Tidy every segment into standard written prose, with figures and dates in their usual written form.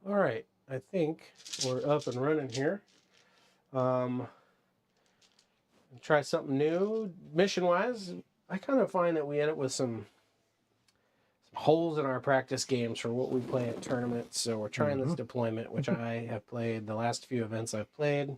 All right, I think we're up and running here. Try something new. Mission-wise, I kind of find that we end up with some holes in our practice games for what we play at tournaments. So we're trying this deployment, which I have played the last few events I've played.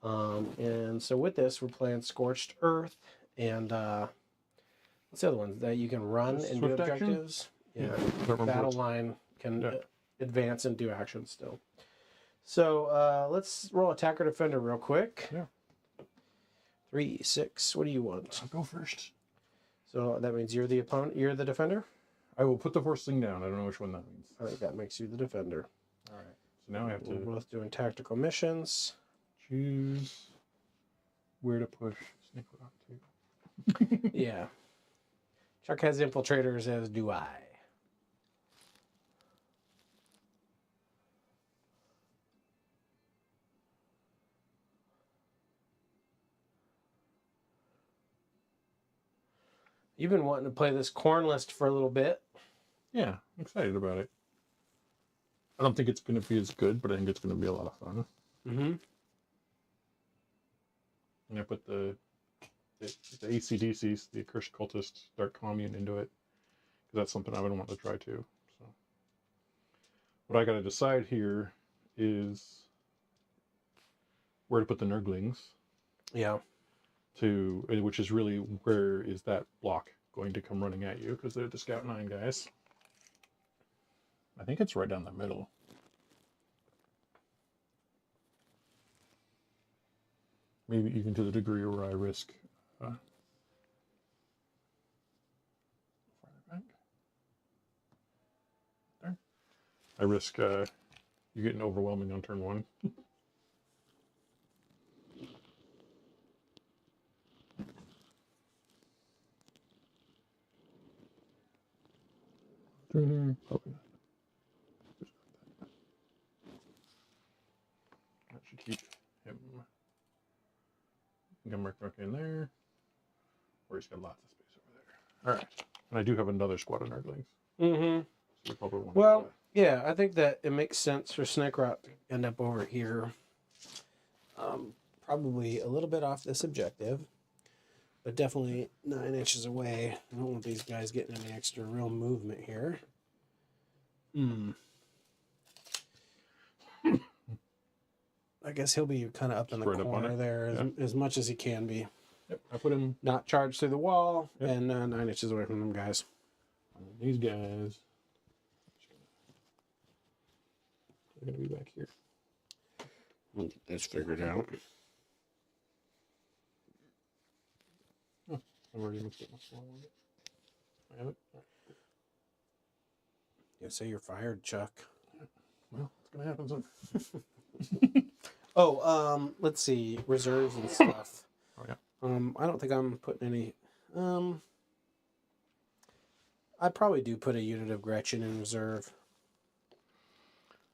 And so with this, we're playing Scorched Earth and what's the other ones that you can run and do objectives? Yeah, Battle line can advance and do actions still. So let's roll attacker defender real quick. Yeah. 3, 6. What do you want? I'll go first. So that means you're the opponent. You're the defender. I will put the first thing down. I don't know which one that means. I think that makes you the defender. All right. So now I have to. We're both doing tactical missions. Choose where to push Snake Rock to. Yeah. Chuck has infiltrators, as do I. You've been wanting to play this Khorne list for a little bit. Yeah, I'm excited about it. I don't think it's going to be as good, but I think it's going to be a lot of fun. Mm-hmm. And I put the ACDCs, the Accursed Cultist Dark Commune, into it. Because that's something I would want to try too. So what I got to decide here is where to put the Nurglings. Yeah. Which is really where is that block going to come running at you, because they're the Scout 9 guys. I think it's right down the middle. Maybe even to the degree where I risk farther back. There. I risk you getting overwhelming on turn 1. Probably not. That should keep him. I think I'm marking in there. Or he's got lots of space over there. Alright. And I do have another squad of Nurglings. Mm-hmm. So probably want well, yeah, I think that it makes sense for Snake Rock to end up over here. Probably a little bit off this objective, but definitely 9 inches away. I don't want these guys getting any extra real movement here. I guess he'll be kind of up in the corner there as much as he can be. Yep, I put him not charged through the wall and 9 inches away from them guys. These guys are going to be back here. We'll get this figured out. Oh, I've already mixed it. I have it. Yeah, say you're fired, Chuck. Well, it's going to happen soon. Let's see. Reserves and stuff. Oh, yeah. I don't think I'm putting any... I probably do put a unit of Gretchen in reserve.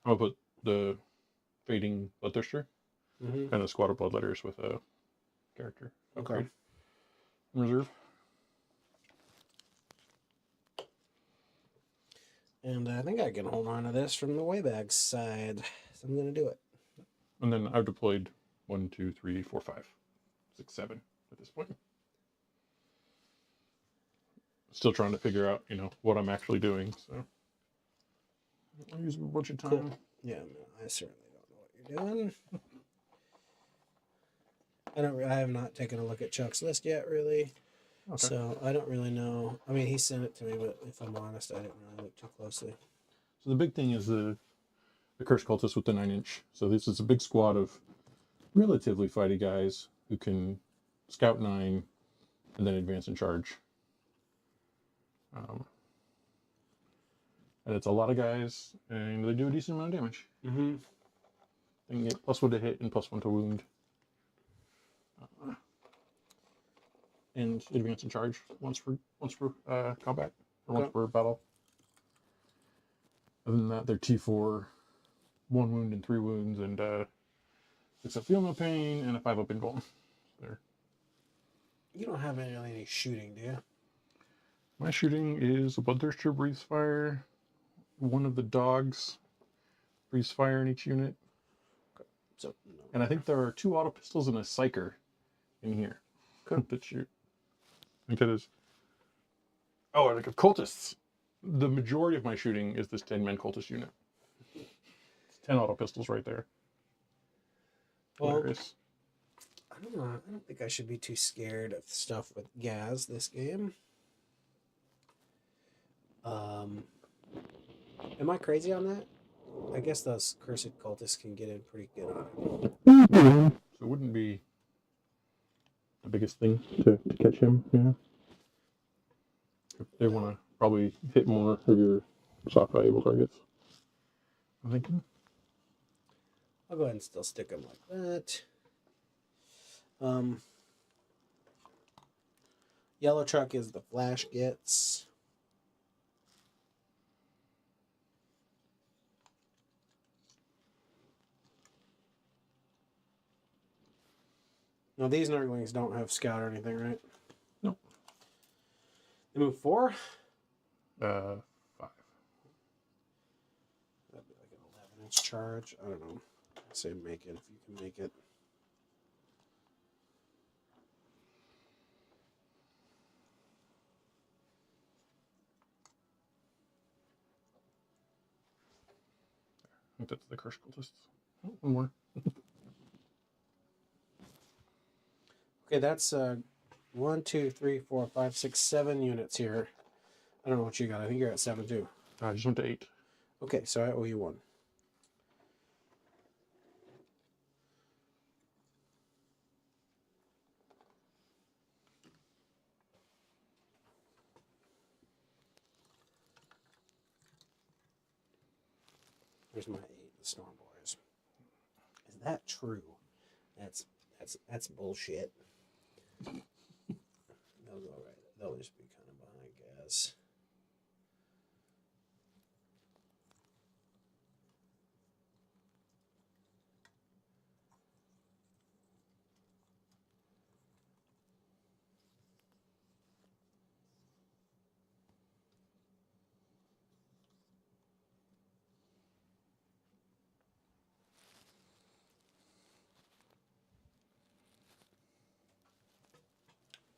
I'll put the Fading Bloodthirster and a squad of Bloodletters with a character. Okay. In reserve. And I think I can hold on to this from the Waybag side. So I'm going to do it. And then I've deployed 1, 2, 3, 4, 5, 6, 7 at this point. Still trying to figure out, what I'm actually doing. So I'll use a bunch of time. Cool. Yeah, I certainly don't know what you're doing. I have not taken a look at Chuck's list yet, really. Okay. So I don't really know. I mean, he sent it to me, but if I'm honest, I didn't really look too closely. So the big thing is the Cursed Cultist with the 9-inch. So this is a big squad of relatively fighty guys who can scout 9 and then advance and charge. And it's a lot of guys, and they do a decent amount of damage. Mm-hmm. They can get +1 to hit and +1 to wound. And advance and charge once for combat, or once per battle. Other than that, they're T4, 1 wound and 3 wounds, and 6 up feel no pain, and a 5 up invuln. There. You don't have any shooting, do you? My shooting is a Bloodthirster breathes fire, one of the dogs, freeze fire in each unit. So, And I think there are 2 auto pistols and a psyker in here that shoot. I think that is. Oh, and like cultists. The majority of my shooting is this 10-man cultist unit. It's 10 auto pistols right there. well, Hilarious. I don't know. I don't think I should be too scared of stuff with gas this game. Am I crazy on that? I guess those cursed cultists can get in pretty good on it. So it wouldn't be the biggest thing to catch him, yeah. If they want to probably hit more of your soft valuable targets. I'm thinking. I'll go ahead and still stick them like that. Yellow truck is the flash gets. Now these Nurglings don't have scout or anything, right? Nope. They move 4. 5. That'd be like an 11-inch charge. I don't know. I'd say make it if you can make it. I think that's the cursed cultists. Oh, one more. Okay, that's 1, 2, 3, 4, 5, 6, 7 units here. I don't know what you got. I think you're at 7 too. I just went to 8. Okay, so I owe you 1. Here's my 8, the Storm Boys. Is that true? That's bullshit. They'll go right. They'll just be kind of behind, I guess.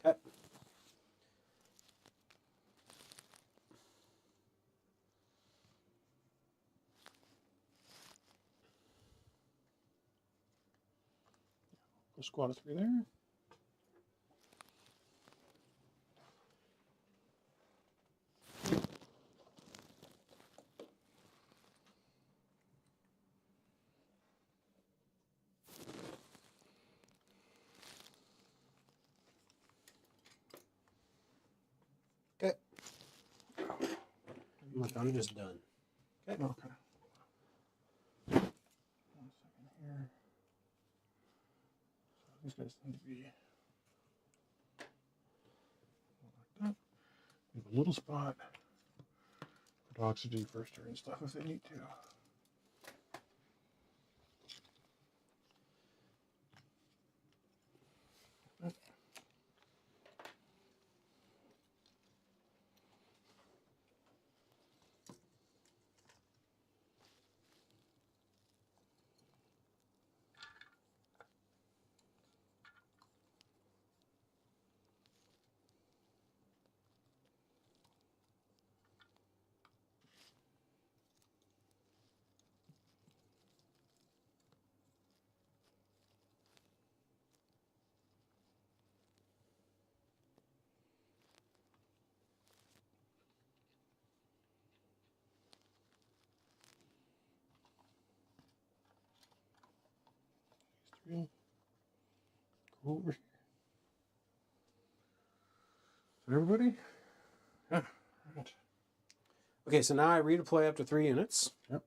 Okay. A squad of 3 there. Okay. Look, I'm just done. Okay. Okay. 1 second here. So these guys tend to be like that. Leave a little spot for dogs to do first turn stuff if they need to. These 3 go over here. Is that everybody? Yeah. Right. Okay, so now I redeploy up to 3 units. Yep.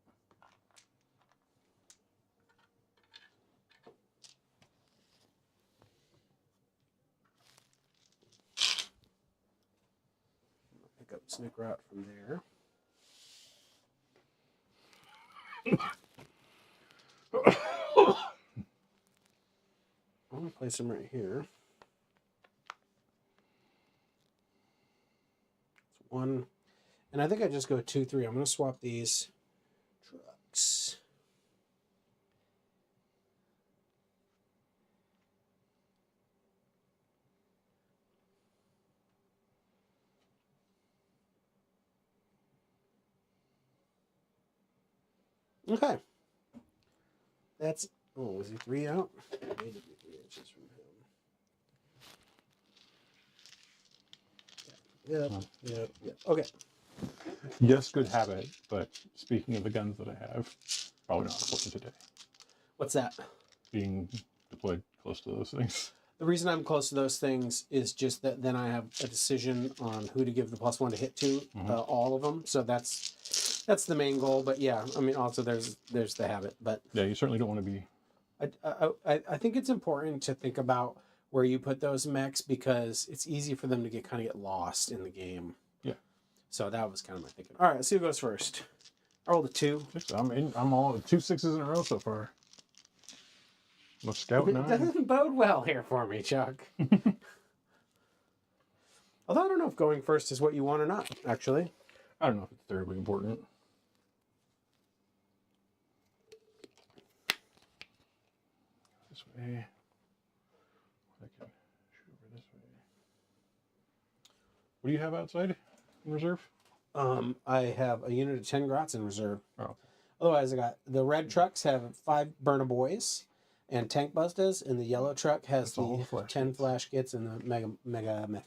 Pick up Snick Route from there. I'm going to place them right here. It's 1. And I think I just go 2, 3. I'm going to swap these trucks. Okay. That's, oh, was he 3 out? It needed to be 3 inches from him. Yeah. Okay. Yes, good habit, but speaking of the guns that I have, probably not important today. What's that? Being deployed close to those things. The reason I'm close to those things is just that then I have a decision on who to give the +1 to hit to, all of them. So that's the main goal. But yeah, I mean, also there's the habit. But Yeah, you certainly don't want to be. I think it's important to think about where you put those mechs because it's easy for them to get lost in the game. Yeah. So that was kind of my thinking. All right, let's see who goes first. I rolled a 2. I'm all 2 6s in a row so far. No scout It 9. doesn't bode well here for me, Chuck. Although I don't know if going first is what you want or not, actually. I don't know if it's terribly important. This way. I can shoot over this way. What do you have outside in reserve? I have a unit of 10 grots in reserve. Oh. Otherwise, I got the red trucks have 5 Burnaboys and tank bustas, and the yellow truck has That's the 10 flash kits and the mega mech.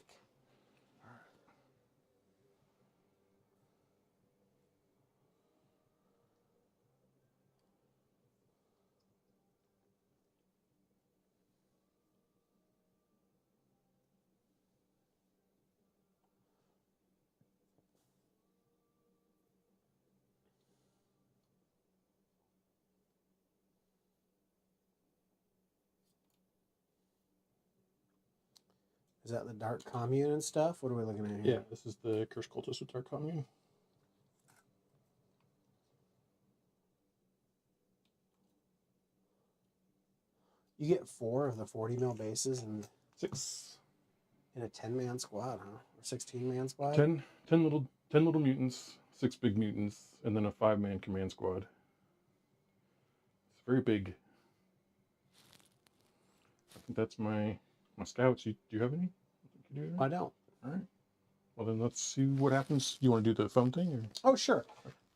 Is that the Dark Commune and stuff? What are we looking at here? Yeah, this is the Curse Cultist with Dark Commune. You get 4 of the 40 mil bases in 6. a 10-man squad, huh? Or 16-man squad? 10 little mutants, 6 big mutants, and then a 5-man command squad. It's very big. I think that's my scouts. Do you have any? I don't. All right. Well, then let's see what happens. You want to do the phone thing? Or? Oh, sure.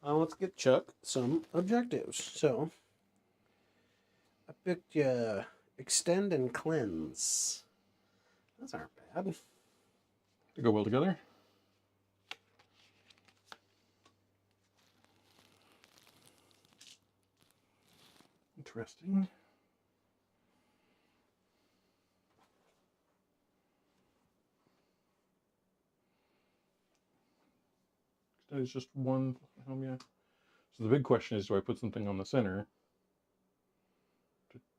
Let's get Chuck some objectives. So, I picked Extend and Cleanse. Those aren't bad. They go well together. Interesting. Extend is just one. Yeah. So the big question is, do I put something on the center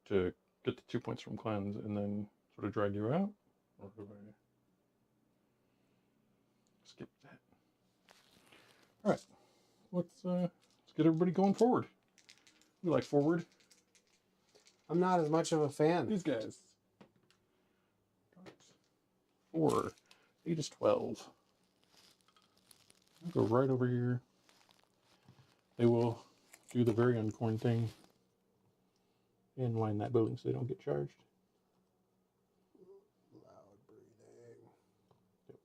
to get the 2 points from cleanse and then sort of drag you out? Or do I skip that? All right. Let's get everybody going forward. We like forward. I'm not as much of a fan. These guys. 4. 8 is 12. I'll go right over here. They will do the very uncorn thing and line that building so they don't get charged. Loud breathing. Yep.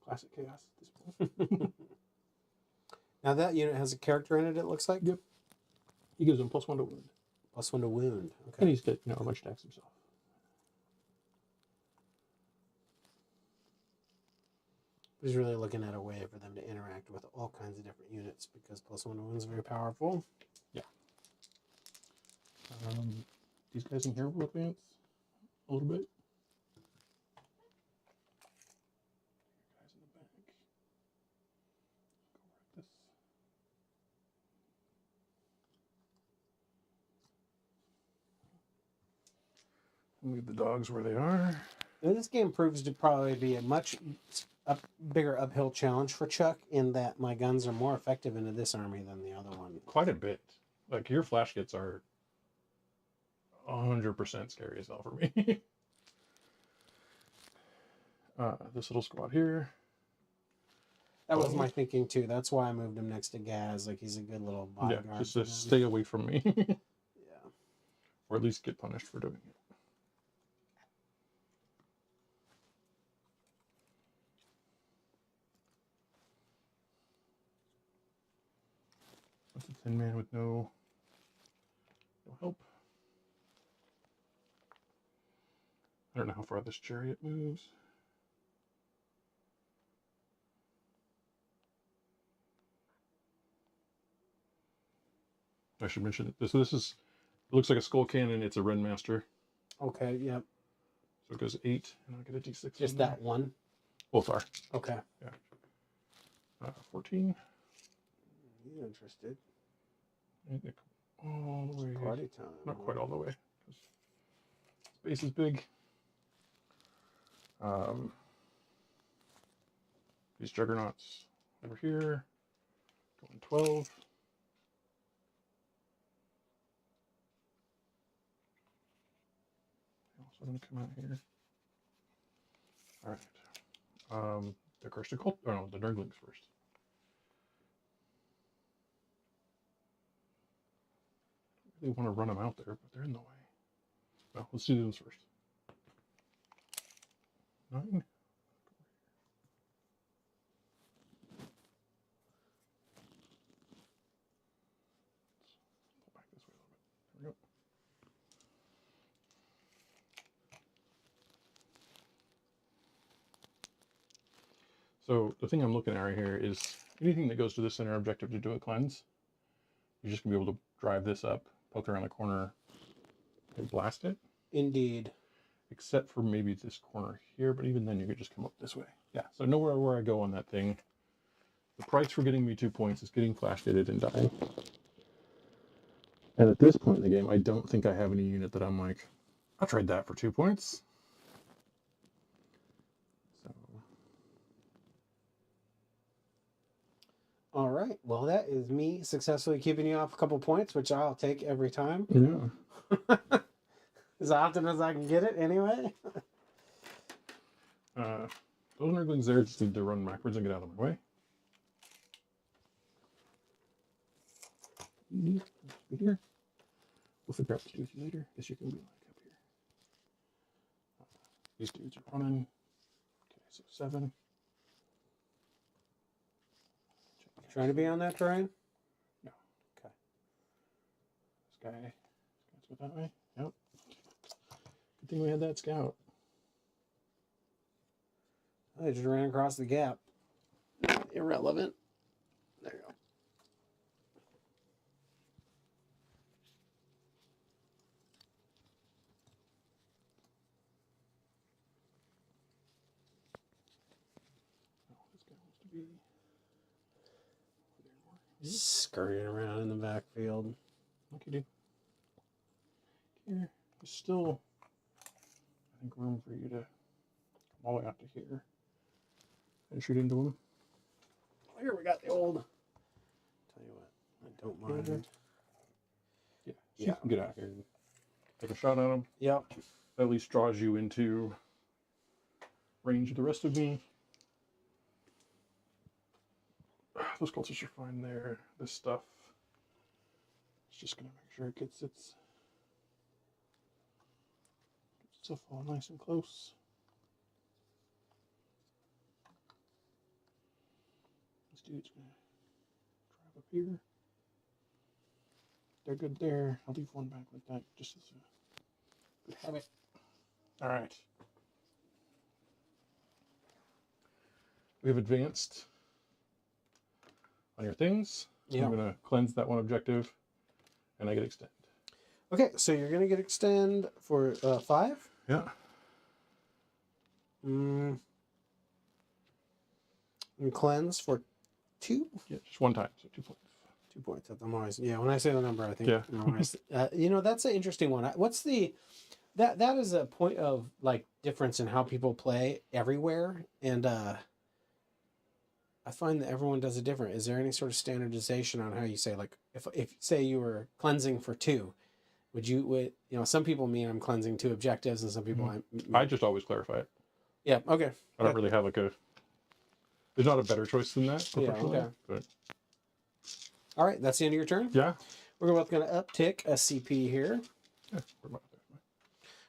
Classic chaos at this point. Now that unit has a character in it, it looks like? Yep. He gives him +1 to wound. +1 to wound. Okay. And he's got, a bunch of attacks himself. He's really looking at a way for them to interact with all kinds of different units because +1 to wound is very powerful. Yeah. These guys in here will advance a little bit. Guys in the back. Go like this. Leave the dogs where they are. Now, this game proves to probably be a much bigger uphill challenge for Chuck in that my guns are more effective into this army than the other one. Quite a bit. Like, your flash kits are 100% scary as hell for me. This little squad here. That was my thinking too. That's why I moved him next to Gaz. Like, he's a good little bodyguard. Yeah, just stay away from me. Yeah. Or at least get punished for doing it. That's a 10-man with no help. I don't know how far this chariot moves. I should mention that this is, it looks like a skull cannon. It's a Renmaster. Okay, yep. So it goes 8, and I'll get a D6. Just that one? Both are. Okay. Yeah. 14. He's interested. All the way. Party time. Not quite all the way. Space is big. These juggernauts over here. Going 12. Also going to come out here. All right. The Cursed Cult. Oh no, the Nurglings first. I really want to run them out there, but they're in the way. Well, let's do those first. 9. Pull back this way a little bit. There we go. So the thing I'm looking at right here is anything that goes to the center objective to do a cleanse, you're just going to be able to drive this up, poke around the corner, and blast it. Indeed. Except for maybe this corner here, but even then you could just come up this way. Yeah, so nowhere where I go on that thing. The price for getting me 2 points is getting flash gated and dying. And at this point in the game, I don't think I have any unit that I'm like, I'll trade that for 2 points. So. All right. Well, that is me successfully keeping you off a couple points, which I'll take every time. Yeah. As often as I can get it, anyway. Those Nurglings there just need to run backwards and get out of my way. Here. We'll figure out what to do with you later. Guess you can be like up here. These dudes are running. Okay, so 7. Trying to be on that terrain? No. Okay. This guy. Let's go that way. Yep. Good thing we had that scout. I just ran across the gap. Irrelevant. There you go. Oh, this guy wants to be Scurrying around in the backfield. like you do. Here, there's still, I think, room for you to come all the way out to here and shoot into him. Here we got the old. Tell you what, I don't mind. Yeah, so you can get out here and take a shot at him. Yep. That at least draws you into range of the rest of me. Those cultists are fine there. This stuff, it's just gonna make sure it gets its stuff all nice and close. This dude's gonna drive up here. They're good there. I'll leave one back like that, just as a good habit. All right. We have advanced on your things. So I'm going to cleanse that one objective, and I get extend. Okay, so you're going to get extend for 5? Yeah. And cleanse for 2? Yeah, just one time, so 2 points. 2 points. I'm always, when I say the number, I think, Yeah. I'm always, that's an interesting one. What's the, that is a point of like difference in how people play everywhere. And, I find that everyone does it different. Is there any sort of standardization on how you say, like, if say you were cleansing for 2, would some people mean I'm cleansing 2 objectives, and some people I just always clarify it. Yeah. Okay. I don't really have like a. There's not a better choice than that. Yeah. Okay. But All right. That's the end of your turn. yeah. We're both going to uptick a CP here. Yeah.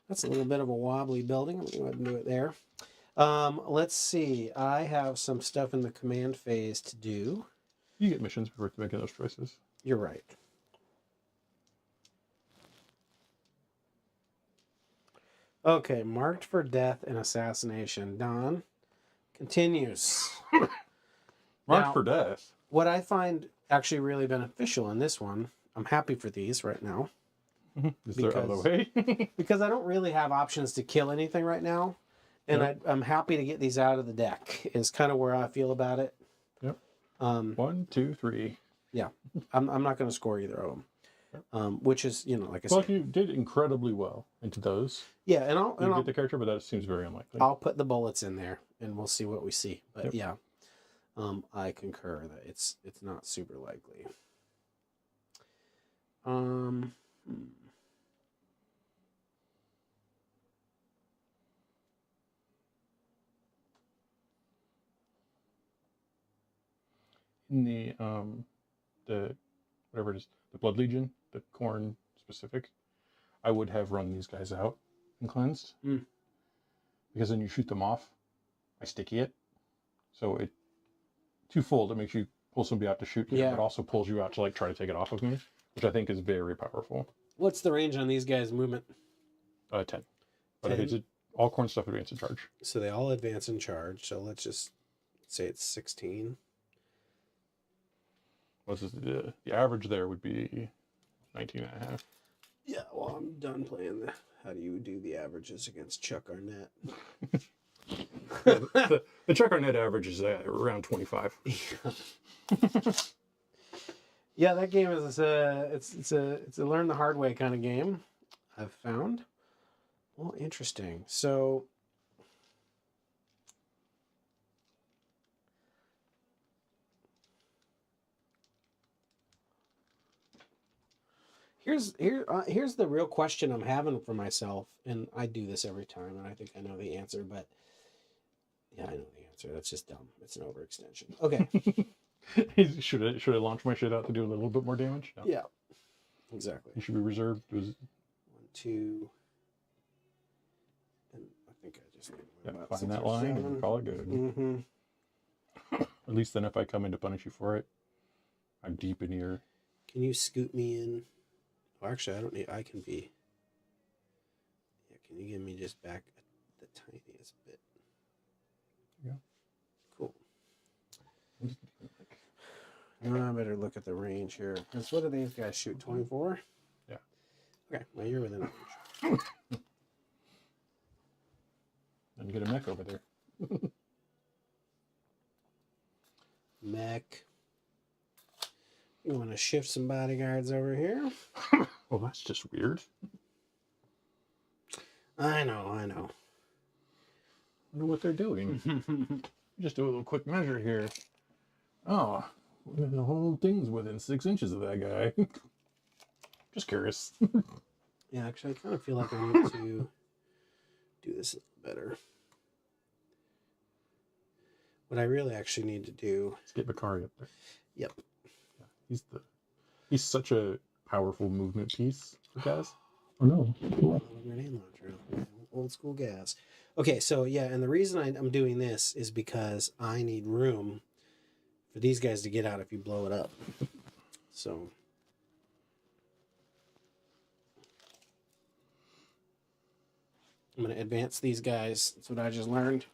That's a little bit of a wobbly building. I'm going to go ahead and do it there. Let's see. I have some stuff in the command phase to do. You get missions before making those choices. You're right. Okay, marked for death and assassination. Don continues. Marked Now, for death. what I find actually really beneficial in this one, I'm happy for these right now. Is there out of the way? Because I don't really have options to kill anything right now. And Yep. I'm happy to get these out of the deck, is kind of where I feel about it. Yep. Um, 1, 2, 3. yeah, I'm not going to score either of them. Which is, like I Well, said. if you did incredibly well into those, Yeah, and you get the character, but that seems very unlikely. I'll put the bullets in there, and we'll see what we see. But yeah, I concur that it's not super likely. In the whatever it is, the Blood Legion, the Khorne specific, I would have run these guys out and cleansed. Because then you shoot them off. I sticky it. So it twofold. It makes you pull somebody out to shoot me, but also pulls you out to try to take it off of me, which I think is very powerful. What's the range on these guys' movement? 10. But it's all Khorne stuff advance in charge. So they all advance in charge. So let's just say it's 16. The average there would be 19 and a half. Yeah, well, I'm done playing the. How do you do the averages against Chuck Arnett? The Chuck Arnett average is around 25. Yeah, that game is it's a learn the hard way kind of game, I've found. Well, interesting. So here's the real question I'm having for myself, and I do this every time, and I think I know the answer, but yeah, I know the answer. That's just dumb. It's an overextension. Okay. should I launch my shit out to do a little bit more damage? No. Yeah. Exactly. You should be reserved. 1, 2, and I think I just find that line and call it good. Mm-hmm. At least then, if I come in to punish you for it, I'm deep in your. Can you scoot me in? Oh, actually, I don't need. I can be. Yeah. Can you give me just back the tiniest bit? Yeah. Cool. Now I better look at the range here. Because what do these guys shoot? 24? Yeah. Okay. Well, you're within range. And get a mech over there. Mech. You want to shift some bodyguards over here? Well, that's just weird. I know. I wonder what they're doing. Just do a little quick measure here. Oh, the whole thing's within 6 inches of that guy. Just curious. Yeah, actually, I kind of feel like I need to do this better. What I really actually need to do... Let's get Bakari up there. Yep. Yeah, he's such a powerful movement piece for guys. Oh no. Cool. Grenade launcher. Old school gas. Okay, so yeah, and the reason I'm doing this is because I need room for these guys to get out if you blow it up. So... I'm going to advance these guys. That's what I just learned.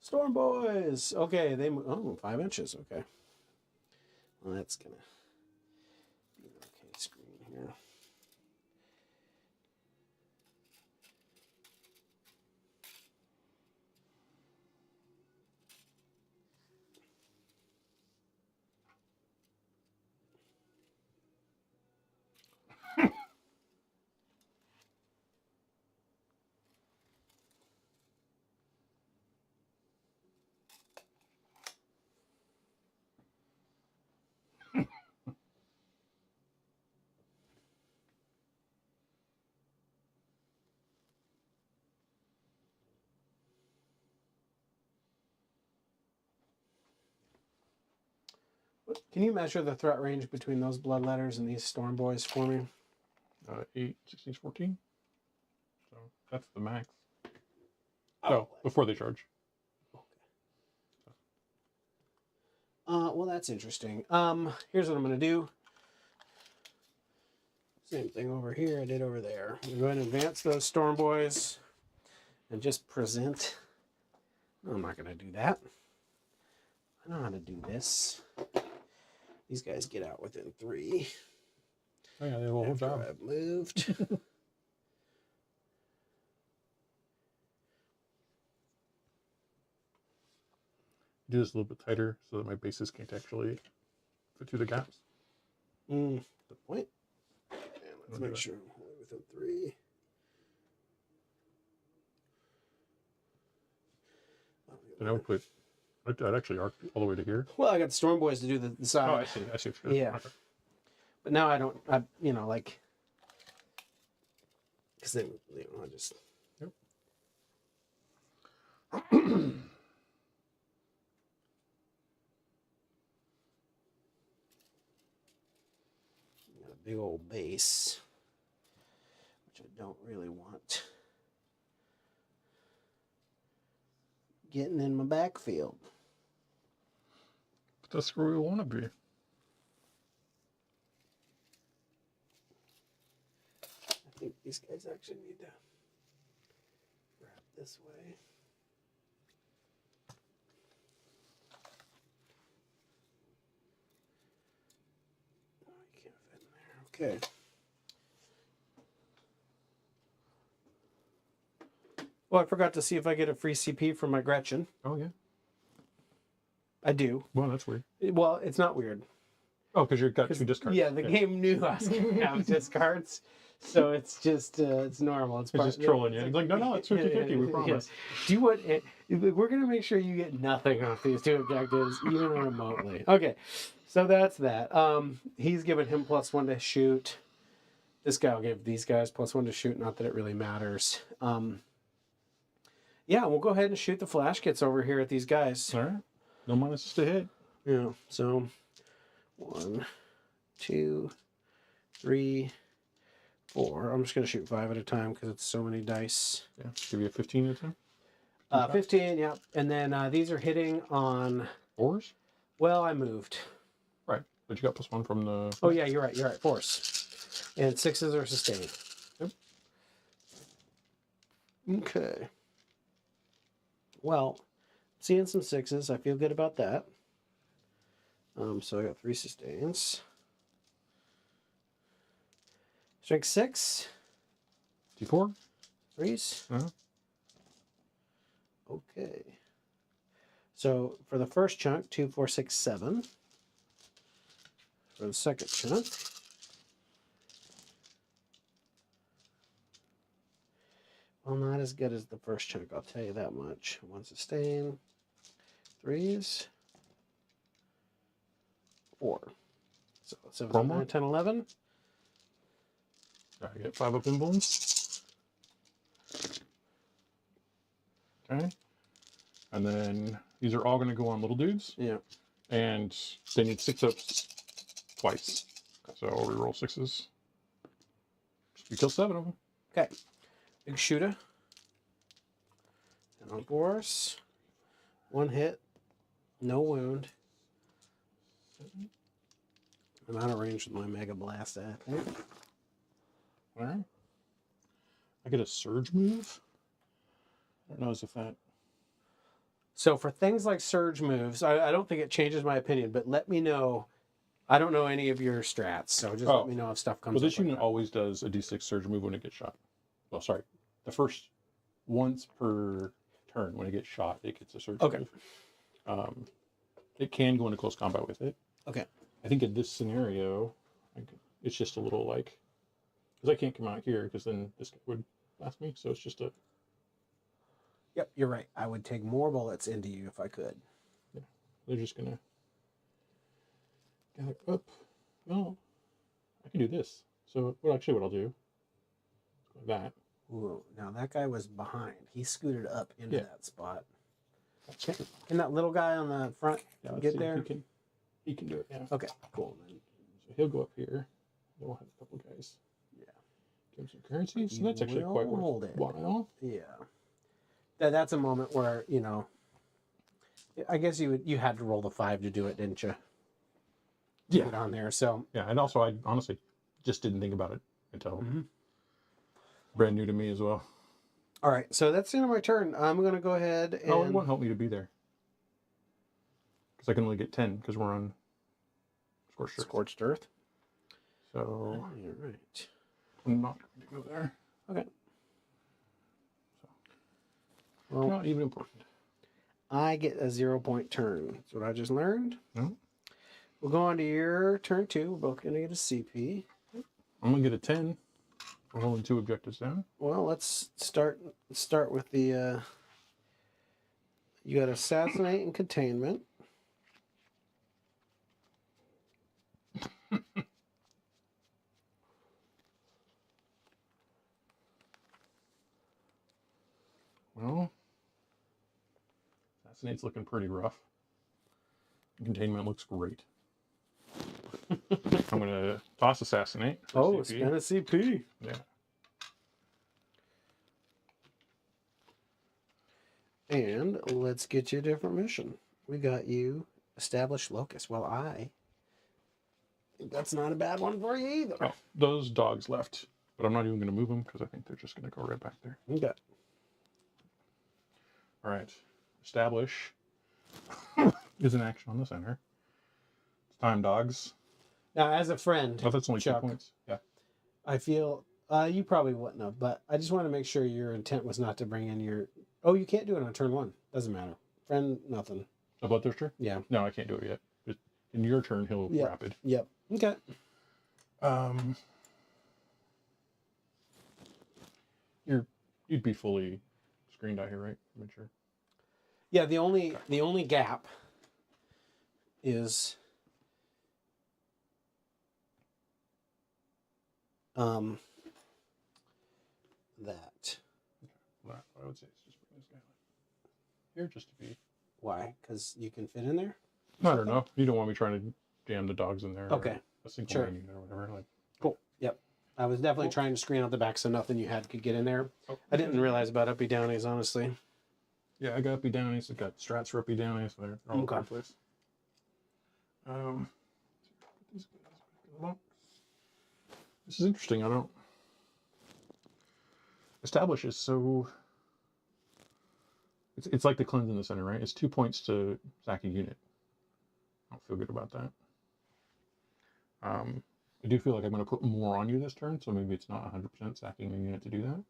Storm Boys. Okay, they move. Oh, 5 inches. Okay. Well, that's going to be an okay screen here. Can you measure the threat range between those blood letters and these Storm Boys for me? 8, 16, 14. So that's the max. Oh, no, before they charge. Okay. Well, that's interesting. Here's what I'm going to do. Same thing over here I did over there. I'm going to advance those Storm Boys and just present. No, I'm not going to do that. I know how to do this. These guys get out within 3. Oh yeah, they have a whole After job. I've moved. Do this a little bit tighter so that my bases can't actually fit through the gaps. Good point. And let's Don't do make that. sure I'm only within 3. Then I would put. I'd actually arc all the way to here. Well, I got the Storm Boys to do the side. Oh, I see. I see. What you're doing. Yeah. Okay. But now I don't, like, because then, I just. Yep. Got a big old base, which I don't really want getting in my backfield. But that's where we want to be. I think these guys actually need to wrap this way. Oh, you can't fit in there. Okay. Well, I forgot to see if I get a free CP from my Gretchen. Oh yeah. I do. Well, that's weird. Well, it's not weird. Oh, because you've got 2 discards. Yeah, the game knew I was going to have discards. So it's just, it's normal. It's just trolling you. It's like, no, it's 50-50, we promise. Do you want, we're going to make sure you get nothing off these 2 objectives, even remotely. Okay, so that's that. He's given him +1 to shoot. This guy will give these guys +1 to shoot, not that it really matters. Yeah, we'll go ahead and shoot the flash kits over here at these guys. All right. No minuses to hit. Yeah, so 1, 2, 3, 4. I'm just going to shoot 5 at a time because it's so many dice. Yeah. Give you a 15 at a time. 15, yeah. And then these are hitting on... 4s? Well, I moved. Right. But you got +1 from the... Oh, yeah, you're right. Force. And 6s are sustained. Yep. Okay. Well, seeing some 6s. I feel good about that. So I got 3 sustains. Strength 6. D4? 3s. Uh-huh. Okay. So for the first chunk, 2, 4, 6, 7. For the second chunk, well, not as good as the first chunk, I'll tell you that much. 1 sustain, 3s, 4. So 7, 8, 9, 10, 11. I get 5 up in bones. Okay. And then these are all going to go on little dudes. Yeah. And they need 6 ups twice. So we roll 6s. We kill 7 of them. Okay. Big shooter. And on force. 1 hit. No wound. I'm out of range with my Mega Blast, I think. Alright. I get a surge move. I don't know if that... So for things like surge moves, I don't think it changes my opinion, but let me know. I don't know any of your strats, so just let me know if stuff comes Well, this up like unit that. always does a d6 surge move when it gets shot. Well, sorry. The first once per turn when it gets shot, it gets a surge move. It can go into close combat with it. Okay. I think in this scenario, it's just a little like... Because I can't come out here, because then this guy would blast me, so it's just a... Yep, you're right. I would take more bullets into you if I could. Yeah, they're just gonna gather up. Well, I can do this. So, what I'll do, like that. Ooh, now that guy was behind. He scooted up into Yeah. that spot. Can that little guy on the front Yeah, let's get see if there? He can do it. Yeah. Okay, cool. Then. So he'll go up here. Then we'll have a couple guys. Yeah. Give him some currency. So You that's actually will quite hold it. worthwhile. Yeah. That's a moment where, I guess you had to roll the 5 to do it, didn't you? Yeah. Get on there. So Yeah, and also I honestly just didn't think about it can tell. Mm-hmm. Brand new to me as well. All right, so that's the end of my turn. I'm going to go ahead and... Oh, it won't help me to be there. Because I can only get 10 because we're on Scorched Earth. Scorched Earth. So, All right. I'm not going to go there. Okay. So, Well, not even important. I get a 0-point turn. That's what I just learned. No. We'll go on to your turn 2. We're both going to get a CP. I'm going to get a 10. We're holding 2 objectives down. Well, let's start with the... you got Assassinate and Containment. Well, Assassinate's looking pretty rough. Containment looks great. I'm going to toss Assassinate. Oh, spend a CP. Yeah. And let's get you a different mission. We got you Establish Locus. Well, I think that's not a bad one for you either. Oh, those dogs left. But I'm not even going to move them because I think they're just going to go right back there. Okay. All right. Establish is an action on the center. It's time, dogs. Now, as a friend, Oh, that's only Chuck, 2 points. Yeah. I feel you probably wouldn't have, but I just want to make sure your intent was not to bring in your... Oh, you can't do it on turn 1. Doesn't matter. Friend, nothing. About their turn? Yeah. No, I can't do it yet. Just in your turn, he'll rapid. Yep. Okay. You'd be fully screened out here, right? I'm sure. Yeah, the only gap is that. Well, I would say it's just bring this guy here just to be. Why? Because you can fit in there? I don't know. You don't want me trying to jam the dogs in there. Okay. Or a single Sure. man unit or whatever. Like. Cool. Yep. I was definitely Cool. trying to screen out the back so nothing you had could get in there. Oh, I didn't realize about uppy downies, honestly. Yeah, I got uppy downies. I got strats for uppy downies. So they're all over the place. These guys back in the box. This is interesting. I don't. Establish is so. It's like the cleanse in the center, right? It's 2 points to sack a unit. I don't feel good about that. I do feel like I'm going to put more on you this turn, so maybe it's not 100% sacking a unit to do that.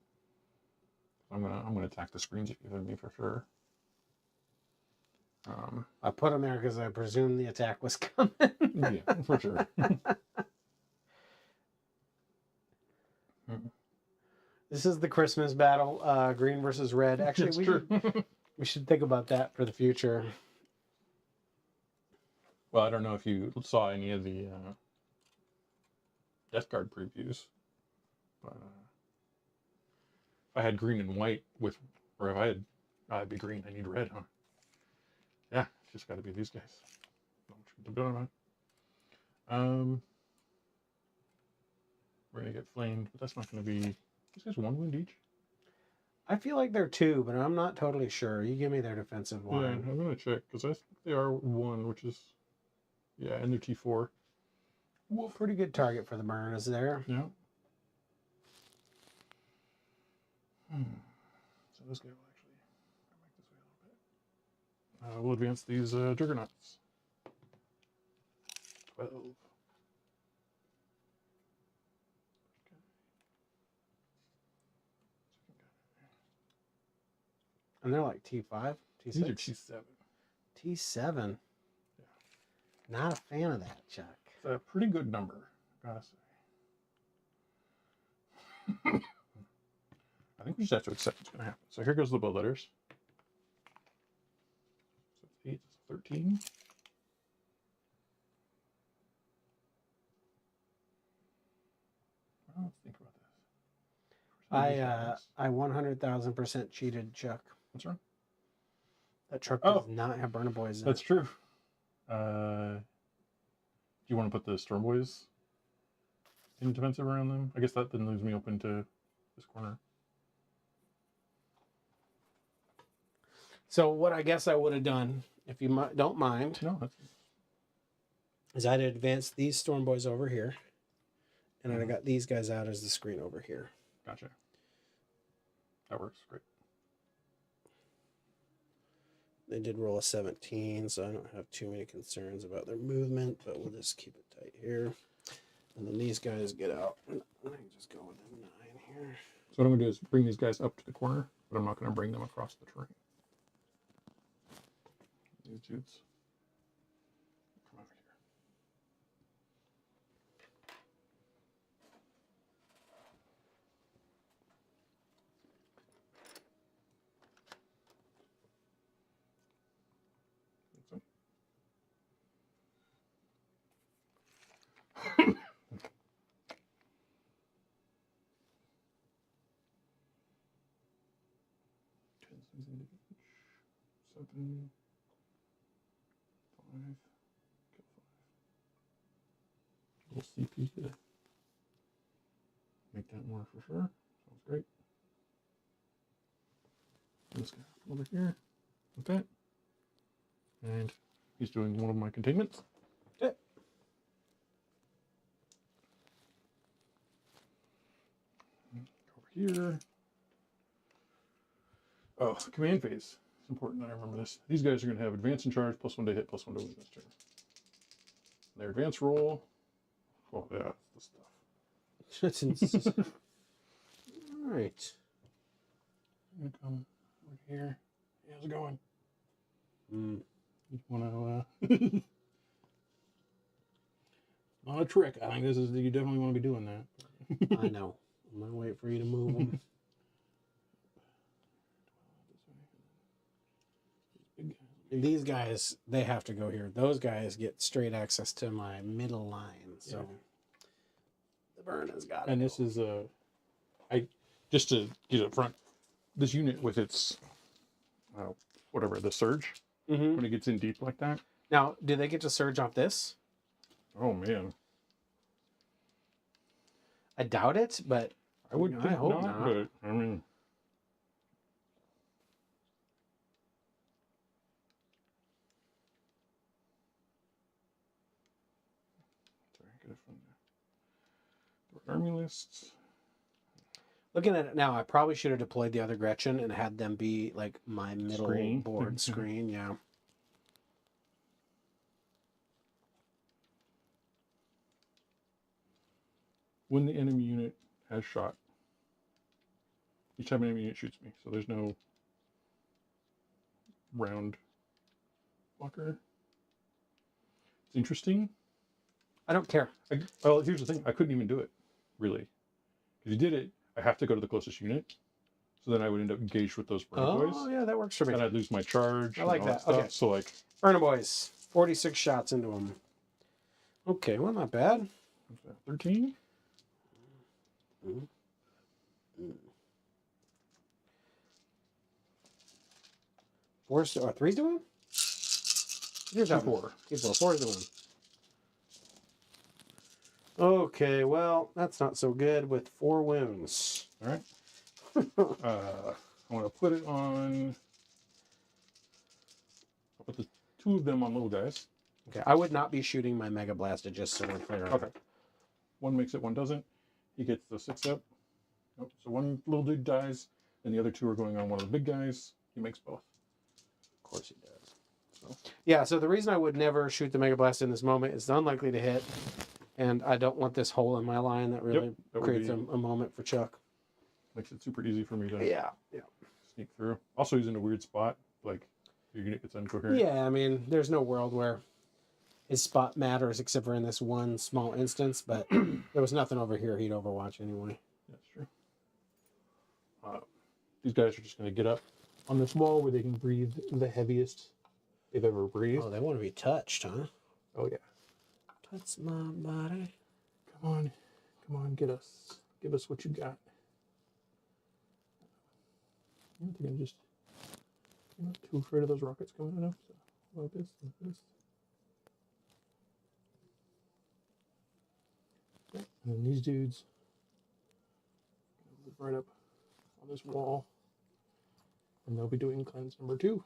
I'm gonna attack the screens you've given me for sure. I put them there because I presumed the attack was coming. Yeah, for sure. This is the Christmas battle, green versus red. Actually, That's we should think about that for the future. Well, I don't know if you saw any of the Death Guard previews, but if I had green and white with, or if I'd be green, I need red, huh? Yeah, it's just got to be these guys. We're gonna get flamed, but that's not gonna be. These guys 1 wound each. I feel like they're 2, but I'm not totally sure. You give me their defensive Yeah, line. I'm gonna check because I think they are 1, which is and they're T4. Well, pretty good target for the burn is there. Yeah. So this guy will actually come back this way a little bit. We'll advance these juggernauts. 12. And they're like T5, T6. These are T7. T7. Yeah. Not a fan of that, Chuck. It's a pretty good number, gotta say. I think we just have to accept what's going to happen. So here goes the blood letters. So it's 8, it's 13. Well, let's think about this. I 100,000% cheated, Chuck. What's wrong? That truck does not have burner boys in That's it. true. Do you want to put the Storm Boys in defensive around them? I guess that then leaves me open to this corner. So what I guess I would have done, if you don't mind, No, that's is I'd advance these Storm Boys over here. And then I got these guys out as the screen over here. Gotcha. That works great. They did roll a 17, so I don't have too many concerns about their movement, but we'll just keep it tight here. And then these guys get out. I can just go with a 9 here. So what I'm going to do is bring these guys up to the corner, but I'm not going to bring them across the terrain. These dudes. Come over here. Seven, 5, kill 5. Little CP to make that more for sure. Sounds great. This guy over here with that. And he's doing one of my containments. Okay. Over here. Oh, command phase. It's important that I remember this. These guys are going to have advance and charge, +1 to hit, +1 to win this turn. Their advance roll. Oh, yeah, that's the stuff. All right. I'm going to come over here. Hey, how's it going? Mm. You want to, not a trick. I think this is, you definitely want to be doing that. I know. I'm going to wait for you to move them. And these guys, they have to go here. Those guys get straight access to my middle line. So the burn has got it. And this is just to get up front, this unit with its whatever, the surge, when it gets in deep like that. Now, do they get to surge off this? Oh man, I doubt it, but I would think hope not, not. but I mean, sorry, get it from the army lists. Looking at it now, I probably should have deployed the other Gretchen and had them be like my middle Screen. board screen. Yeah. When the enemy unit has shot, each time an enemy unit shoots me, so there's no round blocker. It's interesting. I don't care. Well, here's the thing. I couldn't even do it, really. If you did it, I have to go to the closest unit. So then I would end up engaged with those burner boys. Oh, yeah, that works for me. And I'd lose my charge. I like and all that. stuff. Okay. So, like, Burner boys, 46 shots into them. Okay, well, not bad. 13? Three's doing? Here's how 4. Four's doing. Okay, well, that's not so good with 4 wounds. All right. I want to put it on. I'll put the 2 of them on little guys. Okay, I would not be shooting my Mega Blaster, just so we're clear. Okay. 1 makes it, 1 doesn't. He gets the 6 up. Nope. So 1 little dude dies, and the other 2 are going on one of the big guys. He makes both. Of course he does. So. Yeah, so the reason I would never shoot the Mega Blast in this moment is it's unlikely to hit, and I don't want this hole in my line that really that creates a moment for Chuck. Makes it super easy for me to sneak through. Also, he's in a weird spot. Like, your unit gets incoherent. Yeah, I mean, there's no world where his spot matters except for in this one small instance, but there was nothing over here he'd overwatch anyway. That's true. These guys are just going to get up on this wall where they can breathe the heaviest they've ever breathed. Oh, they want to be touched, huh? Oh, yeah. Touch my body. Come on, get us. Give us what you got. I don't think I'm just too afraid of those rockets coming at them. So, like this. Okay. And then these dudes live right up on this wall. And they'll be doing cleanse number 2.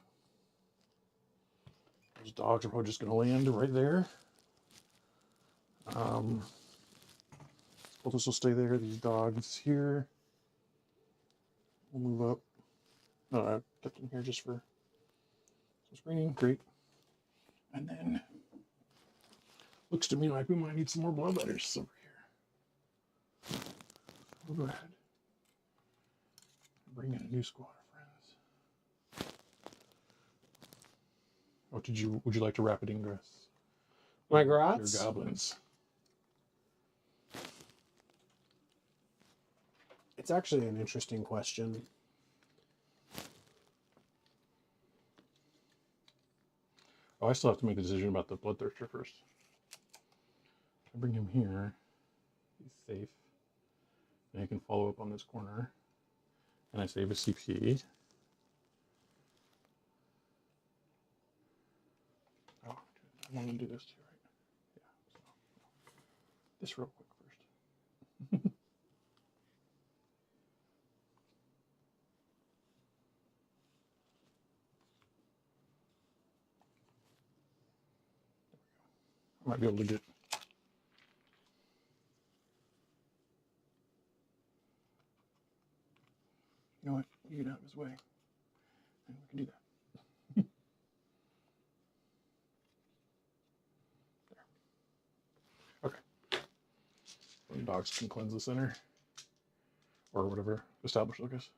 Those dogs are probably just going to land right there. Well, this will stay there. These dogs here. We'll move up. No, I kept them here just for some screening. Great. And then looks to me like we might need some more bloodletters over here. We'll go ahead. Bring in a new squad of friends. What would you like to rapid ingress? My Your grots? goblins. It's actually an interesting question. Oh, I still have to make a decision about the bloodthirster first. I bring him here. He's safe. And he can follow up on this corner. And I save his CP. Oh, I want to do this too, right? Yeah. So, this real quick first. I might be able to get. You know what? You get out of his way. And we can do that. There. Okay. And dogs can cleanse the center. Or whatever. Establish locus.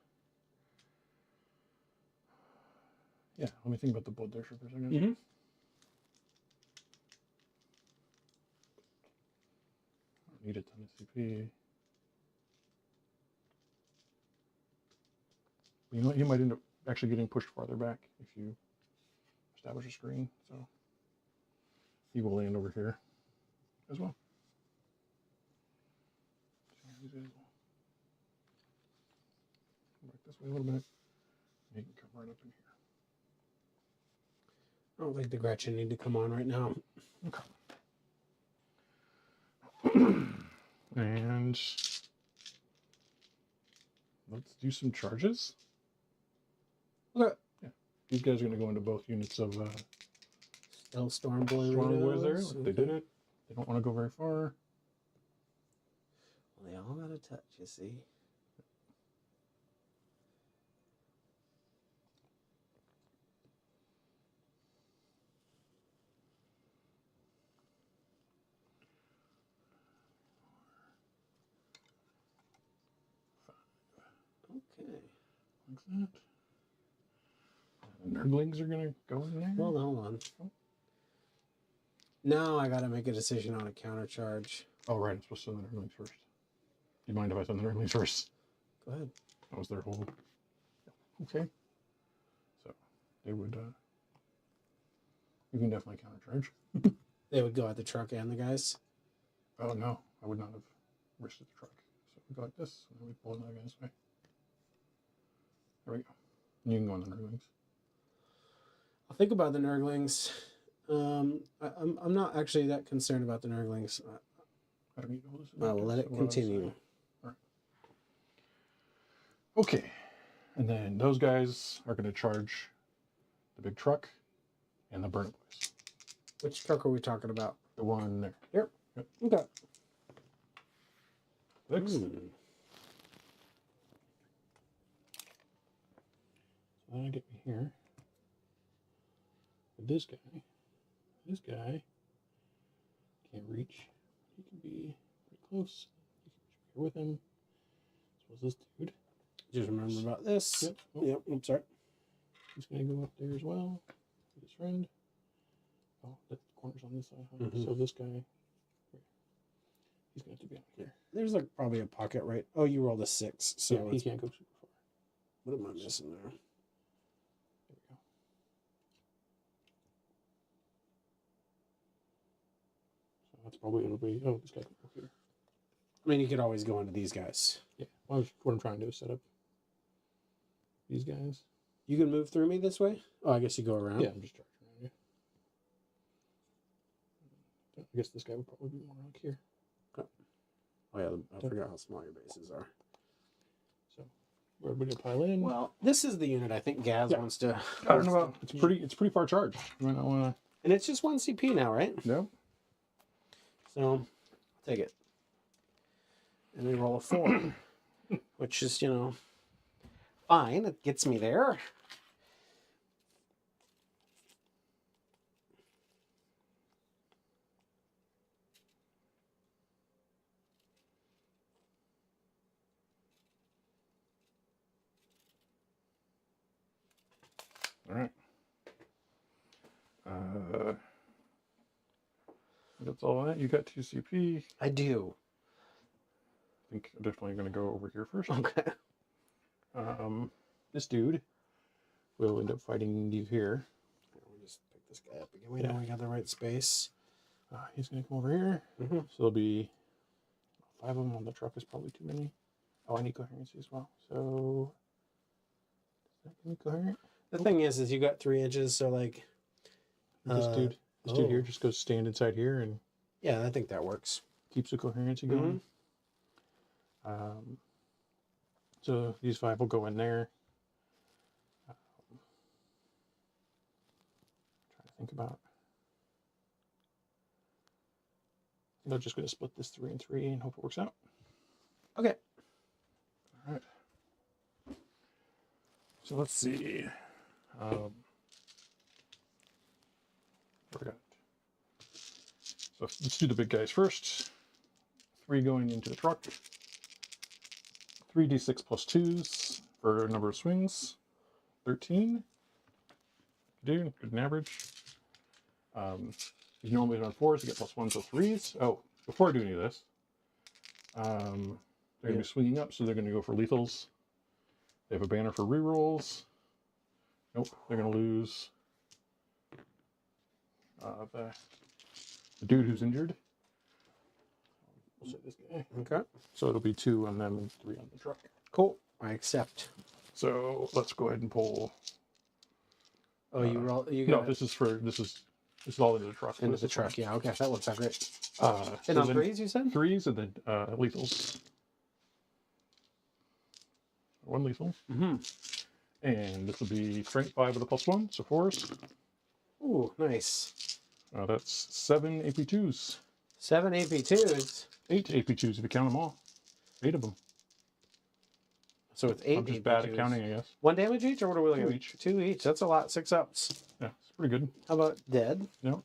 Yeah, let me think about the bloodthirster for a second. Mm-hmm. Need a ton of CP. You know what? You might end up actually getting pushed farther back if you establish a screen. So he will land over here as well. Back this way a little bit. He can come right up in here. I don't think the Gretchen need to come on right now. Okay. And let's do some charges. Okay. Yeah. These guys are going to go into both units of Still Storm Boy Strong Boys there. Widows. They did it. They don't want to go very far. Well, they all got a touch, you see. Okay. Like that. And the Nurglings are going to go in there. Hold on. Now I got to make a decision on a counter charge. Oh, right. I'm supposed to send the Nurglings first. Do you mind if I send the Nurglings first? Go ahead. That was their whole. Okay. So they would. You can definitely countercharge. They would go at the truck and the guys. Oh no, I would not have risked the truck. So we go like this, and then we pull another guy this way. There we go. And you can go on the Nurglings. I'll think about the Nurglings. I'm not actually that concerned about the Nurglings. I don't need to hold this. I will let it continue. All right. Okay, and then those guys are going to charge the big truck and the burn boys. Which truck are we talking about? The one there. Here. Yep. Okay. Excellent. So that'll get me here. With this guy. This guy can't reach. He can be pretty close. You can reach here with him. So this dude. Just remember about this. Yep. Oh, Yep. I'm sorry. he's going to go up there as well. With his friend. Oh, the corner's on this side. Huh? Mhm. So this guy, he's going to have to be out here. There's like probably a pocket right. Oh, you rolled a 6. So Yeah, he can't go super far. what am I missing there? There we go. So that's probably it'll be. Oh, this guy can go here. I mean, you could always go into these guys. Yeah. Well, what I'm trying to do is set up these guys. You can move through me this way? Oh, I guess you go around. Yeah, I'm just charging around you. I guess this guy would probably be more like here. Oh, yeah. I forgot how small your bases are. So where everybody will pile in. Well, this is the unit I think Gaz Yeah. wants to. I don't know about. It's pretty far charged. You might not want to. And it's just 1 CP now, right? No. So, I'll take it. And we roll a 4, which is, fine. It gets me there. All right. That's all that. You got 2 CP. I do. I think I'm definitely going to go over here first. Okay. This dude will end up fighting you here. We'll just pick this guy up again. We know we got the right space. He's going to come over here. Mm-hmm. So there'll be 5 of them on the truck is probably too many. Oh, I need coherency as well. So, is that going to be coherent? The thing is you got 3 inches, so like... This dude here just goes stand inside here and... Yeah, I think that works. Keeps the coherency going. So these 5 will go in there. Trying to think about... I'm just going to split this 3 and 3 and hope it works out. Okay. All right. So let's see. What we got? So let's do the big guys first. 3 going into the truck. 3d6 plus 2s for a number of swings. 13. Dude, good and average. You normally on 4s, you get +1, so 3s. Oh, before I do any of this, they're going to be swinging up, so they're going to go for lethals. They have a banner for rerolls. Nope, they're going to lose the dude who's injured. We'll say this guy. Okay. So it'll be 2 on them and 3 on the truck. Cool. I accept. So let's go ahead and pull. Oh, you roll. You No, got this is all into the truck. into the truck. Yeah. Okay, that works out great. So And on then 3s, you said? 3s and then lethals. 1 lethal. Mm-hmm. And this will be strength 5 with a +1, so 4s. Ooh, nice. That's 7 AP2s. 7 AP2s. 8 AP2s if you count them all. 8 of them. So it's 8 I'm just AP2s. bad at counting, I guess. 1 damage each, or what are we looking at? 2 each. 2 each. That's a lot. 6 ups. Yeah, it's pretty good. How about dead? No.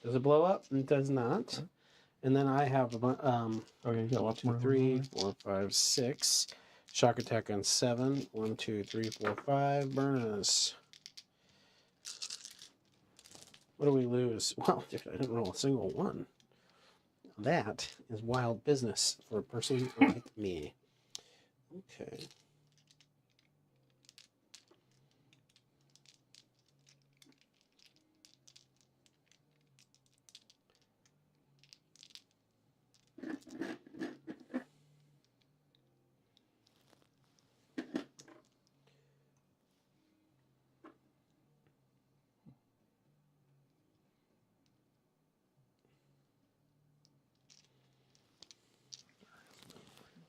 Does it blow up? It does not. Okay. And then I have Okay, you got lots 2, more. 3, 4, 5, 6. Shock attack on 7. 1, 2, 3, 4, 5. Burn us. What do we lose? Well, I didn't roll a single one. That is wild business for a person like me. Okay.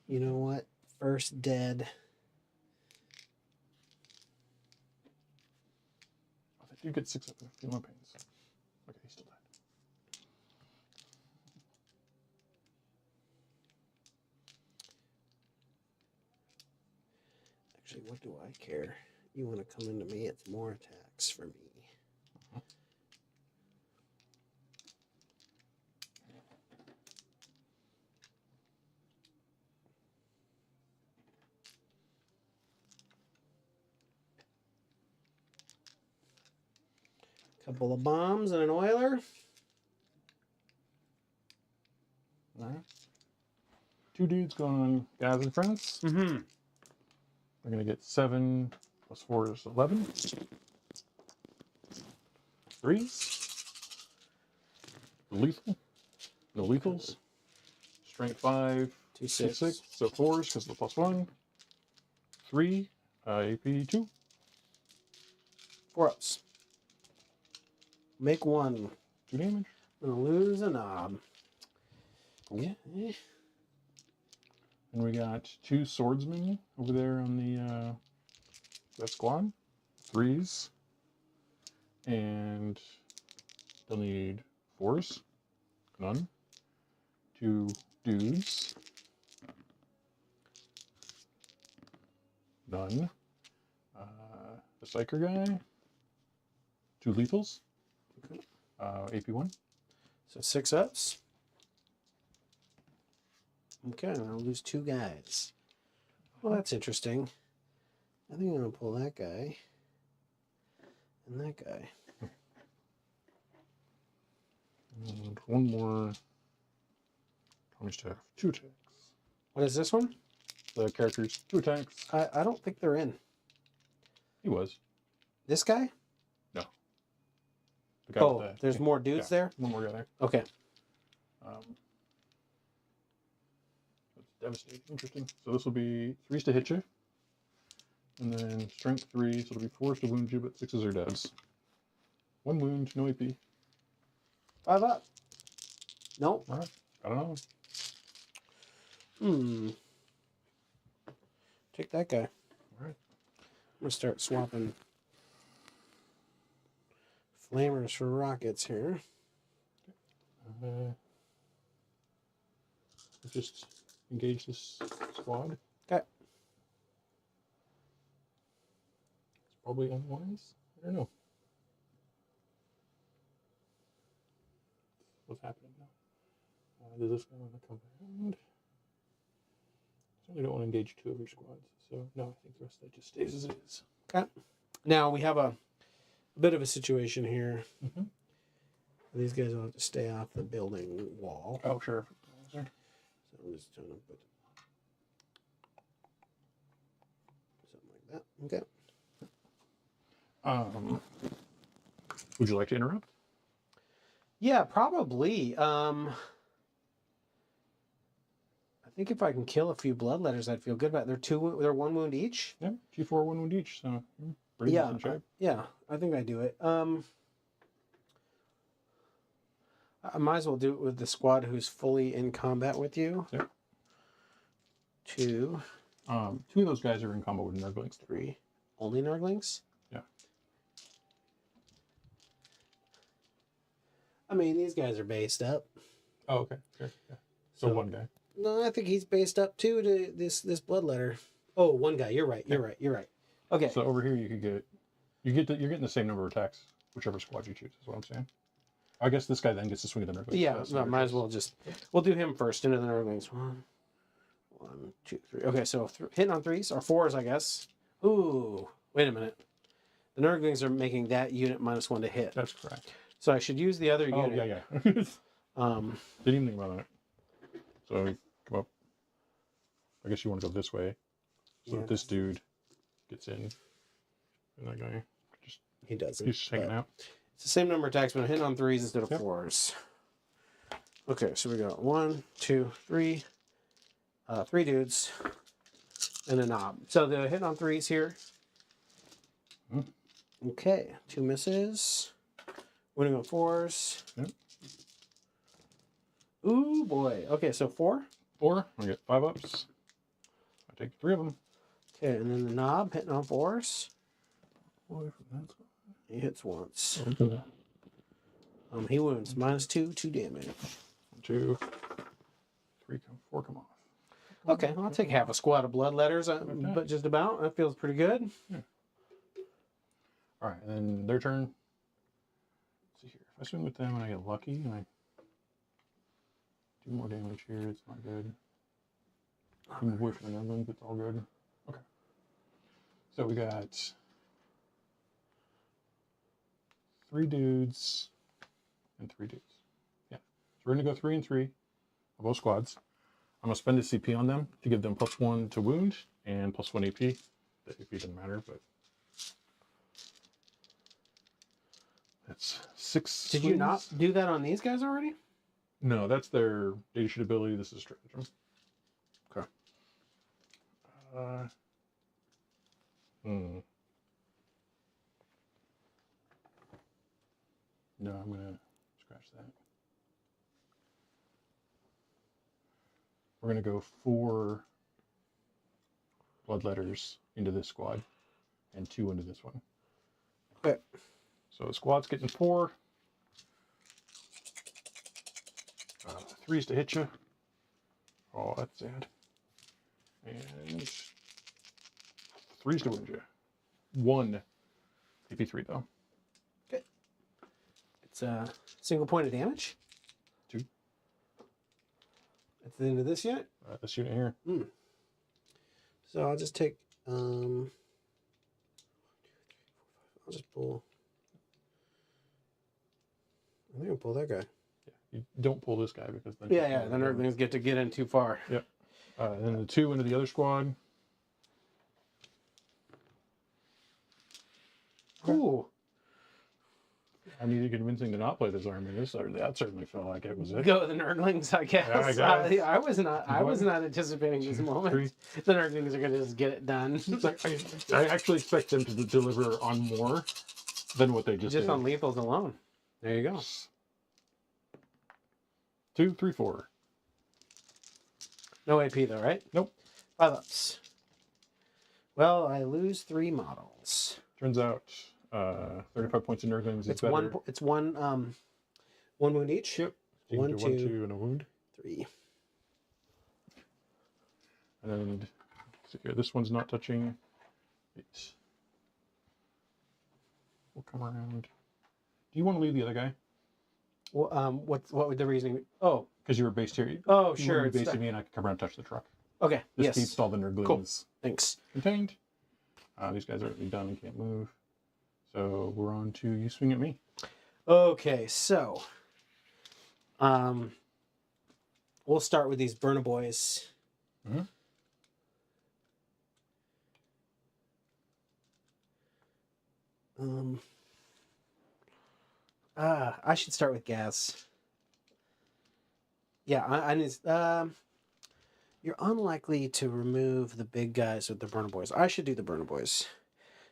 You know what? First dead. Oh, you get 6 of them. Feel no pains. Okay, he's still dead. Actually, what do I care? You want to come into me, it's more attacks for me. Couple of bombs and an oiler. All right. 2 dudes going on guys and friends. Mm-hmm. We're going to get 7 plus 4 is 11. 3s. Lethal. No lethals. Strength 5. 2, 6. 6. So 4s because of the +1. 3. AP 2. 4 ups. Make 1. 2 damage. I'm gonna lose a knob. Cool. Okay. And we got 2 swordsmen over there on the that squad. 3s. And they'll need 4s. None. 2 dudes. None. The Psyker guy. 2 lethals. AP1. So 6 ups. Okay, I'll lose 2 guys. Well, that's interesting. I think I'm going to pull that guy. And that guy. And 1 more. Tommy Staff. 2 attacks. What is this one? The characters. 2 attacks. I don't think they're in. He was. This guy? No. The guy with the, there's more dudes there? One more guy there. Okay. That's devastating. Interesting. So this will be 3s to hit you. And then strength 3, so it'll be 4s to wound you, but 6s are deads. 1 wound, no AP. 5 up. Nope. Alright. I don't know. Take that guy. Alright. I'm going to start swapping flamers for rockets here. Let's just engage this squad. Okay. It's probably unwise. I don't know. What's happening now? Does this guy want to come around? Certainly don't want to engage 2 of your squads. So, no, I think the rest of that just stays as it is. Okay. Now we have a bit of a situation here. Mm-hmm. These guys will have to stay off the building wall. Oh, sure. So I'm just trying to put something like that. Okay. Would you like to interrupt? Yeah, probably. I think if I can kill a few bloodletters, I'd feel good about it. They're 1 wound each. Yeah, 2-4, 1 wound each. So, pretty Yeah, decent shape. yeah, I think I do it. I might as well do it with the squad who's fully in combat with you. Yep. 2. 2 of those guys are in combo with Nurglings. 3. Only Nurglings? Yeah. I mean, these guys are based up. Oh, okay. Sure. Yeah. So 1 guy. No, I think he's based up too to this bloodletter. Oh, 1 guy. You're right. You're right. You're right. Okay. So over here you could get, you're getting the same number of attacks, whichever squad you choose. Is what I'm saying. I guess this guy then gets to swing at the Nurglings. Yeah, no, might as well just. We'll do him first into the Nurglings. 1, 2, 3. Okay, so hitting on 3s or 4s, I guess. Ooh, wait a minute. The Nurglings are making that unit -1 to hit. That's correct. So I should use the other unit. Oh, yeah. Didn't even think about that. So come up. I guess you want to go this way. So that this dude gets in. And that guy just he doesn't. He's just hanging out. It's the same number of attacks, but I'm hitting on 3s instead of 4s. Okay, so we got 1, 2, 3. 3 dudes. And a knob. So the hitting on 3s here. Okay, 2 misses. Winning on 4s. Yep. Ooh, boy. Okay, so 4. 4. I get 5 ups. I take 3 of them. Okay, and then the knob hitting on 4s. He hits once. He wounds. -2, 2 damage. 2, 3, 4 come off. Okay, I'll take half a squad of bloodletters, but just about. That feels pretty good. Yeah. All right, and then their turn. Let's see here. If I swing with them and I get lucky and I do more damage here, it's not good. I move away from the Nurglings, it's all good. Okay. So we got 3 dudes and 3 dudes. Yeah. So we're going to go 3 and 3 of both squads. I'm going to spend a CP on them to give them +1 to wound and +1 AP. The AP doesn't matter, but that's 6. Did you not do that on these guys already? No, that's their data sheet ability. This is stratagem. Okay. No, I'm going to scratch that. We're going to go 4 bloodletters into this squad and 2 into this one. Okay. So the squad's getting 4. 3s to hit you. Oh, that's sad. And 3's to wound you. 1 PP3 though. Okay. It's a single point of damage. 2. At the end of this unit. This unit here. So I'll just take. I'll just pull. I think I'll pull that guy. Yeah, you don't pull this guy because then. Yeah. The Nurglings get in too far. Yep. And then the 2 into the other squad. Ooh. I needed convincing to not play this army. That certainly felt like it was it. Go the Nurglings, I guess. Yeah, I guess. I was not anticipating this moment. The Nurglings are gonna just get it done. I actually expect them to deliver on more than what they just did. On lethals alone. There you go. 2, 3, 4. No AP though, right? Nope. 5 ups. Well, I lose 3 models. Turns out 35 points in Nurglings is better. It's one wound each. Yep. 1, 2, and a wound. 3. And then see here, this one's not touching. 8. We'll come around. Do you want to leave the other guy? Well, what would the reasoning be? Oh. Because you were based here. Oh, you sure. You based me and I can come around and touch the truck. Okay. This keeps all the Nurglings cool. Thanks. contained. These guys are already done and can't move. So we're on to you swing at me. Okay, so we'll start with these Burnaboys. Mm-hmm. I should start with Gaz. Yeah, I need. You're unlikely to remove the big guys with the Burnaboys. I should do the Burnaboys.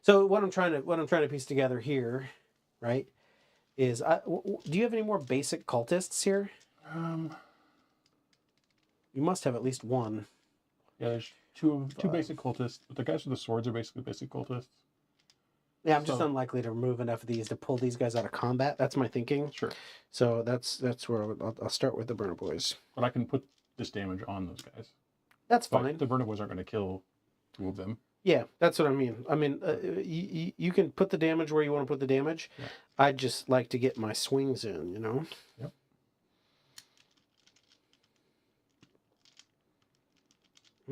So what I'm trying to piece together here, right, is do you have any more basic cultists here? You must have at least one. Yeah, there's two basic cultists, but the guys with the swords are basically basic cultists. Yeah, I'm just unlikely to remove enough of these to pull these guys out of combat. That's my thinking. Sure. So that's where I'll start with the Burnaboys. But I can put this damage on those guys. That's fine. The Burnaboys aren't going to kill 2 of them. Yeah, that's what I mean. I mean, you can put the damage where you want to put the damage. Yeah. I'd just like to get my swings in, you know? Yep.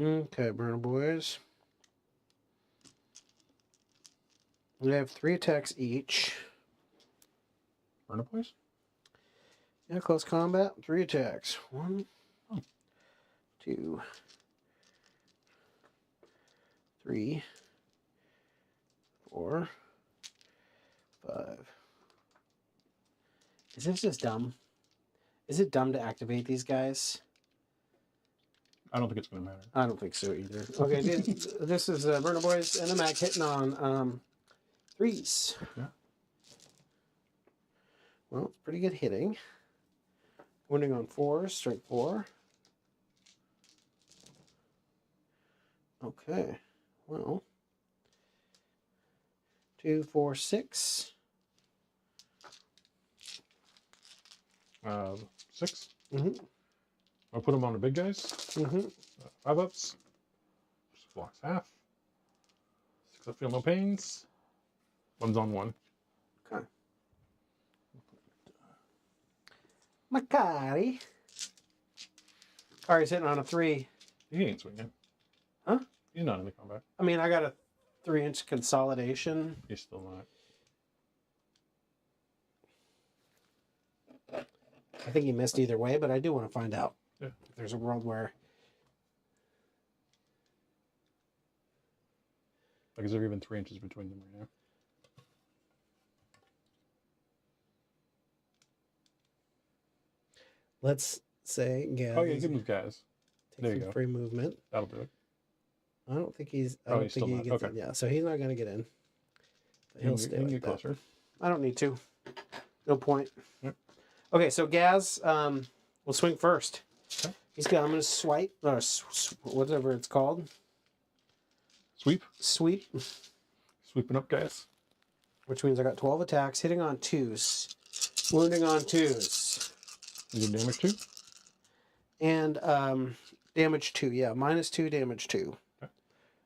Okay, Burnaboys. We have 3 attacks each. Burnaboys? Yeah, close combat, 3 attacks. 1, 2, 3, 4, 5. Is this just dumb? Is it dumb to activate these guys? I don't think it's going to matter. I don't think so either. Okay, this is Burnaboys and a Mac hitting on 3s. Yeah. Well, it's pretty good hitting. Wounding on 4s, straight 4. Okay, well, 2, 4, 6. 6. Mm-hmm. I'll put them on the big guys. Mm-hmm. 5 ups. Just blocks half. 6 up, feel no pains. 1's on 1. Okay. Makari. Kari's hitting on a 3. He ain't swinging. Huh? He's not in the combat. I mean, I got a 3-inch consolidation. He's still not. I think he missed either way, but I do want to find out. Yeah. If there's a world where... Like, is there even 3 inches between them right now? Let's say, yeah. Oh, yeah, you can move guys. There you go. Free movement. That'll do it. I don't think he's... I Oh, don't he's think still he not. gets Okay. in. Yeah, so he's not going to get in. But he'll stay He can like get that. closer. I don't need to. No point. Yep. Okay, so Gaz will swing first. Okay. I'm going to swipe, or whatever it's called. Sweep. Sweep. Sweeping up guys. Which means I got 12 attacks, hitting on 2s, wounding on 2s. You do damage too? And Damage 2, yeah. -2, damage 2. Okay.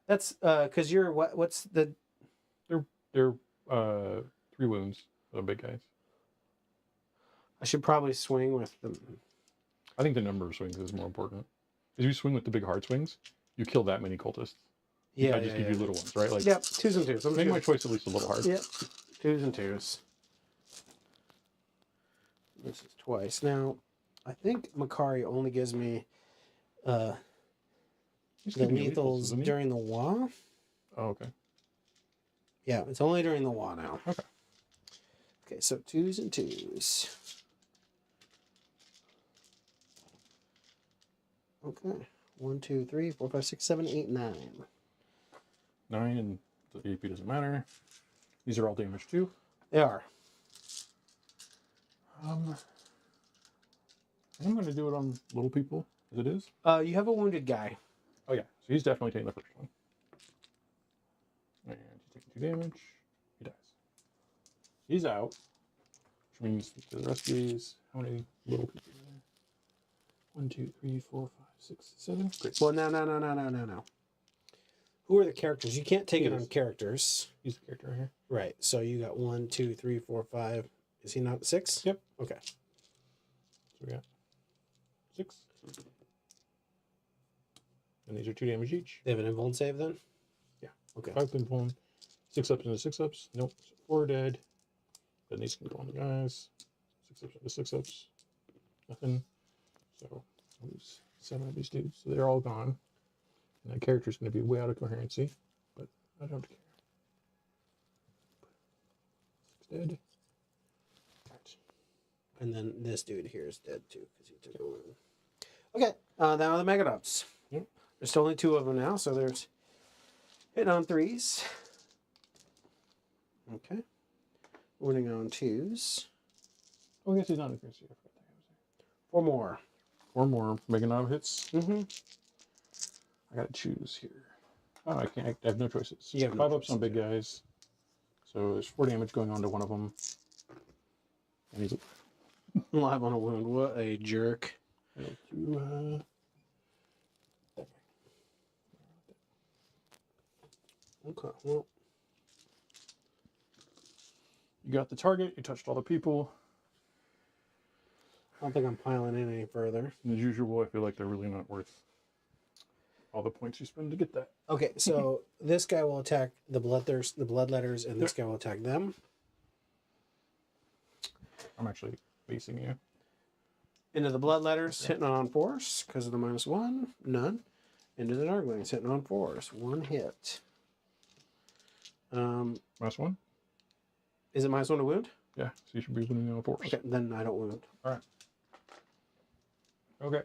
That's because you're what's the They're 3 wounds, the big guys. I should probably swing with them. I think the number of swings is more important. If you swing with the big hard swings, you kill that many cultists. Yeah, I just give you little ones, right? Like, yep, 2s and 2s. make my choice at least a little hard. Yep, 2s and 2s. This is twice. Now, I think Makari only gives me the He's giving you lethals isn't he? during the WA. Oh, okay. Yeah, it's only during the WA now. Okay. Okay, so 2s and 2s. Okay. 1, 2, 3, 4, 5, 6, 7, 8, 9. 9, and the AP doesn't matter. These are all damage too. They are. I'm going to do it on little people, as it is. You have a wounded guy. Oh, yeah. So he's definitely taking the first one. And he's taking 2 damage. He dies. He's out. Which means the rest of these, how many little people are there? 1, 2, 3, 4, 5, 6, 7. Great. Well, no. Who are the characters? You can't take He it is. on characters. He's the character right here. Right. So you got 1, 2, 3, 4, 5. Is he not 6? Yep. Okay. So we got 6. And these are 2 damage each. They have an invuln save then? Yeah. Okay. 5 can go on 6 ups into 6 ups. Nope. So 4 are dead. Then these can go on the guys. 6 ups into 6 ups. Nothing. So I'll lose 7 of these dudes. So they're all gone. And that character's going to be way out of coherency. But I don't care. 6 dead. Right. And then this dude here is dead too because he took a wound. Okay. Now the Megadops. Yep. There's only 2 of them now, so there's hitting on 3s. Okay. Wounding on 2s. Oh, I guess he's not in coherency. I forgot that guy was there. 4 more. 4 more Mega Knob hits. Mm-hmm. I gotta choose here. Oh, I can't. I have no choices. You have no 5 ups on big guys. So there's 4 damage going on to one of them. And he's Live on a wound. What a jerk. to, Okay. Well, you got the target. You touched all the people. I don't think I'm piling in any further. And as usual, I feel like they're really not worth all the points you spend to get that. Okay, so this guy will attack the bloodletters, and this guy will attack them. I'm actually facing you. Into the bloodletters, hitting on 4s because of the -1, none. Into the darklings, hitting on 4s, 1 hit. Last one? Is it -1 to wound? Yeah, so you should be winning on a force. Okay, then I don't wound. All right. Okay.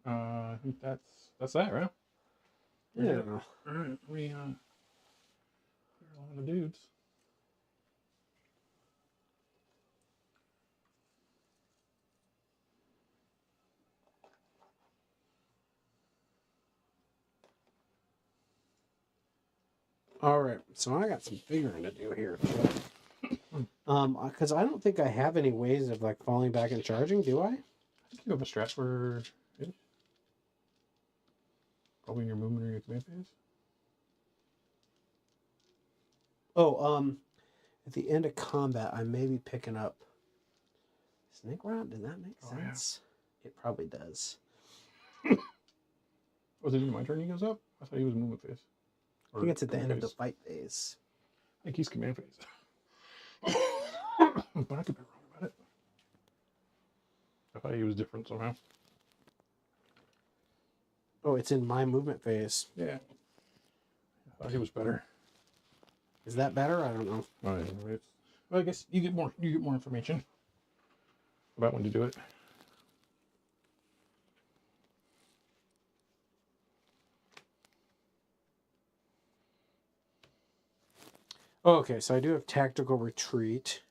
I think that's that, right? Yeah. All right. We there are a lot of dudes. All right, so I got some figuring to do here. Because I don't think I have any ways of like falling back and charging. Do I? I think you have a strat for it. Probably in your movement or your command phase. Oh, at the end of combat, I may be picking up snake route. Did that make sense? Yeah. It probably does. Was it in my turn he goes up? I thought he was movement phase. I think it's at the end command of the phase. fight phase. I think he's command phase. But I could be wrong about it. I thought he was different somehow. Oh, it's in my movement phase. Yeah. I thought he was better. Is that better? I don't know. Oh, yeah. Well, I guess you get more information about when to do it. Okay, so I do have tactical retreat.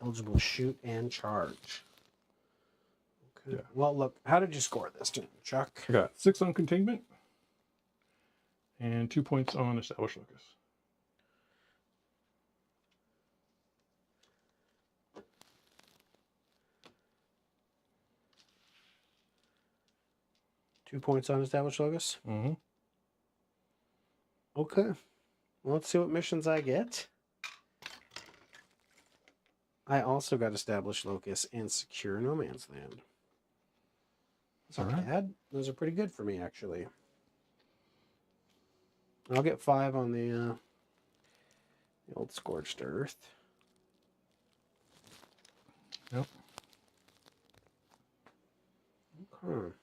Eligible shoot and charge. Okay. Yeah. Well, look, how did you score this time, Chuck? I got 6 on containment and 2 points on established locus. 2 points on established locus. Mm-hmm. Okay. Well, let's see what missions I get. I also got established locus and secure no man's land. That's not bad. Those are pretty good for me, actually. I'll get 5 on the old scorched earth. Yep. Okay.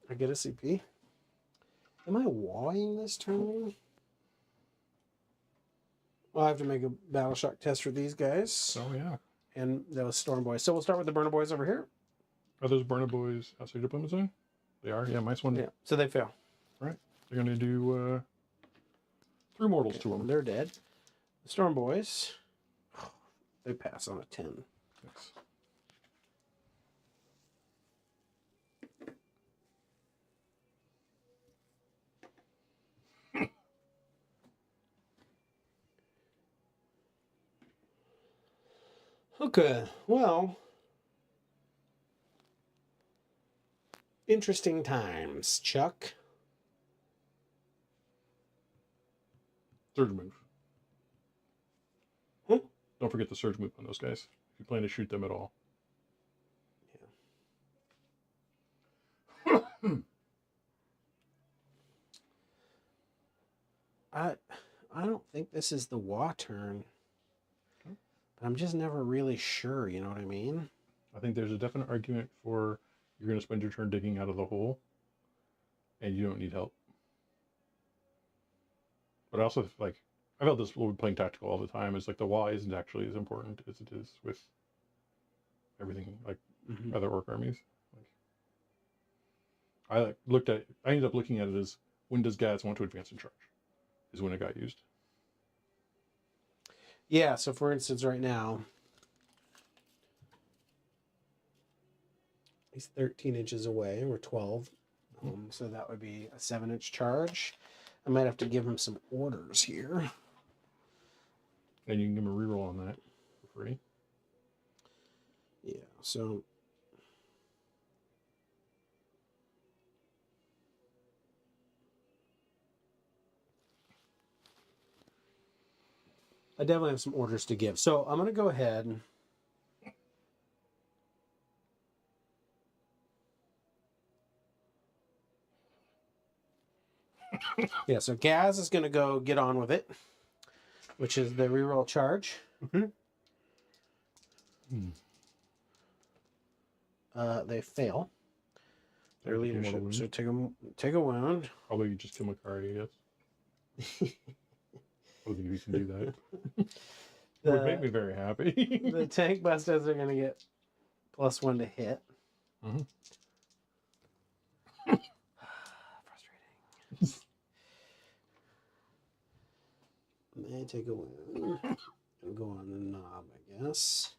I get a CP. Am I wawing this turn? Well, I have to make a battle shock test for these guys. Oh, yeah. And those storm boys. So we'll start with the burner boys over here. Are those burner boys outside your deployment zone? They are? Yeah, minus 1. Yeah, so they fail. Right. They're going to do 3 mortals to them. They're dead. The storm boys, they pass on a 10. Yes. Okay, well, interesting times, Chuck. Surge move. Hmm? Don't forget the surge move on those guys. If you plan to shoot them at all. Yeah. I don't think this is the Wa turn. But I'm just never really sure, you know what I mean? I think there's a definite argument for you're going to spend your turn digging out of the hole, and you don't need help. But I also, like, I felt this when we're playing tactical all the time, is like the Wa isn't actually as important as it is with everything, like other orc armies. Like, I ended up looking at it as, when does Gaz want to advance in charge? Is when it got used. Yeah, so for instance, right now, he's 13 inches away. We're 12. So that would be a 7-inch charge. I might have to give him some orders here. And you can give him a reroll on that for free. Yeah, so... I definitely have some orders to give. So I'm going to go ahead. Yeah, so Gaz is going to go get on with it, which is the reroll charge. They fail. Their leadership. So take a wound. Probably just kill Makari, I guess. I don't think we can do that. It would make me very happy. The tank busters are going to get +1 to hit. Frustrating. May take a wound. And go on the knob, I guess.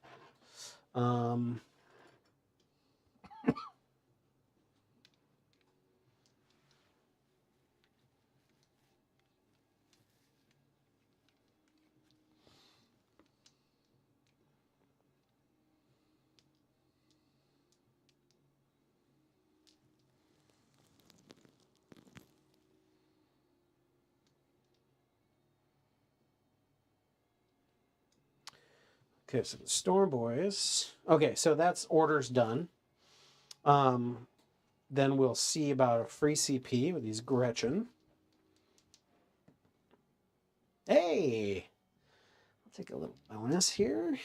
Okay, so the Storm Boys. Okay, so that's orders done. Then we'll see about a free CP with these Gretchen. Hey! I'll take a little bonus here.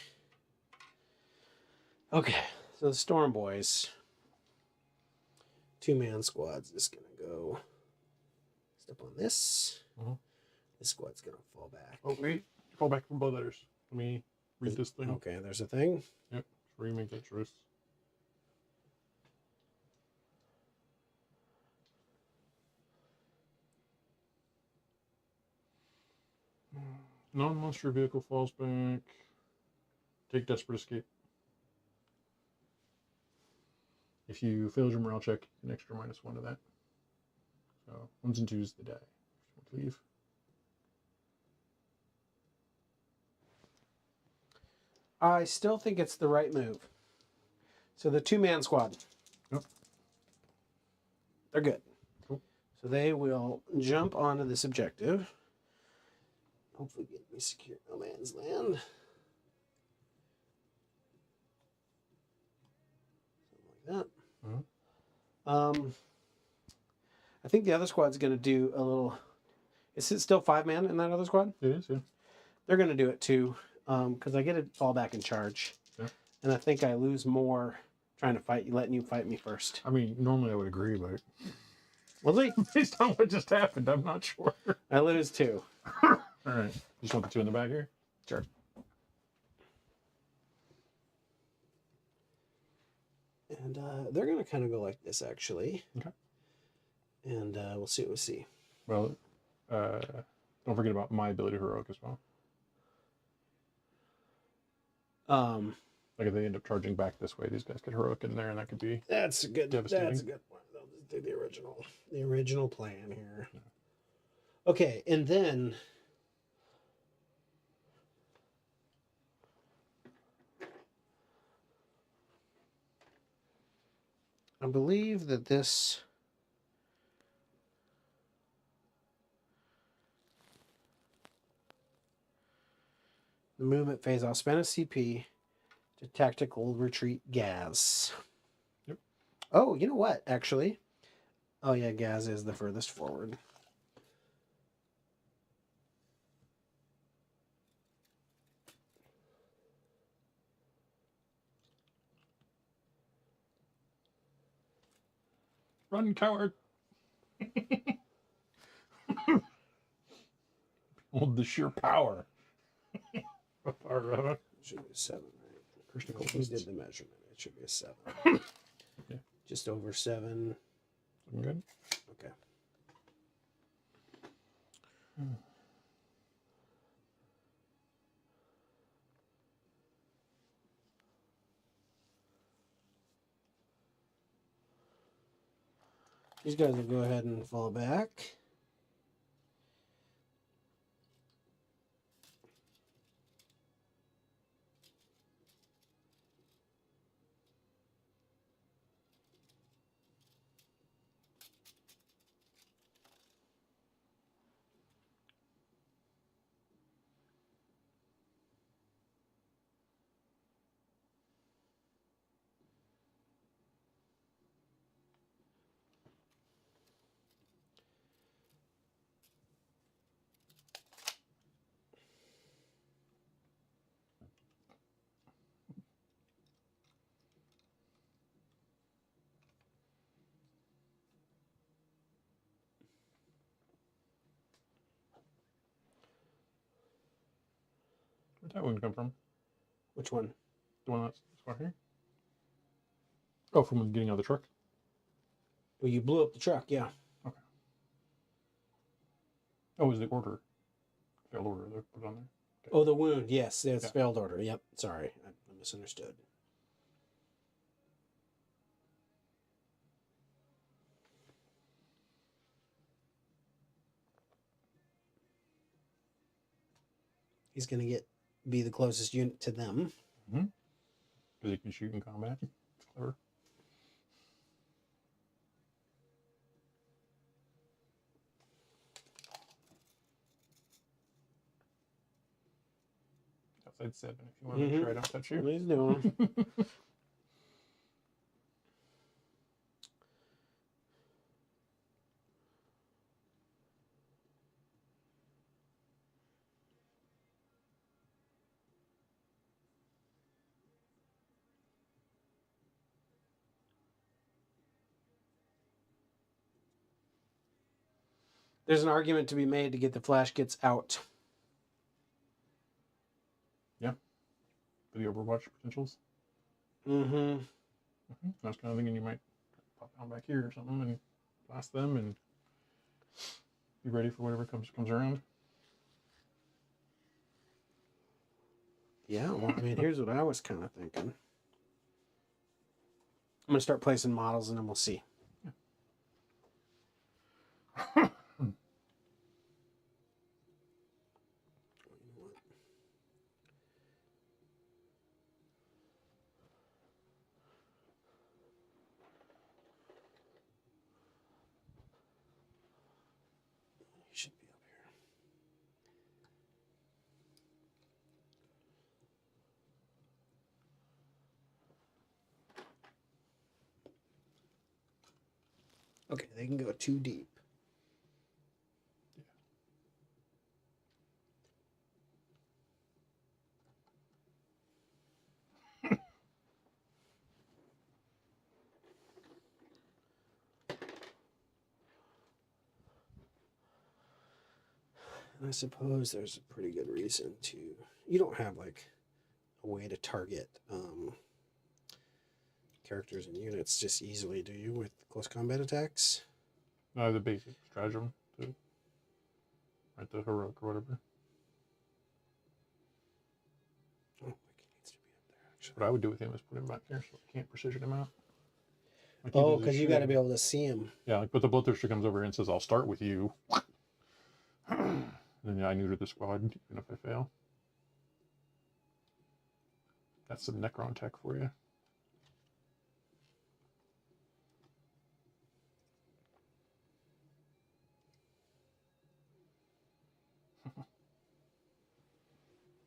Okay, so the Storm Boys. 2-man squad's just going to go step on this. This squad's going to fall back. Oh, wait. Fall back from both letters. Let me read this thing. Okay, there's a thing. Yep. Remake that choice. Non-monster vehicle falls back. Take desperate escape. If you failed your morale check, an extra -1 to that. So 1s and 2s the die. Leave. I still think it's the right move. So the 2-man squad. Yep. They're good. Cool. So they will jump onto this objective. Hopefully get me secure no man's land. Something like that. Mm-hmm. I think the other squad's going to do a little... Is it still 5-man in that other squad? It is, yeah. They're going to do it too. Because I get to fall back in charge. Yeah. And I think I lose more trying to fight you, letting you fight me first. I mean, normally I would agree, but Well, see, based on what just happened, I'm not sure. I lose 2. All right. You just want the 2 in the back here? Sure. And they're going to kind of go like this, actually. Okay. And we'll see what we see. Well, don't forget about my ability to heroic as well. Like if they end up charging back this way, these guys get heroic in there, and that could be That's a good. devastating. That's a good one. They'll just do the original plan here. Yeah. Okay, and then I believe that this. The movement phase, I'll spend a CP to tactical retreat Gaz. Yep. Oh, you know what, actually? Oh, yeah, Gaz is the furthest forward. Run, coward! Hold the sheer power. It should be a 7, right? Critical We did the measurement. It should be a 7. Yeah. Just over 7. Looking good. Okay. These guys will go ahead and fall back. Where'd that one come from? Which one? The one that's far here? Oh, from getting out of the truck? Well, you blew up the truck, yeah. Okay. Oh, was the order? Failed order they put on there. Okay. Oh, the wound. Yes, it's Yeah. failed order. Yep. Sorry, I misunderstood. He's going to be the closest unit to them. Mm-hmm. Because he can shoot in combat. It's clever. Outside 7, if you want to make sure I don't touch you. What he's doing. There's an argument to be made to get the flash gets out. Yeah. For the Overwatch potentials. Mm-hmm. Mm-hmm. I was kind of thinking you might pop down back here or something and blast them and be ready for whatever comes around. Yeah, well, I mean, here's what I was kind of thinking. I'm going to start placing models and then we'll see. Yeah. Okay, they can go 2 deep. And I suppose there's a pretty good reason to... You don't have, like, a way to target characters and units just easily, do you, with close combat attacks? No, the basic stratagem. Right, the heroic or whatever. Oh, like he needs to be up there, actually. What I would do with him is put him back there so I can't precision him out. Like Oh, because you got to be able to see him. Yeah, like, but the Bloodthirster comes over and says, I'll start with you. Then I neuter the squad, even if I fail. That's some Necron tech for you.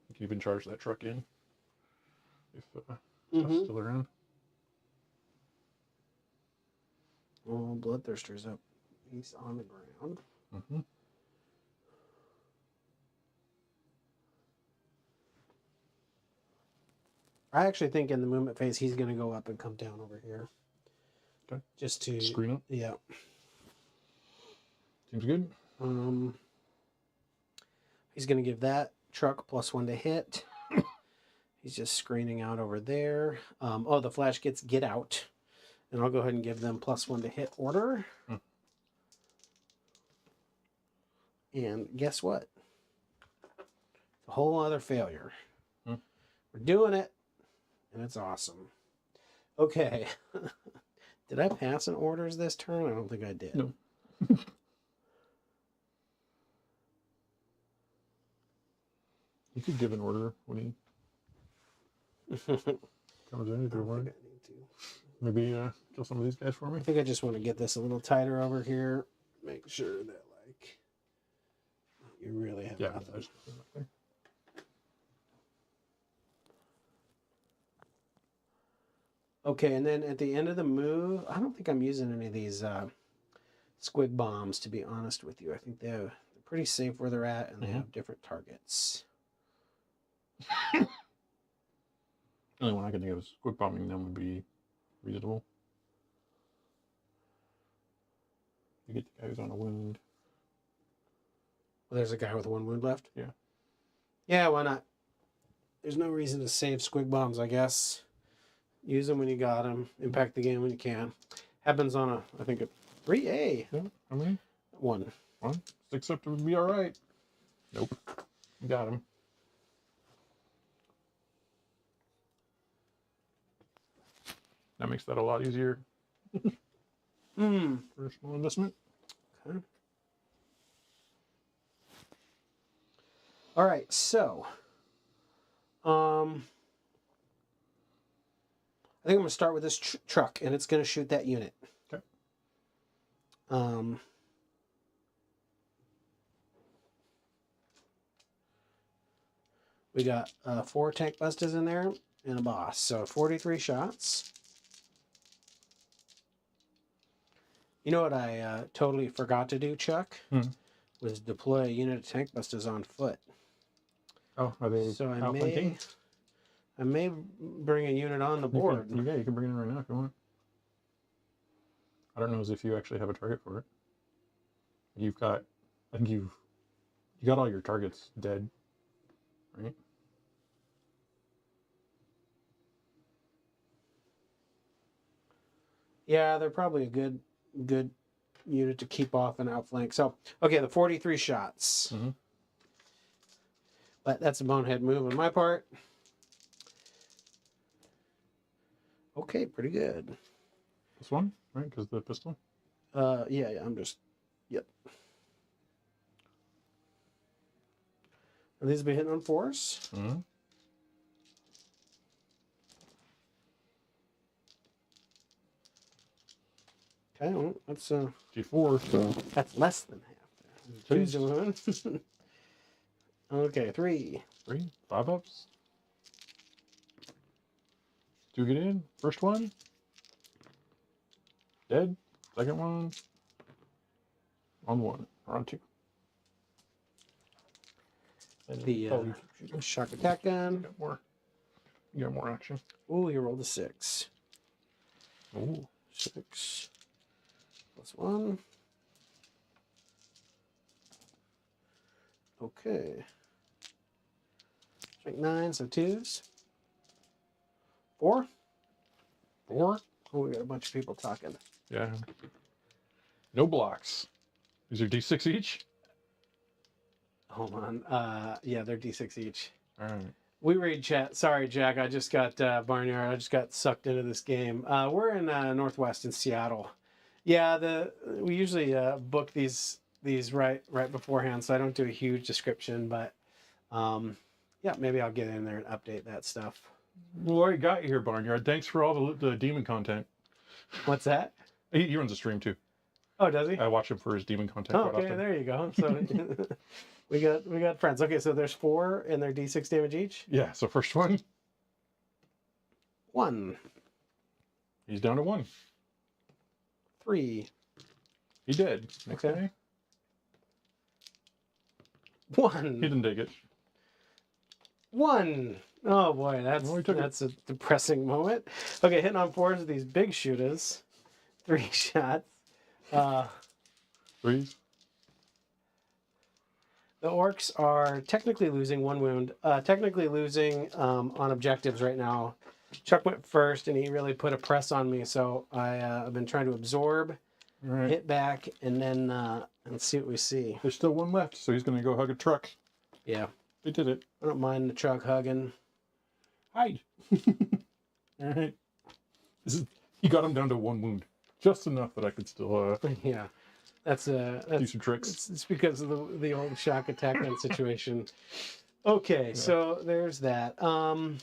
You can even charge that truck in if stuff's still around. Oh, Bloodthirster's up. He's on the ground. Mm-hmm. I actually think in the movement phase he's going to go up and come down over here. Okay. Just to... Screen up? Yeah. Seems good. He's going to give that truck +1 to hit. He's just screening out over there. Oh, the flash gets get out. And I'll go ahead and give them +1 to hit order. And guess what? A whole other failure. We're doing it. And it's awesome. Okay. Did I pass in orders this turn? I don't think I did. No. You could give an order when he comes in if you want. Maybe kill some of these guys for me. I think I just want to get this a little tighter over here. Make sure that, like, you really have nothing. Okay, and then at the end of the move, I don't think I'm using any of these squig bombs, to be honest with you. I think they're pretty safe where they're at, and they have different targets. The only one I can think of is squig bombing them would be reasonable. You get the guy who's on a wound. Well, there's a guy with 1 wound left? Yeah. Yeah, why not? There's no reason to save squig bombs, I guess. Use them when you got them. Impact the game when you can. Happens on I think, a 3A. Yeah, how many? 1. 1? 6 up to be alright. Nope. You got him. That makes that a lot easier. For a small investment. Okay. All right, so I think I'm going to start with this truck, and it's going to shoot that unit. Okay. We got 4 tank busters in there and a boss, so 43 shots. You know what I totally forgot to do, Chuck? Was deploy a unit of tank busters on foot. Oh, are they so outflanking? I may bring a unit on the board. You can bring it in right now if you want. I don't know as if you actually have a target for it. You've got, I think you got all your targets dead, right? Yeah, they're probably a good unit to keep off and outflank. So, okay, the 43 shots. But that's a bonehead move on my part. Okay, pretty good. This one, right? Because the pistol? Yeah, I'm just, yep. And these will be hitting on force. Okay, well, that's G4, so that's less than half there. 2 Okay, 3. 3, 5 ups. 2 get in. First one. Dead. Second one. On 1 or on 2. The You keep shooting. shock attack gun. Got more. You got more action. Ooh, you rolled a 6. Ooh. 6 plus 1. Okay. Strike 9, so 2s. 4. 4. Oh, we got a bunch of people talking. Yeah. No blocks. These are D6 each? Hold on. Yeah, they're D6 each. All right. We read chat. Sorry, Jack. I just got Barnyard. I just got sucked into this game. We're in Northwest in Seattle. Yeah, we usually book these right beforehand, so I don't do a huge description. But yeah, maybe I'll get in there and update that stuff. Well, I got you here, Barnyard. Thanks for all the demon content. What's that? He runs a stream too. Oh, does he? I watch him for his demon content quite Okay, often. there you go. So we got friends. Okay, so there's 4 and they're D6 damage each. Yeah, so first one. 1, He's down to 1. 3, He did. Okay. He 1, didn't dig it. 1. Oh boy, Well, he took it. that's a depressing moment. Okay, hitting on 4s with these big shooters. 3 shots. 3s. The orcs are technically losing 1 wound. Technically losing on objectives right now. Chuck went first, and he really put a press on me. So I've been trying to absorb, All right. hit back, and then and see what we see. There's still 1 left, so he's going to go hug a truck. Yeah, They did it. I don't mind the truck hugging. Hide. All right. He got him down to 1 wound, just enough that I could still Yeah, that's do some tricks. it's because of the old shock attack gun situation. Okay, so there's that. Was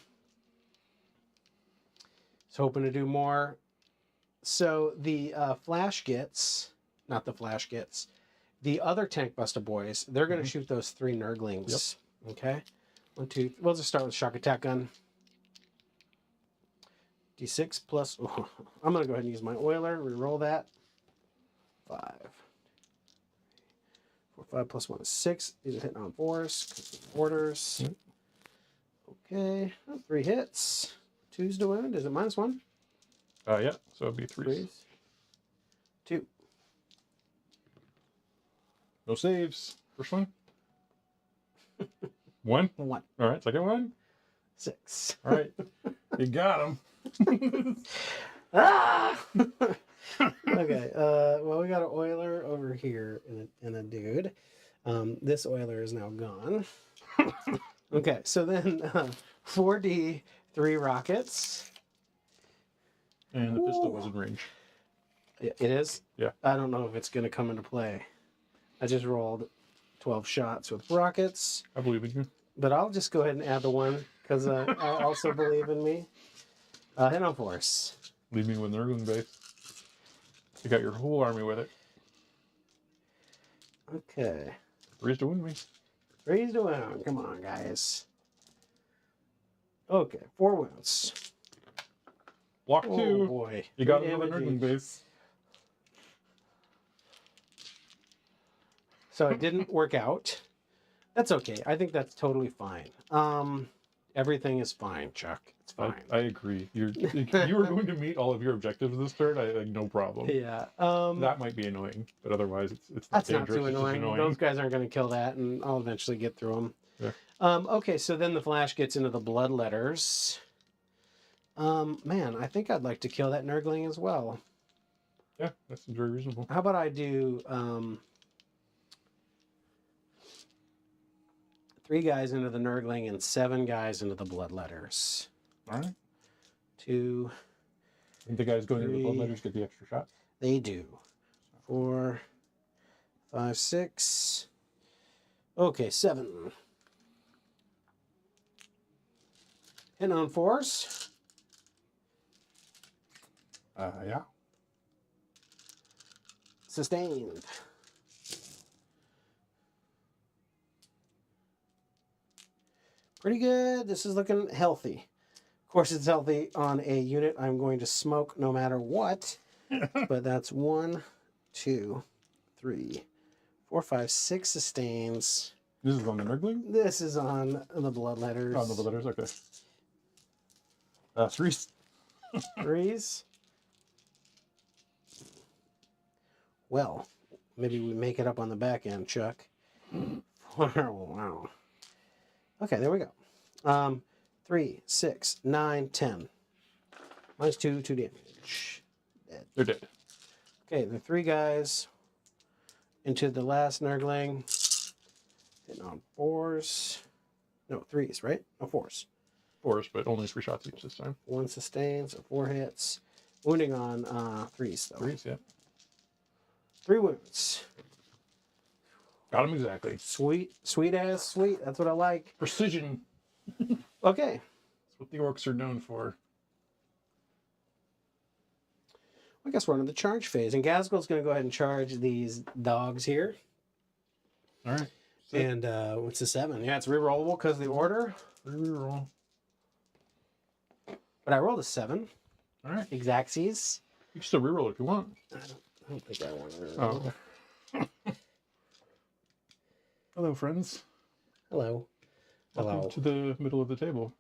hoping to do more. So the flash gets, not the flash gets, the other tank buster boys. They're going to shoot those 3 nurglings. Yep. Okay, 1, 2. We'll just start with shock attack gun. D6 plus. Oh, I'm going to go ahead and use my oiler. Reroll that. 5. 4, 5 plus 1 is 6. These are hitting on 4s. Orders. Yep. Okay, 3 hits. 2s to wound. Is it -1? Yeah, so it'd be 3s. 3s. 2. No saves. First one. 1. 1. All right, second one. 6. All right, you got him. Ah! Okay. Well, we got an oiler over here and a dude. This oiler is now gone. Okay, so then 4D, 3 rockets. And the pistol was in range. It is? Yeah. I don't know if it's going to come into play. I just rolled 12 shots with rockets, I believe in you. but I'll just go ahead and add the 1 because I also believe in me. Hit on force. Leave me with an Nurgling base. You got your whole army with it. Okay. 3s to wound me. 3's to wound. Come on, guys. Okay, 4 wounds. Block Oh 2. boy. You got 3 another damage Nurgling each. base. So it didn't work out. That's okay. I think that's totally fine. Everything is fine, Chuck. It's fine. I agree. You were going to meet all of your objectives this turn. No problem. Yeah. That might be annoying, but otherwise it's not That's not dangerous. too It's just annoying. Those guys aren't going to kill that, and I'll eventually get through them. Yeah. Okay, so then the flash gets into the bloodletters. Man, I think I'd like to kill that Nurgling as well. Yeah, that seems very reasonable. How about I do 3 guys into the Nurgling and 7 guys into the bloodletters. All right. 2. I think the guys going into the 3. bloodletters get the extra shot. They do. 4, 5, 6. Okay, 7. Hitting on 4s. Yeah. Sustained. Pretty good. This is looking healthy. Of course, it's healthy on a unit I'm going to smoke no matter what. But that's 1, 2, 3, 4, 5, 6 sustains. This is on the Nurgling? This is on the bloodletters. Oh, the letters, okay. 3s. 3s. Well, maybe we make it up on the back end, Chuck. Wow. Okay, there we go. 3, 6, 9, 10. Minus 2 damage. Dead. They're dead. Okay, the 3 guys into the last Nurgling. Hitting on 4s. No, 3s, right? No, 4s. 4s, but only 3 shots each this time. 1 sustains, so 4 hits. Wounding on 3s, though. 3s, yeah. 3 wounds. Got him exactly. Sweet. Sweet as sweet. That's what I like. Precision. Okay. That's what the orcs are known for. I guess we're on the charge phase. And Gazgul's going to go ahead and charge these dogs here. All right. And what's the 7? Yeah, it's rerollable because of the order. Reroll. But I rolled a 7. All right. Exactsies. You can still reroll if you want. I don't think I want to reroll. Oh. Hello, friends. Hello. Welcome Hello. to the middle of the table.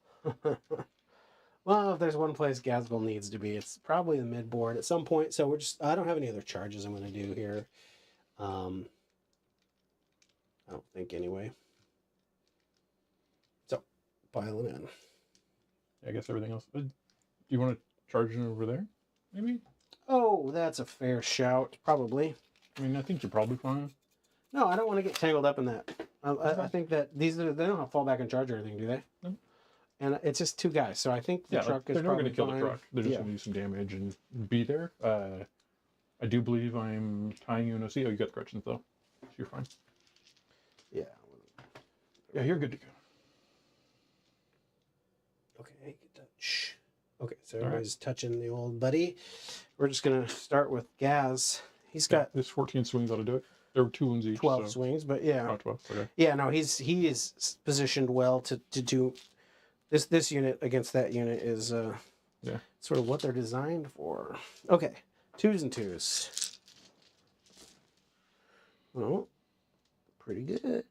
Well, if there's one place Gazgul needs to be, it's probably the mid board at some point. So I don't have any other charges I'm going to do here. I don't think anyway. So, piling in. I guess everything else. Do you want to charge it over there? Maybe? Oh, that's a fair shout. Probably. I mean, I think you're probably fine. No, I don't want to get tangled up in that. I think that they don't have fall back and charge or anything, do they? No. And it's just 2 guys, so I think the truck is they're not probably going to kill fine. the truck. They're just going to do some damage and be there. I do believe I'm tying you in OC. Oh, you got the corrections though. So you're fine. Yeah. Yeah, you're good to go. Okay, good touch. Okay, so everybody's touching the old buddy. We're just gonna start with Gaz. He's got This 14 swings ought to do it. There were 2 wounds each. 12 so. swings, but yeah. Oh, 12. Okay. Yeah, no, he is positioned well to do this unit against that unit is sort of what they're designed for. Okay. 2s and 2s. Oh, pretty good.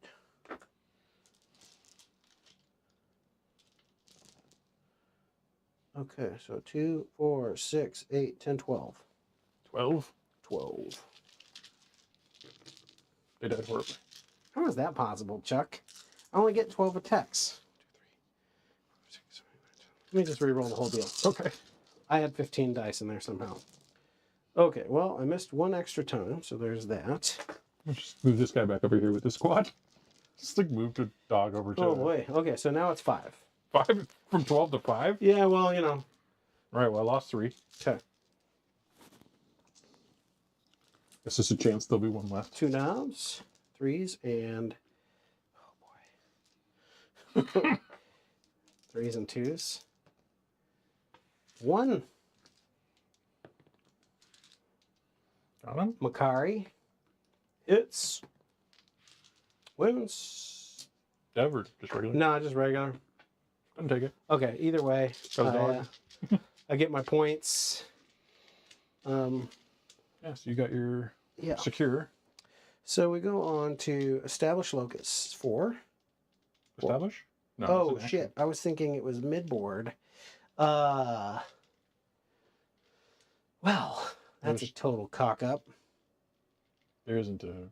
Okay, so 2, 4, 6, 8, 10, 12. 12. 12. They died horribly. How is that possible, Chuck? I only get 12 attacks. 2, 3, 4, 6, 7, 8, 9, 10. Let me just re-roll the whole deal. Okay. I had 15 dice in there somehow. Okay, well, I missed 1 extra time, so there's that. I'll just move this guy back over here with the squad. Just like move the dog over to Oh boy. Okay, so now it's 5. 5 from 12 to 5. Yeah, well, you know. All right. Well, I lost 3. Okay. Guess there's a chance there'll be 1 left. 2 knobs, 3s, and oh boy. 3s and 2s. 1 Got him. Makari hits. Wounds. Dev or just regular? No, just regular. Doesn't take it. Okay, either way, Got a dog. I get my points. Yeah. So you got your Yeah. secure. So we go on to establish locusts 4. Establish? No. Oh it's an action. shit! I was thinking it was mid-board. Well, that's a total cock up. There isn't a.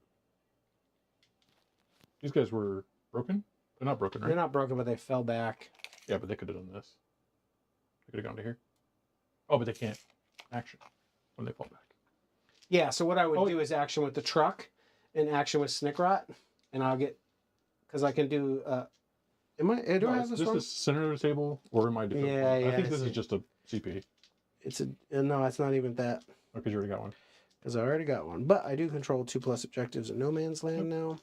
These guys were broken. They're not broken, right? They're not broken, but they fell back. Yeah, but they could have done this. They could have gone to here. Oh, but they can't action when they fall back. Yeah. So what I would do is action with the truck, and action with Snickrot, and I'll get because I can do. Do I have this Is one? this center of the table, or am I different? Yeah, I yeah, think I this see. is just a CP. It's a no. It's not even that. Because you already got one. Because I already got one. But I do control 2+ objectives in No Man's Land now.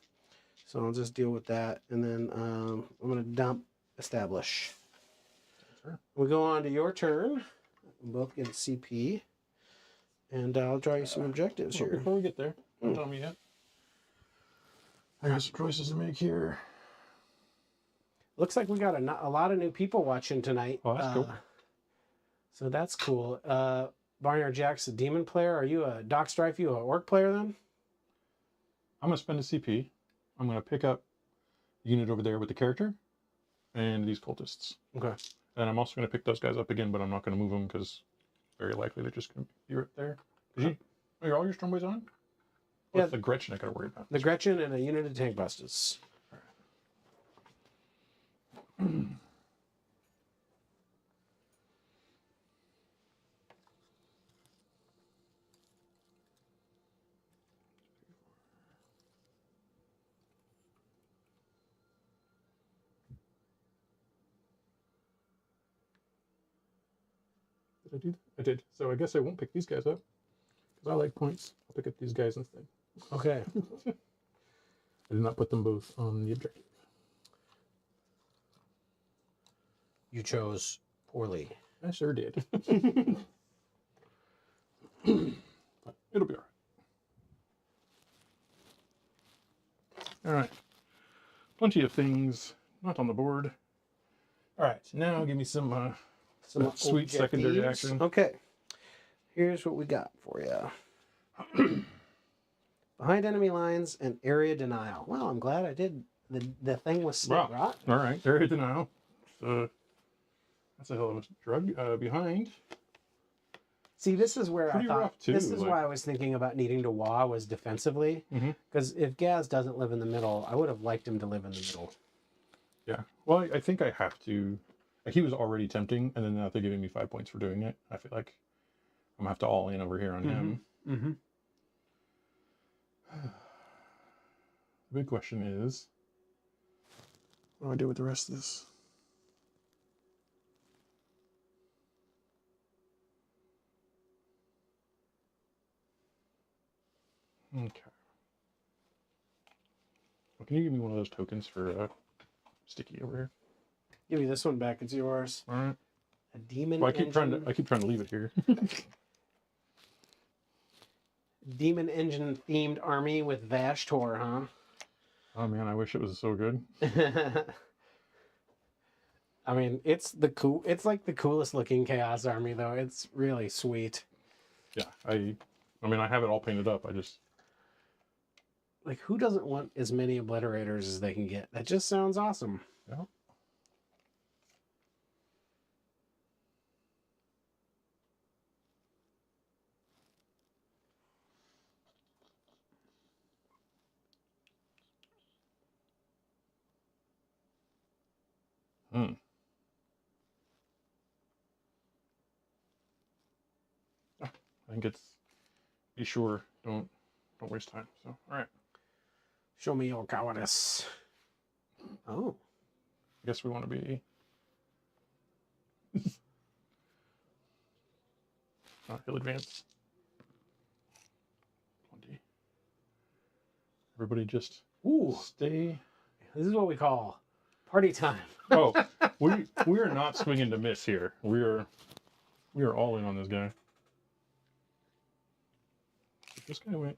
So I'll just deal with that. And then I'm going to dump establish. Sure. We go on to your turn. We both get a CP. And I'll draw you some objectives Well, here. before we get there, don't tell me yet. I got some choices to make here. Looks like we got a lot of new people watching tonight. Oh, that's cool. So that's cool. Barnyard Jack's a demon player. Are you a Doc Strife? You a orc player then? I'm going to spend a CP. I'm going to pick up the unit over there with the character and these cultists. Okay. And I'm also going to pick those guys up again, but I'm not going to move them because very likely they're just going to be right there. Are all your Stormboys on? Yeah. What's the Gretchen I got to worry about? The Gretchen and a unit of tank busters. Did I do that? I did. So I guess I won't pick these guys up because I like points. I'll pick up these guys instead. Okay. I did not put them both on the objective. You chose poorly. I sure did. But it'll be all right. All right. Plenty of things not on the board. All right. Now give me some sweet secondary action. Okay. Here's what we got for you. Behind enemy lines and area denial. Well, I'm glad I did. The thing was set, Wow. right? All right. Area denial. That's a hell of a drug. Behind. See, this is where Pretty I thought. rough, too, This is like- why I was thinking about needing to wah was defensively. Because if Gaz doesn't live in the middle, I would have liked him to live in the middle. Yeah. Well, I think I have to. Like, he was already tempting, and then now they're giving me 5 points for doing it. I feel like I'm gonna have to all in over here on him. Mm-hmm. The big question is, what do I do with the rest of this? Okay. Well, can you give me one of those tokens for Sticky over here? Give me this one back. It's yours. All right. A demon. Well, I keep engine, trying to leave it here. Demon engine themed army with Vashtor, huh? Oh man, I wish it was so good. I mean, it's like the coolest looking Chaos Army, though. It's really sweet. Yeah, I mean, I have it all painted up. I just Like, who doesn't want as many obliterators as they can get? That just sounds awesome. yeah. I think it's be sure. Don't waste time. So all right. Show me your cowardice. Oh. I guess we want to be. He'll advance. 20. Everybody just Ooh. stay. This is what we call party time. Oh, we are not swinging to miss here. We are all in on this guy. This guy went.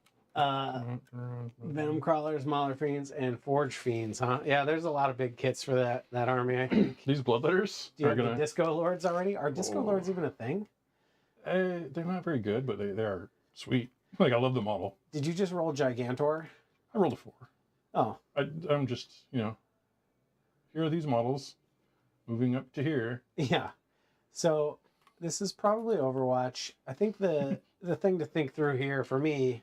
Venom Crawlers, Mauler Fiends, and Forge Fiends, huh? Yeah, there's a lot of big kits for that army, I think. These Bloodletters Do you are have gonna. the Disco Lords already? Are Disco Lords even a thing? They're not very good, but they are sweet. Like, I love the model. Did you just roll Gigantor? I rolled a 4. Oh. I'm just, here are these models moving up to here. Yeah. So this is probably Overwatch. I think the thing to think through here for me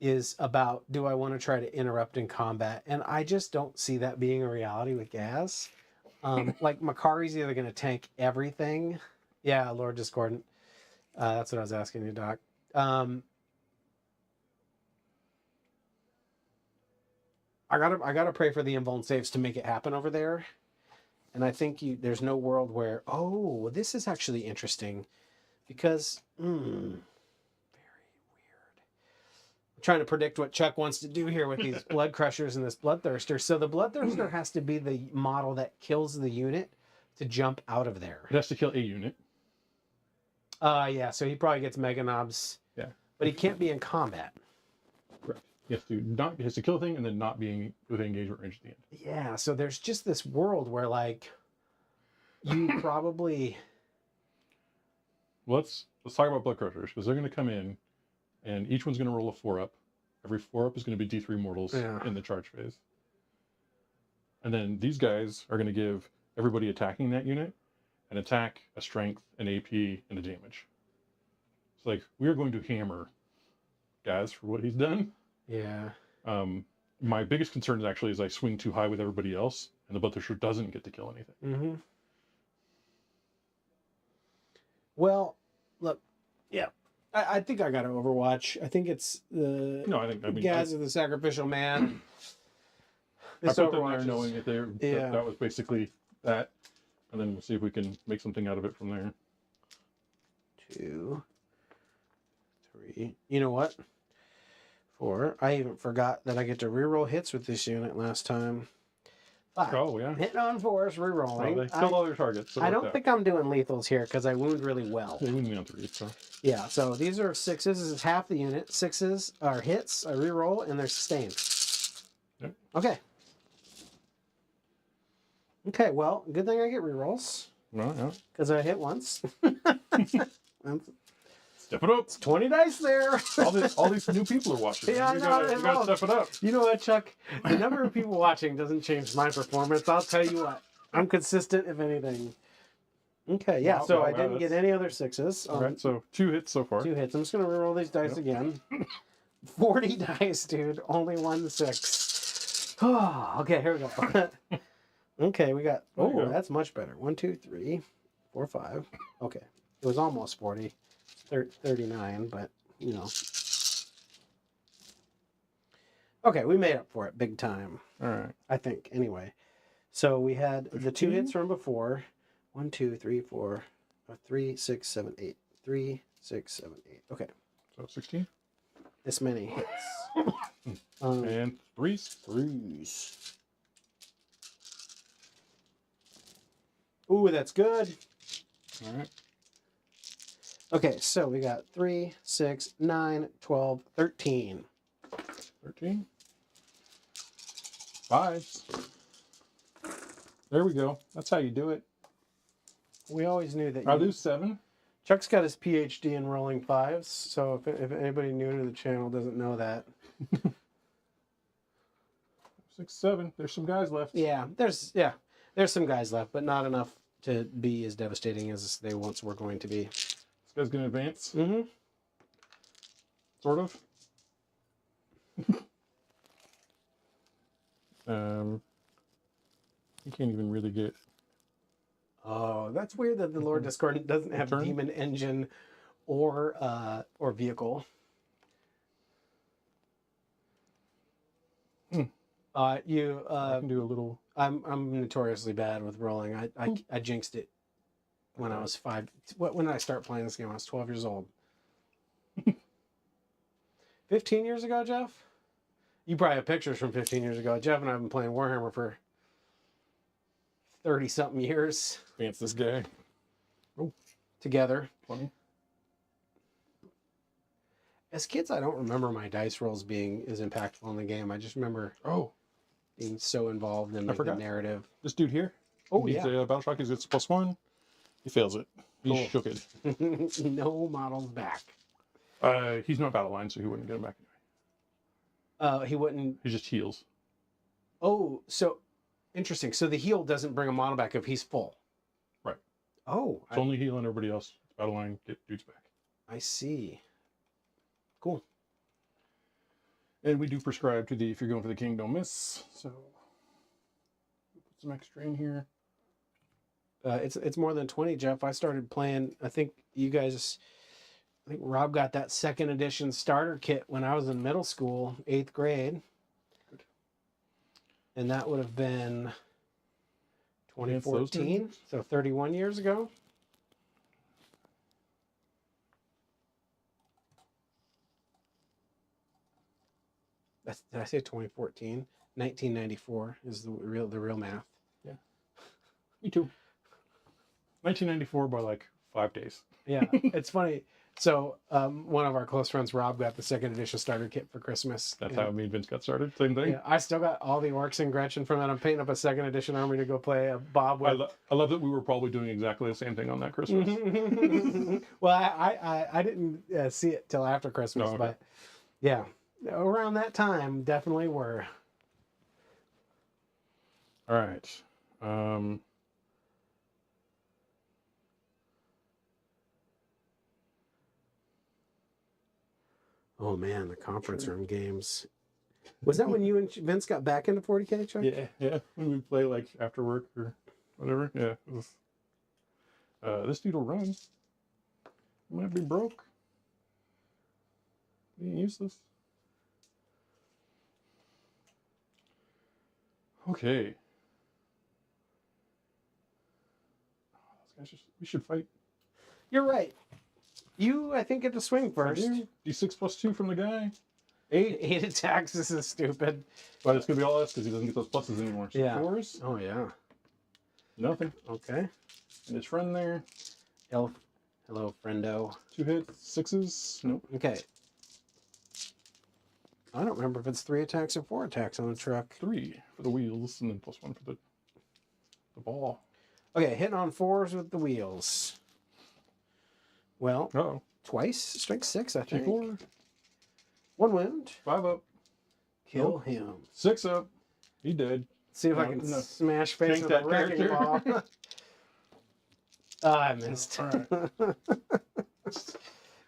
is about, do I want to try to interrupt in combat? And I just don't see that being a reality with Gaz. Like, Makari's either going to tank everything. Yeah, Lord Discordant. That's what I was asking you, Doc. I gotta pray for the invuln saves to make it happen over there. And I think there's no world where, oh, this is actually interesting. Because, very weird. I'm trying to predict what Chuck wants to do here with these Blood Crushers and this Bloodthirster. So the Bloodthirster has to be the model that kills the unit to jump out of there. It has to kill a unit. Yeah, so he probably gets Mega Knobs. Yeah. But he can't be in combat. Correct. He has to kill a thing and then not being within engagement range at the end. Yeah, so there's just this world where, like, you probably... Let's talk about Blood Crushers, because they're going to come in, and each one's going to roll a 4-up, Every 4 up is going to be D3 mortals Yeah. in the charge phase. And then these guys are going to give everybody attacking that unit an attack, a strength, an AP, and a damage. It's like, we are going to hammer guys for what he's done. Yeah. My biggest concern is actually I swing too high with everybody else, and the Bloodthirster doesn't get to kill anything. Mm-hmm. Well, look, yeah. I think I got to Overwatch. I think it's the Gaz of the Sacrificial Man. I put them there knowing that that was basically that, and then we'll see if we can make something out of it from there. 2, 3. You know what? 4. I even forgot that I get to reroll hits with this unit last time. 5. Oh, yeah. Hitting on 4s, rerolling. Well, they kill all their targets. So I don't think I'm doing lethals here because I wound really well. They wound me on 3, so. Yeah, so these are 6s. This is half the unit. 6s are hits, I reroll, and they're sustained. Yep. Okay. Okay, well, good thing I get rerolls. Well, yeah. Because I hit once. Step it up. It's 20 dice there. all these new people are watching. Yeah, you gotta step it up. You know what, Chuck? The number of people watching doesn't change my performance. I'll tell you what. I'm consistent, if anything. Okay, yeah, so I didn't get any other 6s. All right, so 2 hits so far. 2 hits. I'm just going to reroll these dice again. 40 dice, dude. Only 1 6. Oh, okay, here we go. Okay, we got... Oh, that's much better. 1, 2, 3, 4, 5. Okay. It was almost 40. 39, but, you know. Okay, we made up for it big time. All right. I think, anyway. So we had the 2 hits from before. 1, 2, 3, 4, 3, 6, 7, 8. 3, 6, 7, 8. Okay. So 16. This many hits. And 3s. 3s. Ooh, that's good. All right. Okay, so we got 3, 6, 9, 12, 13. 13. 5s. There we go. That's how you do it. We always knew that. I lose 7. Chuck's got his PhD in rolling 5s, so if anybody new to the channel doesn't know that. 6, 7. There's some guys left. Yeah, there's some guys left, but not enough to be as devastating as they once were going to be. This guy's gonna advance. Mm-hmm. Sort of. You can't even really get. Oh, that's weird that the Lord Discordant doesn't have demon engine or vehicle. I can do a little. I'm notoriously bad with rolling. I jinxed it when I was 5. When did I start playing this game? I was 12 years old. 15 years ago, Jeff? You probably have pictures from 15 years ago. Jeff and I have been playing Warhammer for 30-something years. Advance this guy. Oh, together. 20. As kids, I don't remember my dice rolls being as impactful in the game. I just remember being so involved in the narrative. This dude here. Oh, he's a battle shock. He gets +1. He fails it. He's Cool. shook it. No models back. He's not battle line, so he wouldn't get him back anyway. He wouldn't. He just heals. Oh, so interesting. So the heal doesn't bring a model back if he's full. Right. Oh, It's only healing everybody else. Battle line, get dudes back. I see. Cool. And we do prescribe to the if you're going for the king, don't miss. So put some extra in here. It's more than 20, Jeff. I started playing. I think Rob got that 2nd edition starter kit when I was in middle school, 8th grade. Good. And that would have been 2014, so 31 years ago. Did I say 2014? 1994 is the real math. Yeah. Me too. 1994 by like 5 days. Yeah, it's funny. So one of our close friends, Rob, got the 2nd edition starter kit for Christmas. That's how me and Vince got started. Same thing. Yeah, I still got all the Orks and Gretchen from that. I'm painting up a 2nd edition army to go play Bob with. I love that we were probably doing exactly the same thing on that Christmas. Well, I didn't see it till after Christmas, No, okay. but yeah. around that time, definitely were. All right. Oh man, the conference room games. Was that when you and Vince got back into 40K, Chuck? Yeah. When we play like after work or whatever. Yeah. It was, this dude will run. He might be broke. Being useless. Okay. Those guys we should fight. You're right. You, I think, get to swing first. D6 plus 2 from the guy. 8 attacks. This is stupid. But it's going to be all S because he doesn't get those pluses anymore. So Yeah. 4s. Oh, yeah. Nothing. Okay. And his friend there. Elf. Hello, friendo. 2 hits. 6s. Nope. Okay. I don't remember if it's 3 attacks or 4 attacks on the truck. 3 for the wheels and then plus 1 for the ball. Okay, hitting on 4s with the wheels. Well, Uh-oh. twice. Strike 6, I think. 4. 1 wound. 5 up. Kill Nope. him. 6 up. He dead. See if I No, can no. smash face Tank with that a wrecking ball. character. I missed. All right.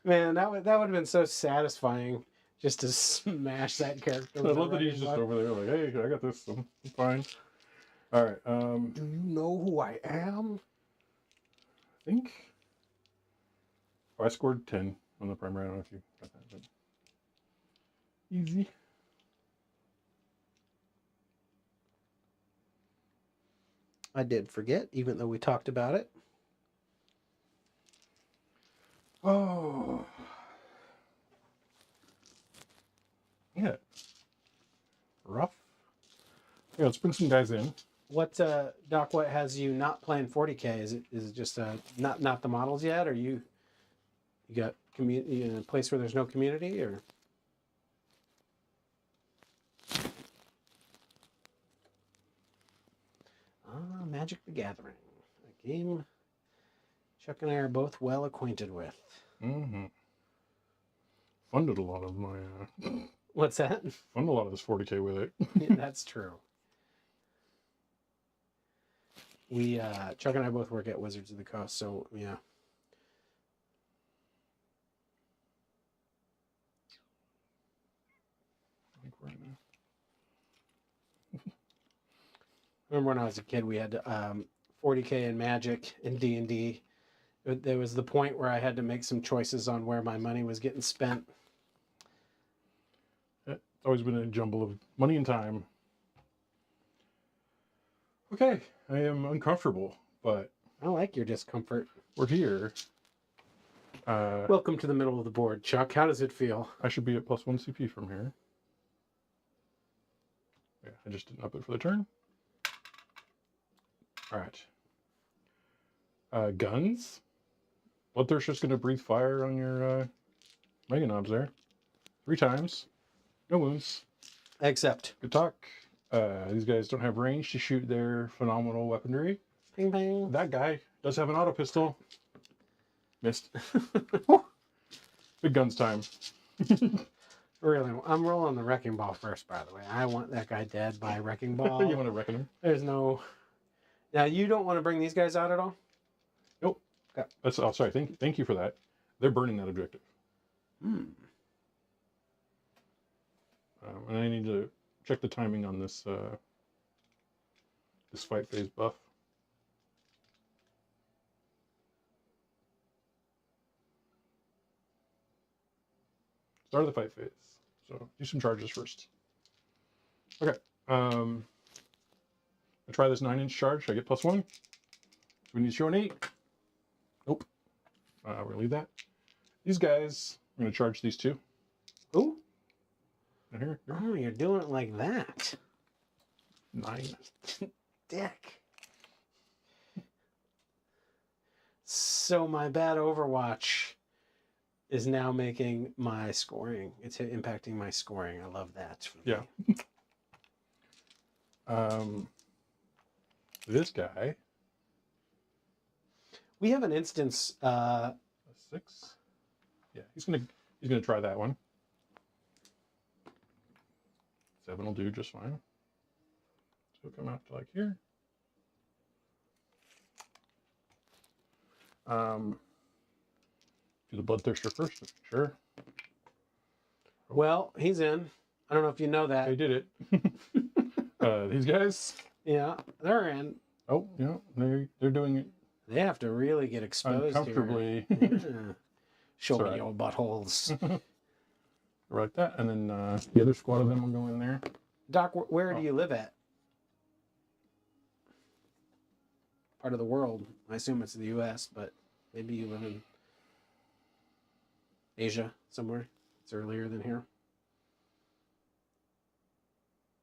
Man, that would have been so satisfying just to smash that character. I with a love that he's wrecking just ball. over there like, hey, I got this. I'm fine. All right. Do you know who I am? I think. Oh, I scored 10 on the primary. I don't know if you got that, but easy. I did forget, even though we talked about it. Oh. Yeah. Rough. Yeah, let's bring some guys in. What Doc? What has you not playing 40K? Is it just not the models yet, or you got community in a place where there's no community, or? Magic the Gathering, a game Chuck and I are both well acquainted with. Mm-hmm. Funded a lot of my. What's that? Funded a lot of this 40K with it. Yeah, that's true. We Chuck and I both work at Wizards of the Coast, so yeah. I think we're in there. Remember when I was a kid, we had 40K and Magic and D&D. There was the point where I had to make some choices on where my money was getting spent. It's always been a jumble of money and time. Okay, I am uncomfortable, but I like your discomfort. we're here. Welcome to the middle of the board, Chuck. How does it feel? I should be at +1 CP from here. Yeah, I just didn't up it for the turn. All right. Guns. Bloodthirst's just going to breathe fire on your Mega Knobs there. 3 times. No wounds. Except. Good talk. These guys don't have range to shoot their phenomenal weaponry. Bing, bang. That guy does have an auto pistol. Missed. Big guns time. Really, I'm rolling the wrecking ball first, by the way. I want that guy dead by wrecking ball. You want to reckon him? There's no... Now, you don't want to bring these guys out at all? Nope. Okay. That's, oh, sorry. Thank you for that. They're burning that objective. Hmm. And I need to check the timing on this this fight phase buff. Start of the fight phase. So do some charges first. Okay. I try this 9-inch charge. I get +1. Do we need to show an 8? Nope. We're gonna leave that. These guys, I'm gonna charge these 2. Ooh. Here. Oh, you're doing it like that. 9. Dick. So my bad Overwatch is now making my scoring. It's impacting my scoring. I love that. Yeah. This guy. We have an instance. A 6. Yeah, he's gonna try that one. 7 will do just fine. So come out to like here. Do the Bloodthirster first, sure. Well, he's in. I don't know if you know that. I did it. These guys. Yeah, they're in. Oh, yeah, they're doing it They have to really get exposed uncomfortably. here. Yeah. Show me Sorry. your buttholes. Like that, and then the other squad of them will go in there. Doc, where do you live at? Part of the world. I assume it's the U.S., but maybe you live in Asia somewhere. It's earlier than here.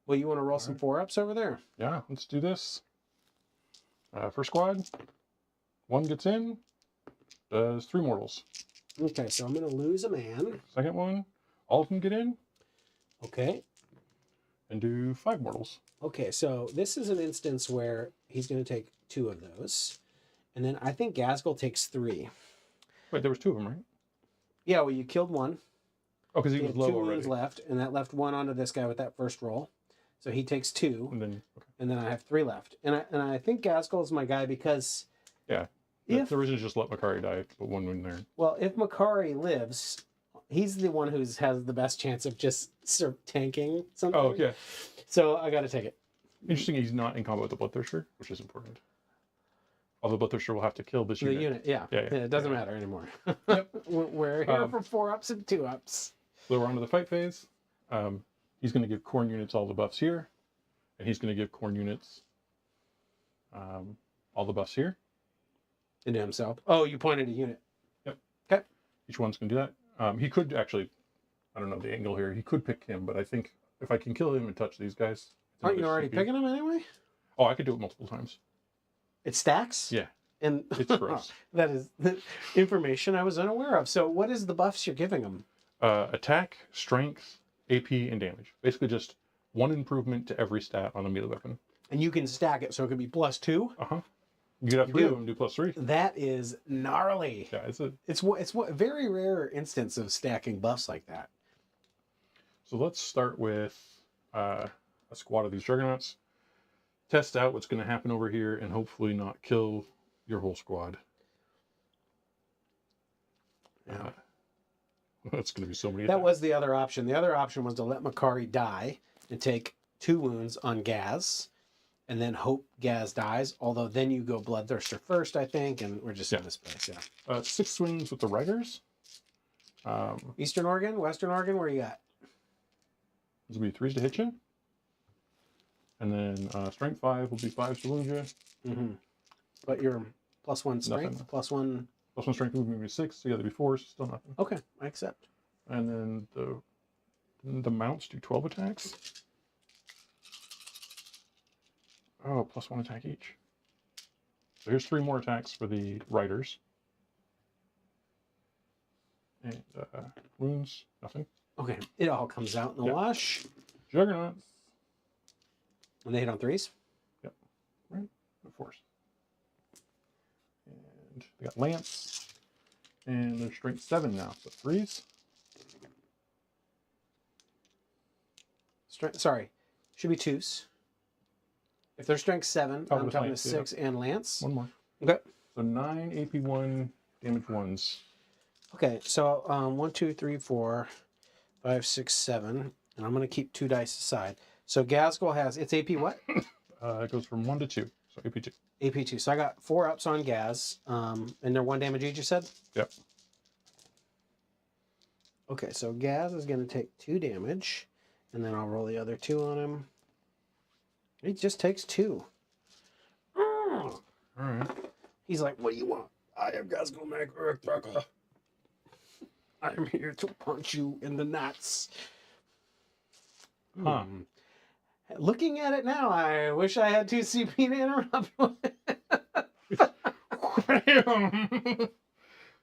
Well, you want to roll some 4-ups over there? Yeah, let's do this. First squad, 1 gets in, does 3 mortals. Okay, so I'm going to lose a man. Second one, all of them get in Okay. and do 5 mortals. Okay, so this is an instance where he's going to take 2 of those. And then I think Gazgul takes 3. Wait, there was 2 of them, right? Yeah, well, you killed one. Oh, because he He was had low 2 already. wounds left, and that left 1 onto this guy with that first roll. So he takes 2, And then, okay. and then I have 3 left. And I think Gazgul is my guy because Yeah. The reason is just let Makari die, put 1 wound there. well, if Makari lives, he's the one who has the best chance of just sort of tanking something. Oh, yeah. So I got to take it. Interesting, he's not in combat with the Bloodthirster, which is important. Although Bloodthirster will have to kill this The unit. unit, yeah. Yeah, It doesn't matter anymore. Yep. We're here for 4-ups and 2-ups. So we're on to the fight phase. He's going to give Khorne units all the buffs here. And he's going to give Khorne units all the buffs here. Into himself. Oh, you pointed a unit. Yep. Okay. Each one's going to do that. He could actually, I don't know the angle here, he could pick him, but I think if I can kill him and touch these guys. Aren't you already picking him anyway? Oh, I could do it multiple times. It stacks? Yeah. And It's gross. That is information I was unaware of. So what is the buffs you're giving him? Attack, strength, AP, and damage. Basically just 1 improvement to every stat on a melee weapon. And you can stack it so it could be +2. Uh-huh. You get up 3 of them, do +3. That is gnarly. Yeah, It's a very rare instance of stacking buffs like that. So let's start with a squad of these Juggernauts. Test out what's going to happen over here and hopefully not kill your whole squad. Yeah. That's going to be so many That attacks. was the other option. The other option was to let Makari die and take 2 wounds on Gaz and then hope Gaz dies. Although then you go Bloodthirster first, I think, and we're just in this place, yeah. 6 swings with the Riders. Eastern Oregon, Western Oregon, where you at? This will be 3s to hit you. And then strength 5 will be 5s to wound you. Mm-hmm. But you're +1 strength, Nothing. +1. +1 strength will be 6, so the other be 4s, still nothing. Okay, I accept. And then the mounts do 12 attacks. Oh, +1 attack each. So here's 3 more attacks for the Riders. And wounds, nothing. Okay, it all comes out in the wash. Juggernauts. And they hit on 3s? Yep. Right. Of course. And they got Lance. And they're strength 7 now, so 3s. Sorry, should be 2s. If they're strength 7, Oh, I'm with talking Lance, to yeah. 6 and Lance. 1 more. Okay. So 9 AP1 damage 1s. Okay, so 1, 2, 3, 4, 5, 6, 7, and I'm going to keep 2 dice aside. So Gazgul has, it's AP what? It goes from 1 to 2, so AP2. AP2. So I got 4 ups on Gaz, and they're 1 damage each, you said? Yep. Okay, so Gaz is going to take 2 damage, and then I'll roll the other 2 on him. He just takes 2. All right. He's like, what do you want? I am Gazgul Magruka. I am here to punch you in the nuts. Huh. Looking at it now, I wish I had 2 CP to interrupt.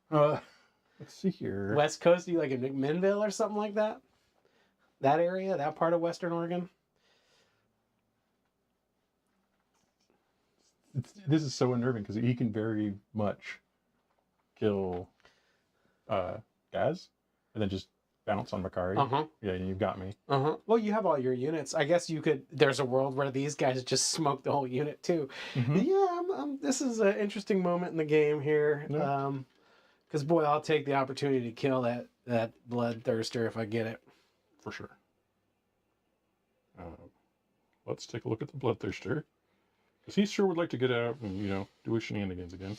Let's see here. West Coast, you like in McMinnville or something like that? That area, that part of Western Oregon? This is so unnerving because he can very much kill Gaz and then just bounce on Makari. Uh-huh. Yeah, you got me. Uh-huh. Well, you have all your units. I guess you could. There's a world where these guys just smoke the whole unit too. Mm-hmm. Yeah, this is an interesting moment in the game here. Yeah. Because boy, I'll take the opportunity to kill that bloodthirster if I get it. For sure. Let's take a look at the bloodthirster, because he sure would like to get out and do his shenanigans again.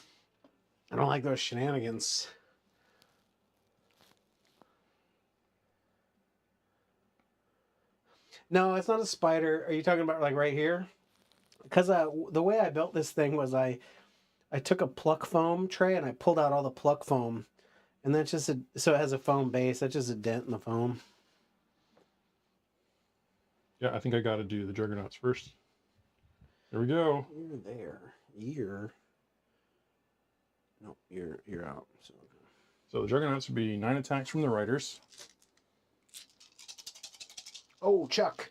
I don't like those shenanigans. No, it's not a spider. Are you talking about like right here? Because the way I built this thing was I took a pluck foam tray and I pulled out all the pluck foam, and that's just so it has a foam base. That's just a dent in the foam. Yeah, I think I got to do the Juggernauts first. Here we go. You're there. You're. No, you're out. So the Juggernauts would be 9 attacks from the Riders. Oh, Chuck.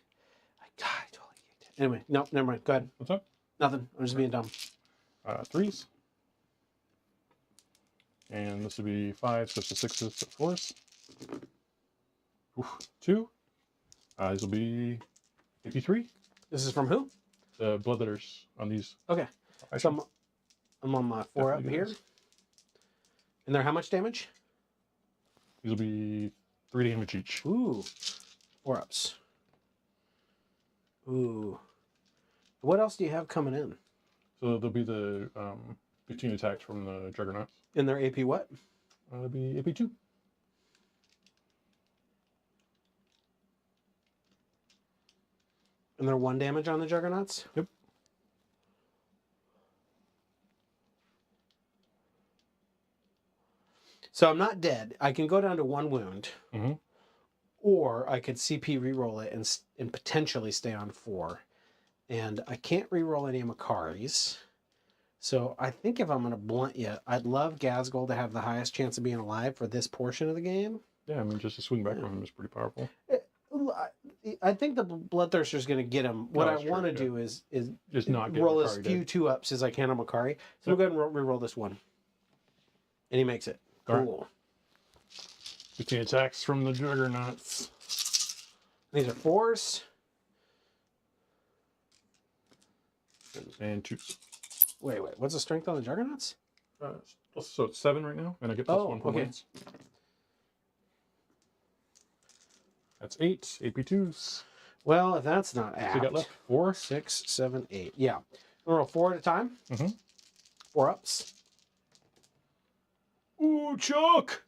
I totally kicked it. Anyway, no, never mind. Go ahead. What's up? Nothing. I'm just being dumb. 3s. And this would be 5, so it's a 6s, so 4s. Oof, 2. These will be 53. This is from who? The Bloodletters on these. Okay. So I'm on my 4 up here. And they're how much damage? These will be 3 damage each. Ooh. 4 ups. Ooh. What else do you have coming in? So there'll be the 15 attacks from the Juggernauts. And their AP what? It'll be AP 2. And they're 1 damage on the Juggernauts? Yep. So I'm not dead. I can go down to 1 wound. Mm-hmm. Or I could CP reroll it and potentially stay on 4. And I can't reroll any of Makari's. So I think if I'm going to blunt you, I'd love Gazgul to have the highest chance of being alive for this portion of the game. Yeah, I mean, just to swing back from him is pretty powerful. I think the Bloodthirster's going to get him. What I want to do is just not get roll Makari as few dead. 2-ups as I can on Makari. So we'll go ahead and reroll this one. And he makes it. Cool. Right. 15 attacks from the Juggernauts. These are 4s. And 2s. Wait. What's the strength on the Juggernauts? So it's 7 right now, and I get plus 1 for wins. That's 8 AP2s. Well, if that's not apt. So you got left 4. 6, 7, 8. Yeah. We'll roll 4 at a time. Mm-hmm. 4 ups. Ooh, Chuck!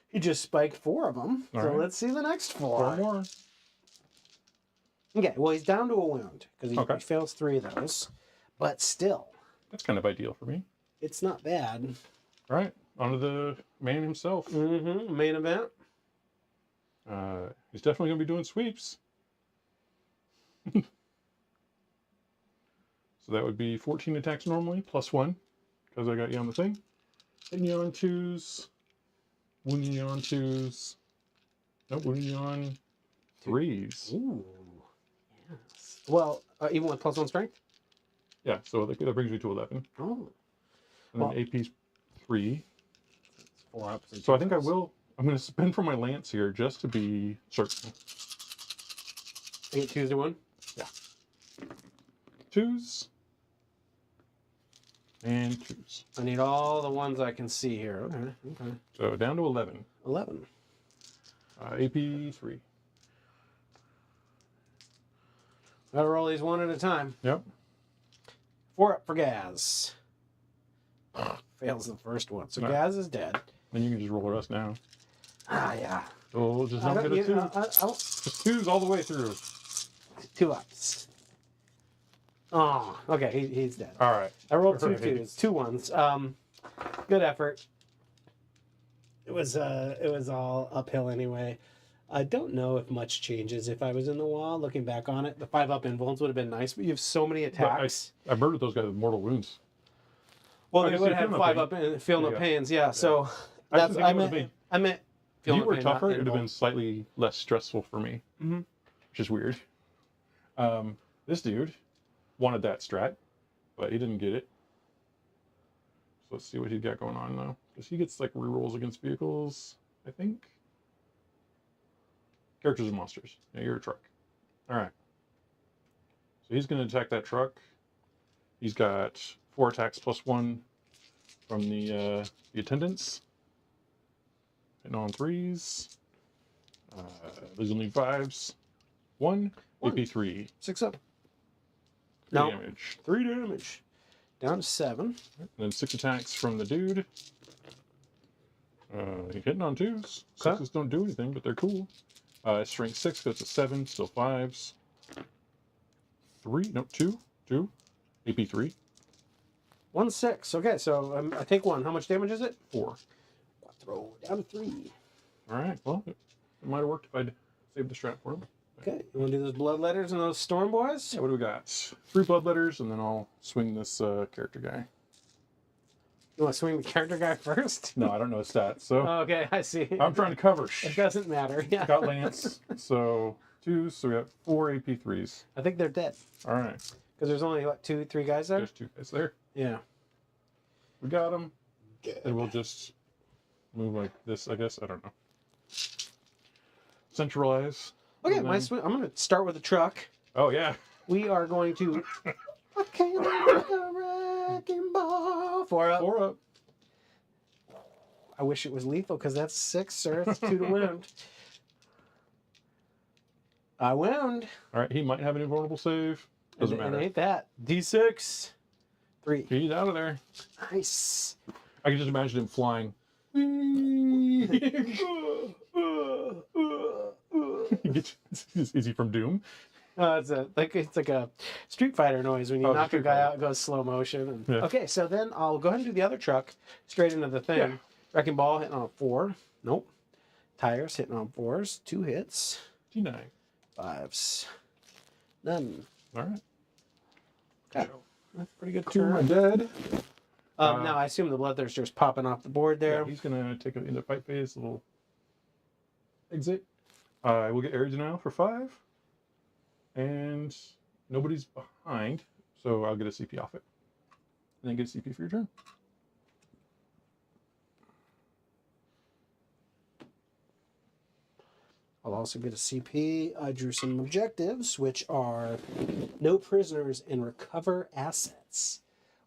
He just spiked 4 of them. All so right. let's see the next 4. 4 more. Okay, well, he's down to a wound because he fails 3 of those. But still, That's kind of ideal for me. it's not bad. All right, on to the man himself. Mm-hmm. Main event. He's definitely going to be doing sweeps. So that would be 14 attacks normally, plus 1, because I got you on the thing. Hitting you on 2s. Wounding you on 2s. Nope, wounding you on 3s. Ooh. Yes. Well, even with plus 1 strength? Yeah, so that brings me to 11. Oh. And then AP's 3. 4 ups. And So I 2 think ups. I'm going to spend for my lance here just to be certain. I get 2s to 1? Yeah. 2s. And 2s. I need all the ones I can see here. Okay. So down to 11. 11. AP 3. Gotta roll these 1 at a time. Yep. 4 up for Gaz. Fails the first one. So Right. Gaz is dead. Then you can just roll the rest now. Ah, yeah. So we'll just not get a 2. I Just 2s all the way through. 2 ups. Oh, okay. He's dead. All right. I rolled 2 Right. 2s. 2 1s. Good effort. It was all uphill anyway. I don't know if much changes if I was in the wall. Looking back on it, the 5 up invulns would have been nice, but you have so many attacks. I murdered those guys with mortal wounds. Well, I they just would see have had feel no 5 pain. up and feel no Yeah. pains. Yeah. So I that's just think it would've been- I meant feel If no you were pain, not tougher, it would have been invuln. slightly less stressful for me. Mhm. Which is weird. This dude wanted that strat, but he didn't get it. So let's see what he's got going on now. Because he gets like rerolls against vehicles, I think. characters and monsters. Yeah, you're a truck. All right. So he's going to attack that truck. He's got 4 attacks plus 1 from the attendants. Hitting on 3s. These will need 5s. 1. AP 3. 6 up. 3 No. damage. 3 damage. Down to 7. And then 6 attacks from the dude. Hitting on 2s. Okay. 6s don't do anything, but they're cool. Strength 6 goes to 7, still 5s. 3, no, 2. AP 3. 1, 6. Okay, so I take 1. How much damage is it? 4. Throw down to 3. Alright, well, it might have worked if I'd saved the strat for him. Okay, you want to do those bloodletters and those storm boys? Yeah, what do we got? 3 bloodletters, and then I'll swing this character guy. You want to swing the character guy first? No, I don't know his stats, so Okay, I see. I'm trying to cover. It doesn't matter. Yeah. Got Lance, so 2, so we got 4 AP 3s. I think they're dead. Alright, Because there's only, what, 2, 3 guys there? there's 2 guys there. Yeah. We got them. And we'll just move like this, I guess. I don't know. Centralize. Okay, And my then- swing. I'm going to start with the truck. Oh, yeah. We are going to... I can't make a wrecking ball. 4 up. 4 up. I wish it was lethal because that's 6, sir. It's 2 to wound. I wound. Alright, he might have an invulnerable save. Doesn't And matter. it ain't that. D6. 3. He's out of there. Nice. I can just imagine him flying. Is he from Doom? It's like a Street Fighter noise when you Oh, knock a Street guy Fighter. out. It goes slow motion. And... Yeah. Okay, so then I'll go ahead and do the other truck straight into the thing. Yeah. Wrecking ball hitting on 4. Nope. Tires hitting on 4s. 2 hits. T9. 5s. None. Alright. Okay. That's a pretty good 2 are turn. dead. Now I assume the Bloodthirster's popping off the board there. Yeah, he's gonna take it into fight phase, little exit. We'll get Ares now for 5. And nobody's behind, so I'll get a CP off it. And then get a CP for your turn. I'll also get a CP. I drew some objectives, which are no prisoners and recover assets.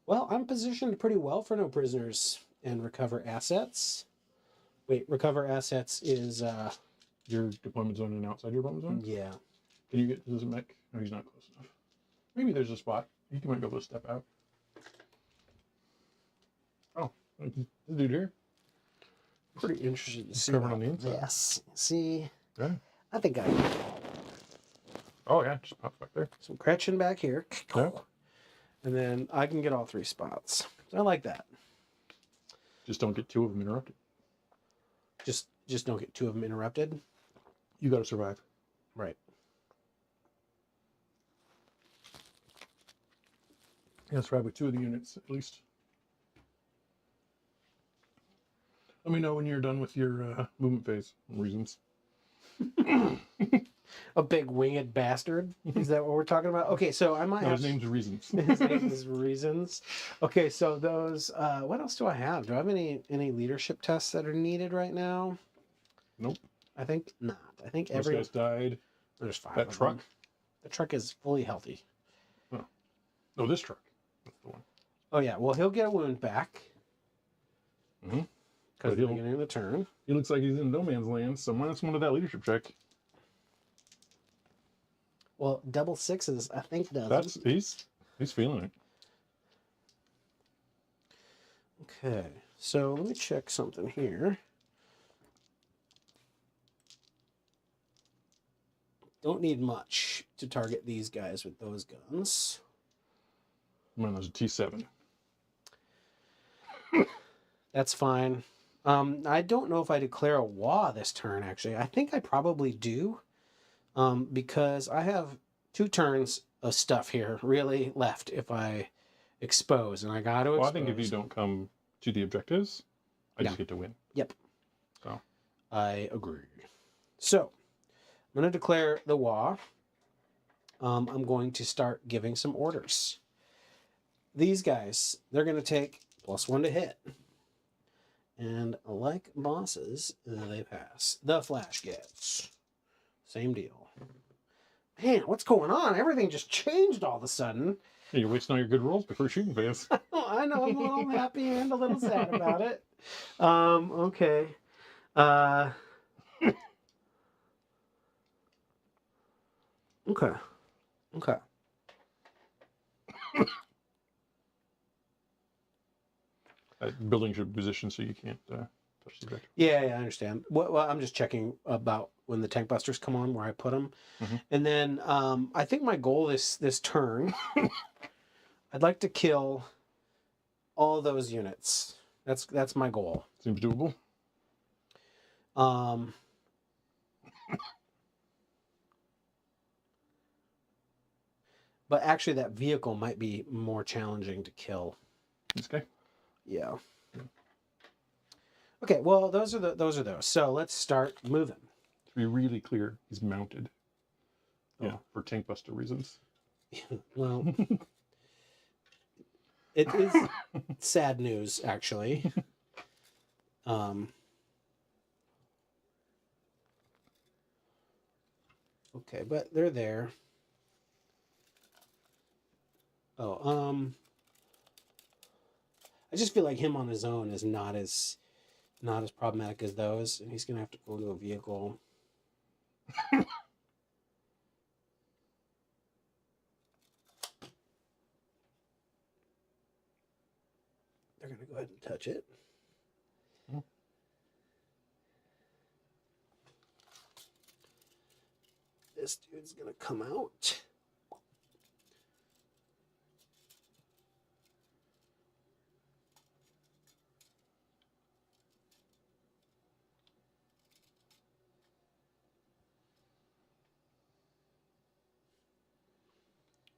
Well, I'm positioned pretty well for no prisoners and recover assets. Wait, recover assets is, Your deployment zone and outside your deployment zone? yeah. Can you get to this mech? No, he's not close enough. Maybe there's a spot. He might be able to step out. Oh, this dude here. Pretty interested to see Covered that. on the inside. Yes. See, Yeah. I think I Oh, yeah, just pops back there. some Gretchen back here. Yeah. And then I can get all 3 spots. I like that. Just don't get 2 of them interrupted. Just don't get 2 of them interrupted. You gotta survive. Right. You gotta survive with 2 of the units, at least. Let me know when you're done with your movement phase reasons. A big winged bastard. Is that what we're talking about? Okay, so I might No, have... his name's Reasons. His name is Reasons. Okay, so those... what else do I have? Do I have any leadership tests that are needed right now? Nope. I think not. I think Those guys died. There's 5 That of truck? them. The truck is fully healthy. No, this truck. That's the one. Oh, yeah. Well, he'll get a wound back. Mhm. Because But the he'll- beginning of the turn. He looks like he's in no man's land, so -1 to that leadership check. Well, double 6s, I think, does That's it. he's feeling it. Okay, so let me check something here. Don't need much to target these guys with those guns. Man, there's a T7. That's fine. I don't know if I declare a WA this turn, actually. I think I probably do. Because I have 2 turns of stuff here really left if I expose. And I got to expose. Well, I think if you don't come to the objectives, I just get to win. Yep. So I agree. So, I'm going to declare the WA. I'm going to start giving some orders. These guys, they're going to take +1 to hit. And like bosses, they pass. The Flash gets Same deal. Man, what's going on? Everything just changed all of a sudden. Yeah, you're wasting all your good rolls before shooting phase. I know, I'm a little happy and a little sad about it. Okay. Okay. Okay. Buildings your position so you can't touch the objective. Yeah, I understand. Well, I'm just checking about when the tank busters come on, where I put them, and then I think my goal this turn, I'd like to kill all those units. That's my goal. Seems doable. But actually, that vehicle might be more challenging to kill. This guy. Yeah. Okay. Well, those are those. So let's start moving. To be really clear, he's mounted. Oh. Yeah, for tank buster reasons. Well, it is sad news, actually. Okay, but they're there. Oh, I just feel like him on his own is not as problematic as those, and he's gonna have to go to a vehicle. They're gonna go ahead and touch it. This dude's gonna come out.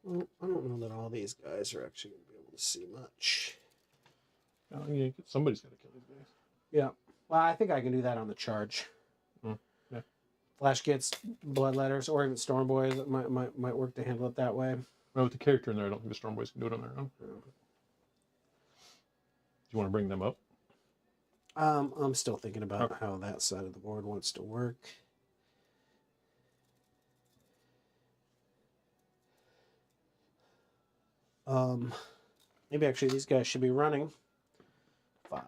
Well, I don't know that all these guys are actually going to be able to see much. Oh, yeah, somebody's got to kill these guys. Yeah. Well, I think I can do that on the charge. Yeah. Flash gets bloodletters, or even Storm Boys might work to handle it that way. Well, with the character in there, I don't think the Storm Boys can do it on their own. Yeah. Do you want to bring them up? I'm still thinking about how that side of the board wants to work. Maybe actually these guys should be running 5.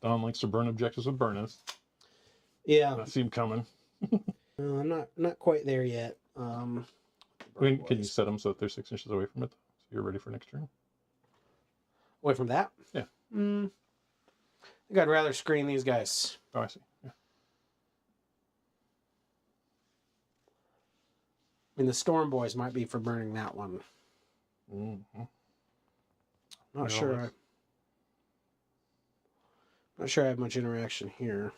Don likes to burn objectives with burners. Yeah. I see him coming. No, I'm not quite there yet. Can you set them so that they're 6 inches away from it, so you're ready for next turn? Away from that? Yeah. I think I'd rather screen these guys. Oh, I see. Yeah. I mean, the Storm Boys might be for burning that one. Mm-hmm. Not sure I have much interaction here.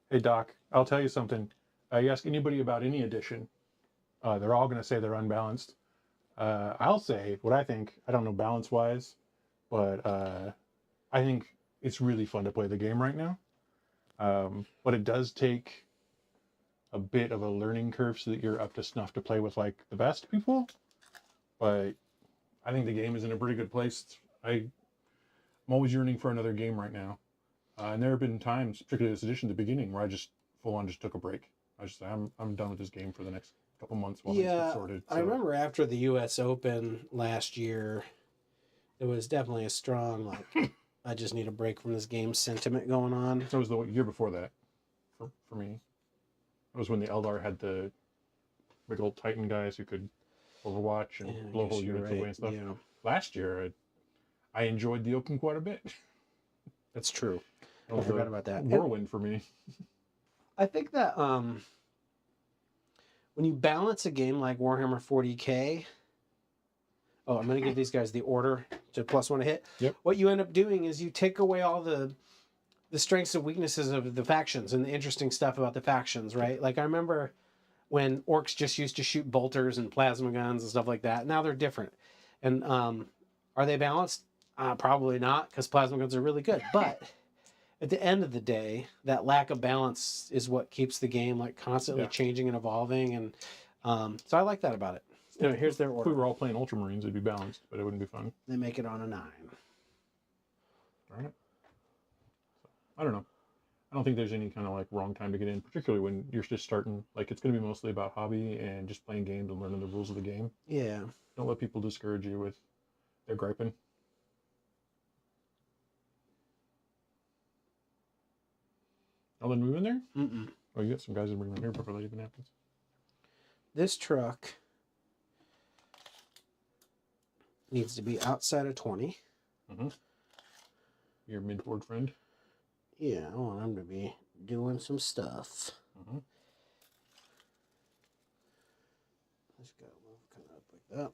Hey, Doc, I'll tell you something. You ask anybody about any edition, they're all going to say they're unbalanced. I'll say what I think. I don't know balance-wise, but I think it's really fun to play the game right now. But it does take a bit of a learning curve so that you're up to snuff to play with like the best people. But I think the game is in a pretty good place. I'm always yearning for another game right now. And there have been times, particularly this edition at the beginning, where I just full on just took a break. I just I'm done with this game for the next couple months while things get sorted. So. I remember after the U.S. Open last year, it was definitely a strong like I just need a break from this game sentiment going on. So it was the year before that for me. It was when the Eldar had the big old Titan guys who could overwatch and blow whole units away and stuff. Yeah. Last year, I enjoyed the Open quite a bit. That's true. I forgot about that. Whirlwind for me. I think that when you balance a game like Warhammer 40K, Oh, I'm going to give these guys the order to +1 to hit. Yep. What you end up doing is you take away all the strengths and weaknesses of the factions and the interesting stuff about the factions, right? Like I remember when orcs just used to shoot bolters and plasma guns and stuff like that. Now they're different. And are they balanced? Probably not, because plasma guns are really good. But at the end of the day, that lack of balance is what keeps the game like constantly changing and evolving. And so I like that about it. Anyway, here's their If we order. were all playing Ultramarines, it'd be balanced, but it wouldn't be fun. They make it on a 9. All right. I don't know. I don't think there's any kind of like wrong time to get in, particularly when you're just starting. Like it's going to be mostly about hobby and just playing games and learning the rules of the game. Yeah. Don't let people discourage you with their griping. Oh, then move in there? Mm-mm. Oh, you got some guys that bring in here before that even happens. This truck needs to be outside of 20. Mm-hmm. Your mid-board friend. Yeah, I want him to be doing some stuff. Mm-hmm. Let's go kind of up like that.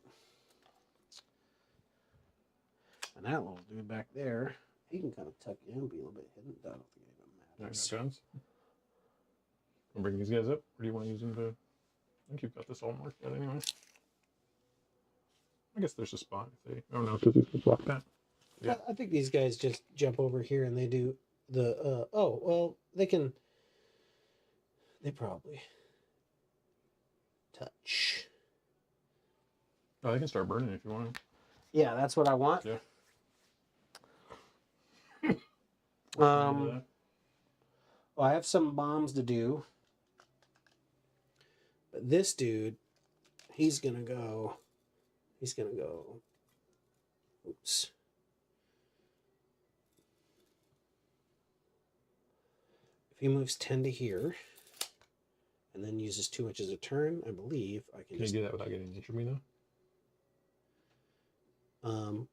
And that little dude back there, he can kind of tuck in and be a little bit hidden. I don't think it even matters. Guns. I'll bring these guys up. Or do you want to use them to... I think you've got this all marked out anyway. I guess there's a spot if they... Oh no, because these can block that. Yeah. I think these guys just jump over here and they do the... oh, well, they can... They probably... touch. Oh, they can start burning if you want. Yeah, that's what I want. Yeah. Well, I have some bombs to do. But this dude, he's gonna go. Oops. If he moves 10 to here, and then uses 2 inches a turn, I believe I can. Can you do that without getting an inch from me though?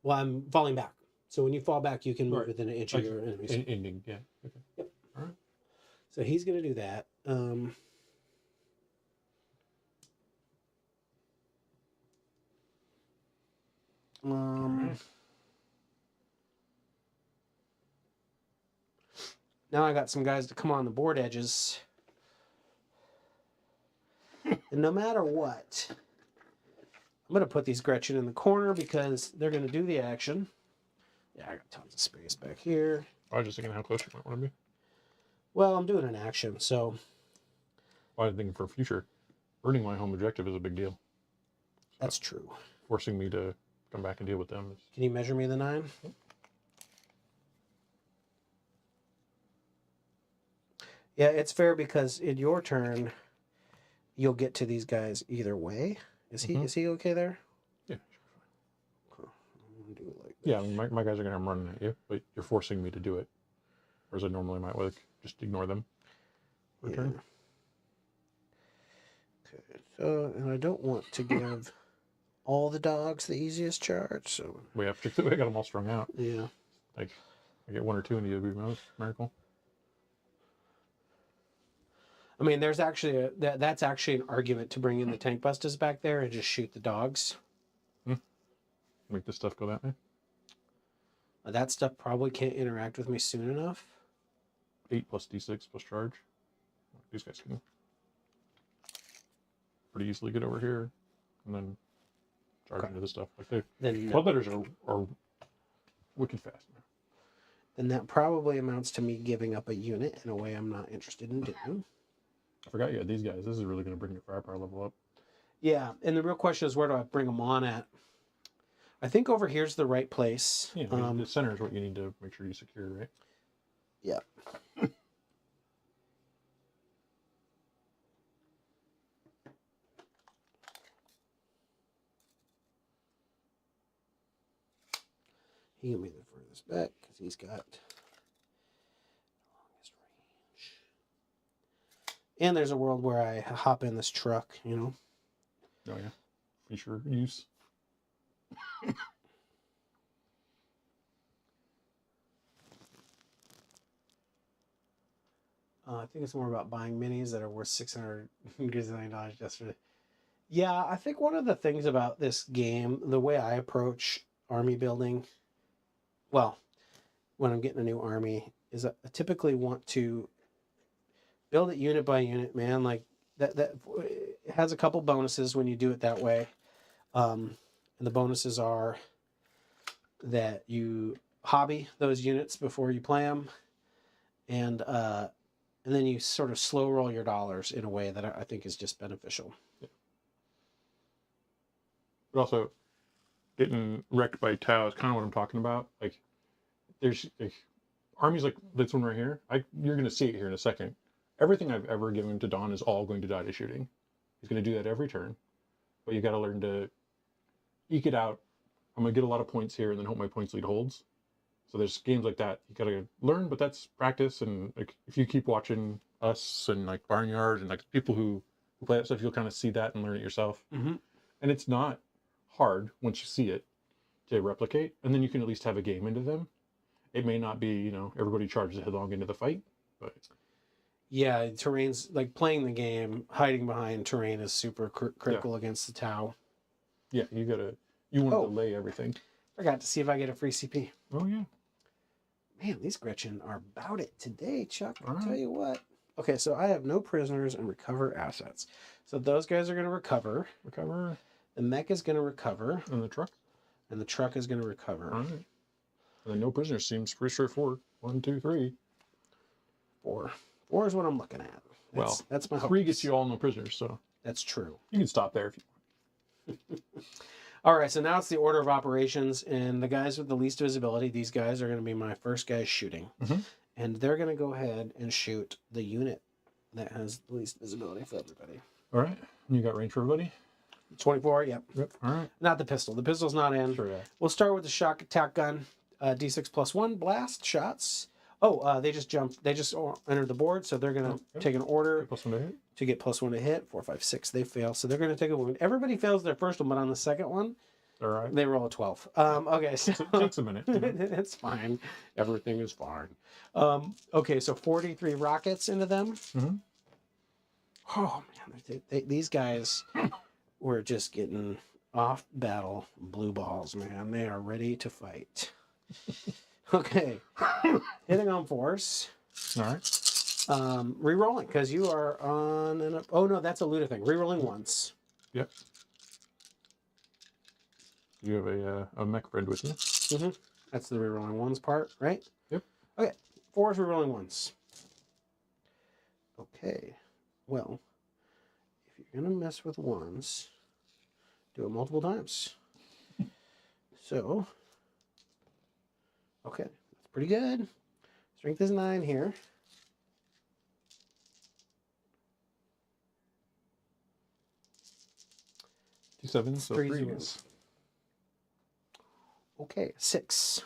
Well, I'm falling back. So when you fall back, you can move Right. within an inch of your enemies. Ending, yeah. Okay. Yep. All right. So he's gonna do that. Now I got some guys to come on the board edges. And no matter what, I'm going to put these Gretchen in the corner because they're going to do the action. Yeah, I got tons of space back here. I was just thinking how close you might want to be. Well, I'm doing an action, so... Well, I was thinking for future. Burning my home objective is a big deal. So that's true. Forcing me to come back and deal with them. Can you measure me the 9? Yep. Yeah, it's fair because in your turn, you'll get to these guys either way. Is he okay there? Yeah. Cool. I'm gonna do it like this. Yeah, I mean, my guys are going to come running at you, but you're forcing me to do it. Whereas I normally might like just ignore them. For a turn. Okay, so, and I don't want to give all the dogs the easiest charge, so... We have to, we got them all strung out. Yeah. Like, I get 1 or 2 and you'll be most miracle. I mean, there's actually that's actually an argument to bring in the tank busters back there and just shoot the dogs. Make this stuff go that way. That stuff probably can't interact with me soon enough. 8 plus D6 plus charge. These guys can pretty easily get over here and then charge into the stuff. Like Then bloodletters are wicked fast now. Then that probably amounts to me giving up a unit in a way I'm not interested in doing. I forgot you had these guys. This is really going to bring your firepower level up. Yeah, and the real question is where do I bring them on at? I think over here's the right place. Yeah, I mean, the center is what you need to make sure you secure, right? Yeah. He can be the furthest back because he's got the longest range. And there's a world where I hop in this truck, you know? Oh, yeah. Feature use. I think it's more about buying minis that are worth $600 gazillion just for Yeah, I think one of the things about this game, the way I approach army building, well, when I'm getting a new army, is I typically want to build it unit by unit, man. Like that it has a couple bonuses when you do it that way. And the bonuses are that you hobby those units before you play them, and then you sort of slow roll your dollars in a way that I think is just beneficial. But also, getting wrecked by Tau is kind of what I'm talking about. Like, there's like, armies like this one right here. You're going to see it here in a second. Everything I've ever given to Don is all going to die to shooting. He's going to do that every turn. But you got to learn to eke it out. I'm going to get a lot of points here and then hope my points lead holds. So there's games like that you got to learn, but that's practice. And like, if you keep watching us and like Barnyard and like people who play that stuff, you'll kind of see that and learn it yourself. Mm-hmm. And it's not hard once you see it to replicate, and then you can at least have a game into them. It may not be, everybody charges headlong into the fight, but yeah, terrain's like playing the game, hiding behind terrain is super critical against the Tau. Yeah, you want to delay everything. Forgot to see if I get a free CP. Oh yeah. Man, these Gretchen are about it today, Chuck. I'll All tell right. you what. Okay, so I have no prisoners and recover assets. So those guys are going to recover. The mech is going to recover. And the truck? And the truck is going to recover. All right. And then no prisoners seems pretty straightforward. 1, 2, 3. 4. 4 is what I'm looking at. That's my hope. 3 gets you all no prisoners, so. That's true. You can stop there if you want. All right, so now it's the order of operations, and the guys with the least visibility, these guys are going to be my first guys shooting. Mm-hmm. And they're going to go ahead and shoot the unit that has the least visibility for everybody. All right. You got range for everybody? 24, yep. All right. Not the pistol. The pistol's not in. Sure, yeah. We'll start with the shock attack gun. D6 plus 1 blast shots. Oh, they just jumped. They just entered the board, so they're going to take an order +1 to hit. to get +1 to hit. 4, 5, 6. They fail, so they're going to take a wound. Everybody fails their first one, but on the second one, All right. they roll a 12. Okay, so It takes a minute. it's fine. Everything is fine. Okay, so 43 rockets into them. Mm-hmm. Oh man, these guys were just getting off battle blue balls, man. They are ready to fight. Okay, hitting on force. All right. Rerolling because you are on an. Oh no, that's a looter thing. Rerolling once. Yep. You have a mech friend with you. Mm-hmm. That's the rerolling ones part, right? Yep. Okay, 4 is rerolling once. Okay, well, if you're gonna mess with ones, do it multiple times. So, okay, that's pretty good. Strength is 9 here. T7, so 3 3 zeros. is Okay, 6.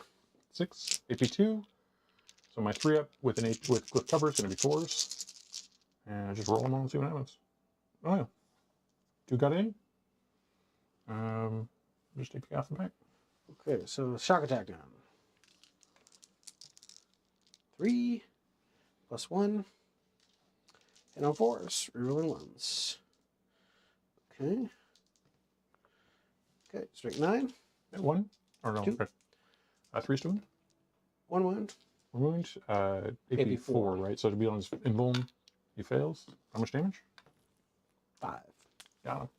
6, AP2. So my 3 up with an 8 with cover is going to be 4s. And just roll them on and see what happens. Oh yeah. 2 got in. Just take the gas and back. Okay, so shock attack gun. 3 plus 1. And on 4s, rerolling ones. Okay. Okay, strength 9. Yeah, 1. Or no, 2. okay. 3's doing. 1 wound. Wound. AP4, right? So to be on his invuln, he fails. How much damage? 5. Got him.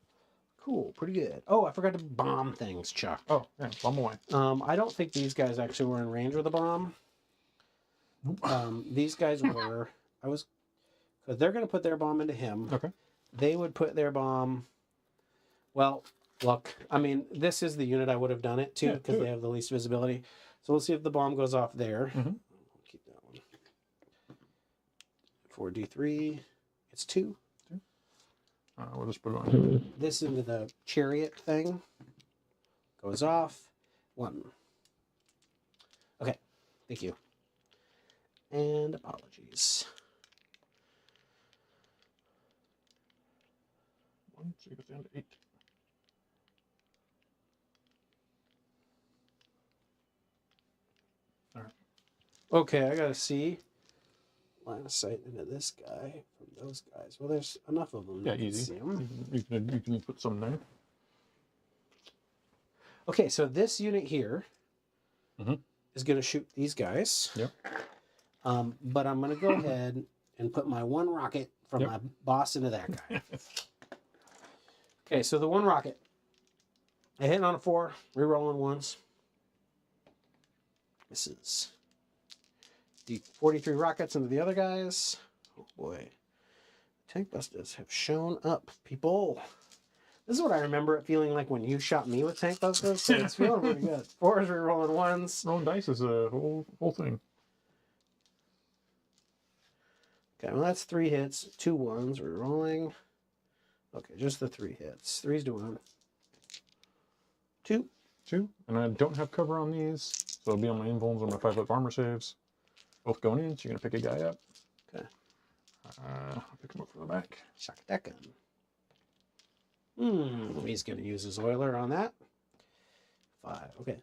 Cool, pretty good. Oh, I forgot to bomb things, Chuck. Oh, yeah, bomb away. I don't think these guys actually were in range with the bomb. Nope. These guys were. Because they're going to put their bomb into him. Okay. They would put their bomb. Well, look, I mean, this is the unit I would have done it to because they have the least visibility. So we'll see if the bomb goes off there. Mm-hmm. Keep that one. 4d3. It's 2. We'll just put it on. This into the chariot thing. Goes off. 1. Okay. Thank you. And apologies. 1, so he goes down to 8. All right. Okay, I gotta see line of sight into this guy from those guys. Well, there's enough of them. Yeah, you can easy. see 'em. You can put some there. Okay, so this unit here Mhm. is going to shoot these guys. Yep. But I'm going to go ahead and put my one rocket from Yep. my boss into that guy. Okay, so the one rocket. I hit on a 4, rerolling ones. This is the 43 rockets into the other guys. Oh boy. Tank busters have shown up, people. This is what I remember it feeling like when you shot me with tank busters. So it's feeling pretty good. 4s, rerolling 1s. Rolling dice is a whole thing. Okay, well that's 3 hits, 2 1s, rerolling. Okay, just the 3 hits. 3's to 1. 2. 2. And I don't have cover on these, so it'll be on my invulns on my 5-up armor saves. Both going in, so you're gonna pick a guy up. Okay. I'll pick him up from the back. Shock that gun. He's going to use his oiler on that. 5. Okay.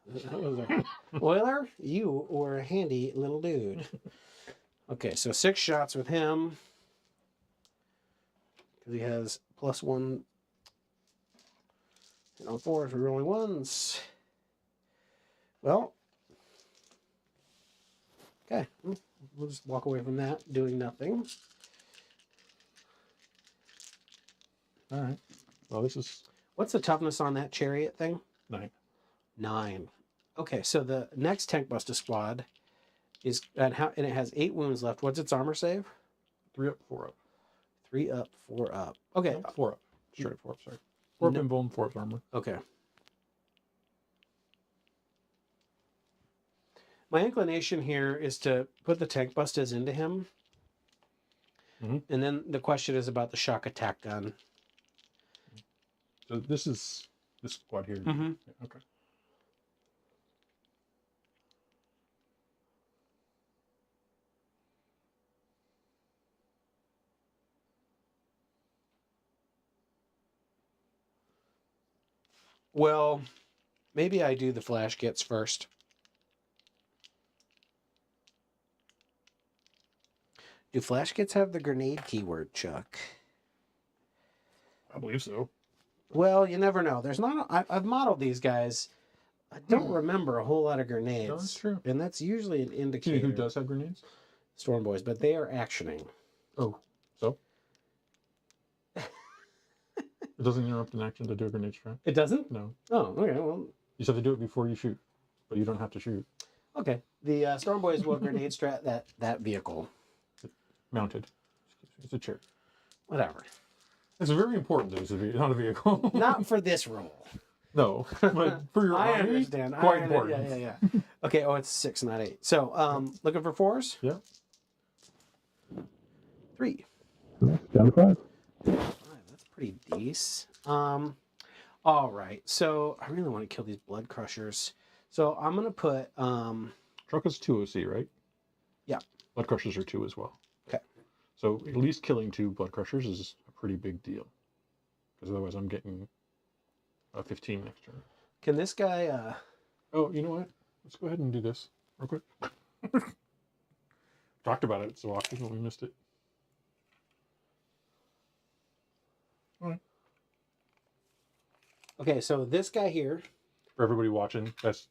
Oiler, you were a handy little dude. Okay, so 6 shots with him. Because he has +1. And on 4s, we're rolling 1s. Well. Okay. We'll just walk away from that, doing nothing. All right. Well, this is What's the toughness on that chariot thing? 9. 9. Okay, so the next tank buster squad is and it has 8 wounds left. What's its armor save? 3 up, 4 up. 3 up, 4 up. Okay. No, 4 up. Straight 4 up, sorry. 4 up invuln, 4 up armor. Okay. My inclination here is to put the tank busters into him. Mhm. And then the question is about the shock attack gun. So this is this squad here. Mm-hmm. Yeah, okay. Well, maybe I do the flash kits first. Do flash kits have the grenade keyword, Chuck? I believe so. Well, you never know. There's not. I've modeled these guys. I don't remember a whole lot of grenades. No, that's true. And that's usually an You know indicator. who does have grenades? Storm Boys, but they are actioning. Oh, so? It doesn't interrupt an action to do a grenade strike? It doesn't? No. Oh, okay. Well, You said to do it before you shoot, but you don't have to shoot. okay. The Storm Boys will grenade strat that vehicle. Mounted. It's a chair. Whatever. It's very important that it's not a vehicle. Not for this role. No, but for your I army, understand. quite important. Yeah. Okay. Oh, it's 6, not 8. So, looking for 4s? Yeah. 3. Down to 5. 5. That's pretty decent. All right. So I really want to kill these blood crushers. So I'm gonna put Truck is 2 OC, right? Yeah. Blood crushers are 2 as well. Okay. So at least killing 2 blood crushers is a pretty big deal. Because otherwise I'm getting a 15 next turn. Can this guy Oh, you know what? Let's go ahead and do this real quick. Talked about it so often, but we missed it. All right. Okay, so this guy here. For everybody watching, that's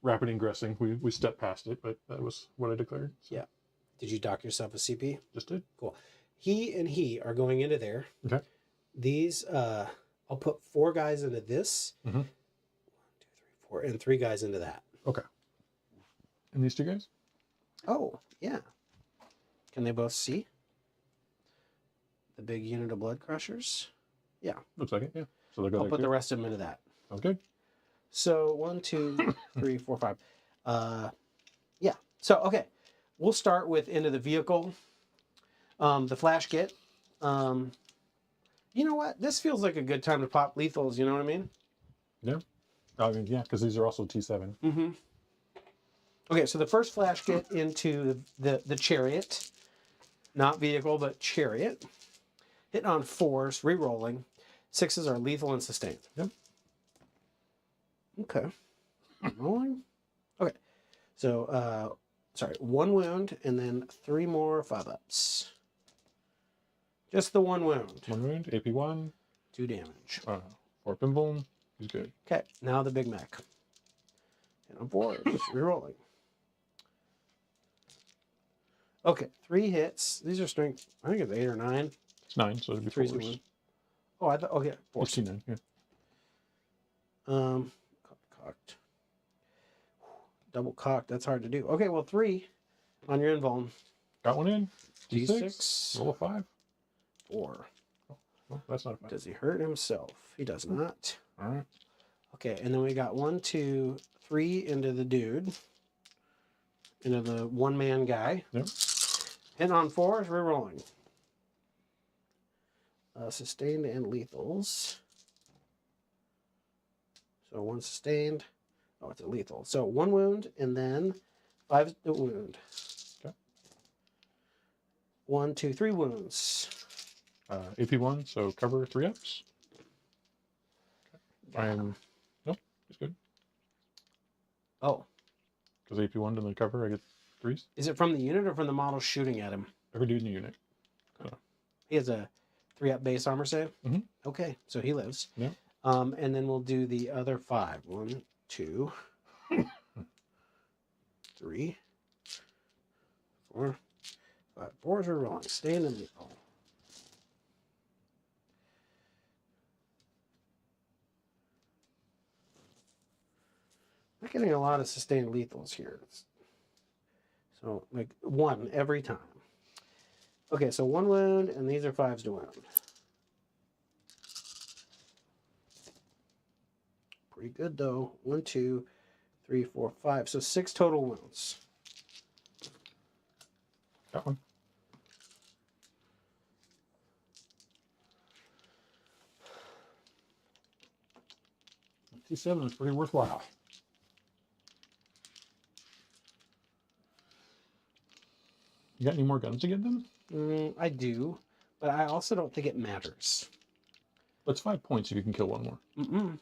rapid ingressing. We stepped past it, but that was what I declared. So Yeah. Did you dock yourself a CP? just did. Cool. He and he are going into there. Okay. These I'll put 4 guys into this. Mhm. 1, 2, 3, 4, and 3 guys into that. Okay. And these 2 guys? Oh, yeah. Can they both see? The big unit of blood crushers? Yeah. Looks like it, yeah. So they'll go I'll there put too. the rest of them into that. Sounds good. So 1, 2, 3, 4, 5. Yeah. So okay, we'll start with into the vehicle. The flash kit. You know what? This feels like a good time to pop lethals. You know what I mean? Yeah. I mean, yeah, because these are also T7. Mm-hmm. Okay, so the first flash kit into the chariot, not vehicle but chariot. Hitting on 4s, re-rolling. 6s are lethal and sustained. Yep. Okay. Rolling. Okay. So sorry, 1 wound, and then 3 more 5-ups. Just the 1 wound. 1 wound, AP 1. 2 damage. 4 pinball. He's good. Okay, now the Big Mac. And on 4, just rerolling. Okay, 3 hits. These are strength, I think it's 8 or 9. It's 9, so it'd be 3's 4s. Oh, I thought, okay, 4. 9, yeah. Cocked. Double cocked, that's hard to do. Okay, well, 3 on your invuln. Got one in. D6. Roll a 5. 4. Well, that's not a 5. Does he hurt himself? He does not. All right. Okay, and then we got 1, 2, 3 into the dude. Into the 1-man guy. Yep. Hitting on 4s, rerolling. Sustained and lethals. So 1 sustained. Oh, it's a lethal. So 1 wound, and then 5 the wound. Okay. 1, 2, 3 wounds. AP 1, so cover 3 ups. Okay. Nope, it's good. Oh. Because AP 1 and then cover, I get 3s. Is it from the unit or from the model shooting at him? Every dude in the unit. So. He has a 3-up base armor save? Mm-hmm. Okay, so he lives. Yeah. And then we'll do the other 5. 1, 2, 3, 4, 5. 4s are rolling. Staying in lethal. I'm getting a lot of sustained lethals here. So, like, 1 every time. Okay, so 1 wound, and these are 5s to wound. Pretty good, though. 1, 2, 3, 4, 5. So 6 total wounds. Got one. T7 is pretty worthwhile. You got any more guns to get them? I do, but I also don't think it matters. That's 5 points if you can kill one more. Mm-mm.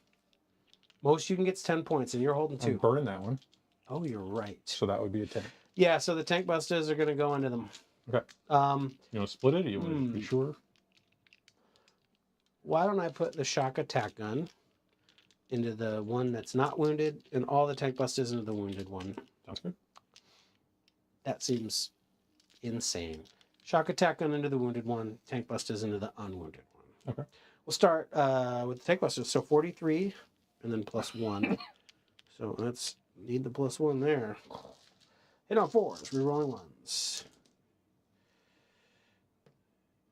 Most you can get's 10 points, and you're holding 2. I'm burning that one. Oh, you're right. So that would be a 10. Yeah, so the tank busters are going to go into them. Okay. You want to split it, or you want to be sure? Why don't I put the shock attack gun into the one that's not wounded, and all the tank busters into the wounded one? Sounds good. That seems insane. Shock attack gun into the wounded one, tank busters into the unwounded one. Okay. We'll start with the tank busters. So 43, and then plus 1. So let's need the plus 1 there. Hit on 4s, rerolling 1s.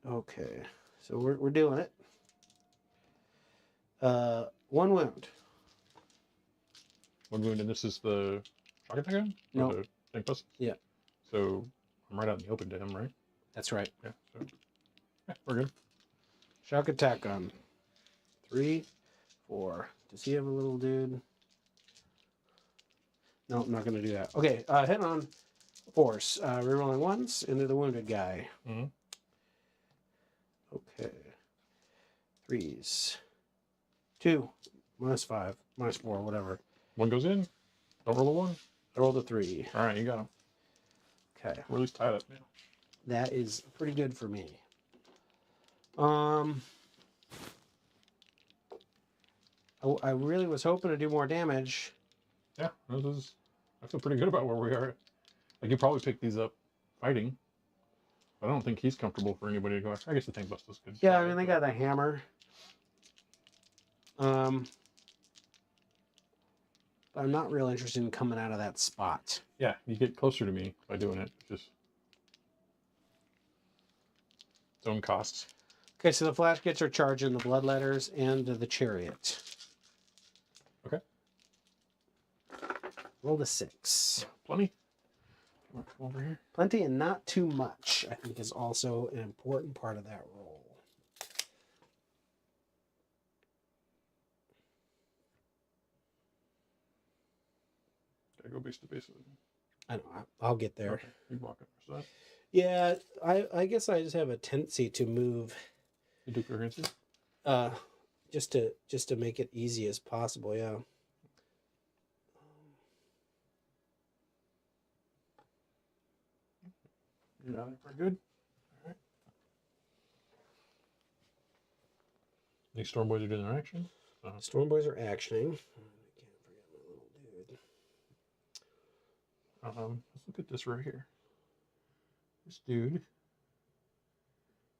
Okay, so we're doing it. 1 wound. 1 wound, and this is the shock attack gun? No. The tank busters? Yeah. So I'm right out in the open to him, right? That's right. Yeah. So yeah, we're good. Shock attack gun. 3, 4. Does he have a little dude? No, I'm not going to do that. Okay, hit on 4s. Rerolling 1s into the wounded guy. Mm-hmm. Okay. 3s. 2. -5. -4, whatever. 1 goes in. Don't roll a 1. I rolled a 3. All right, you got him. Okay. We're at least tied up now. That is pretty good for me. I really was hoping to do more damage. Yeah, I feel pretty good about where we are. Like, you probably pick these up fighting. I don't think he's comfortable for anybody to go after. I guess the tank buster's good. Yeah, I mean, they got a hammer. But I'm not real interested in coming out of that spot. Yeah, you get closer to me by doing it. Just its own costs. Okay, so the flash kits are charging the bloodletters and the chariot. Okay. Roll a 6. Plenty. Come over here. Plenty and not too much, I think, is also an important part of that roll. Gotta go base to base. I know, I'll get there. Okay, you walk up for that. Yeah, I guess I just have a tendency to move. You do coherency? Just to make it easy as possible, yeah. Yeah, we're good. All right. These Storm Boys are doing their action. Storm Boys are actioning. I can't forget my little dude. Let's look at this right here. This dude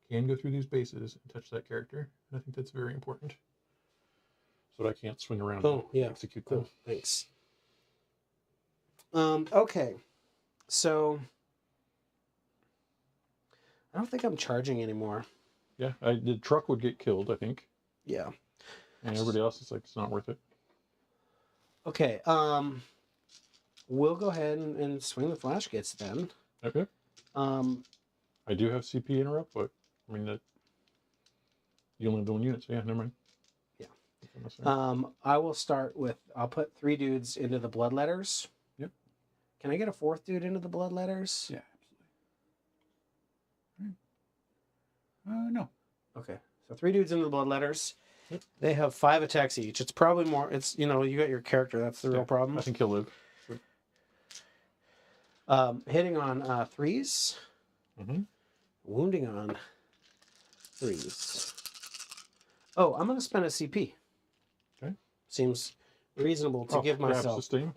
can go through these bases and touch that character. And I think that's very important. So that I can't swing around and execute them. Cool. Thanks. Okay. So I don't think I'm charging anymore. Yeah, the truck would get killed, I think. Yeah. And everybody else is like, it's not worth it. Okay. We'll go ahead and swing the flash gets then. Okay. I do have CP interrupt, but I mean that you only have the one unit, so yeah, never mind. Yeah. I will start with, I'll put 3 dudes into the blood letters. Yep. Can I get a 4th dude into the blood letters? Yeah, absolutely. No. Okay. So 3 dudes into the blood letters. Yep. They have 5 attacks each. It's probably more, it's, you know, you got your character. That's the real problem. I think he'll live. Hitting on 3s. Mm-hmm. Wounding on 3s. Oh, I'm going to spend a CP. Okay. Seems reasonable to give myself. Sustain.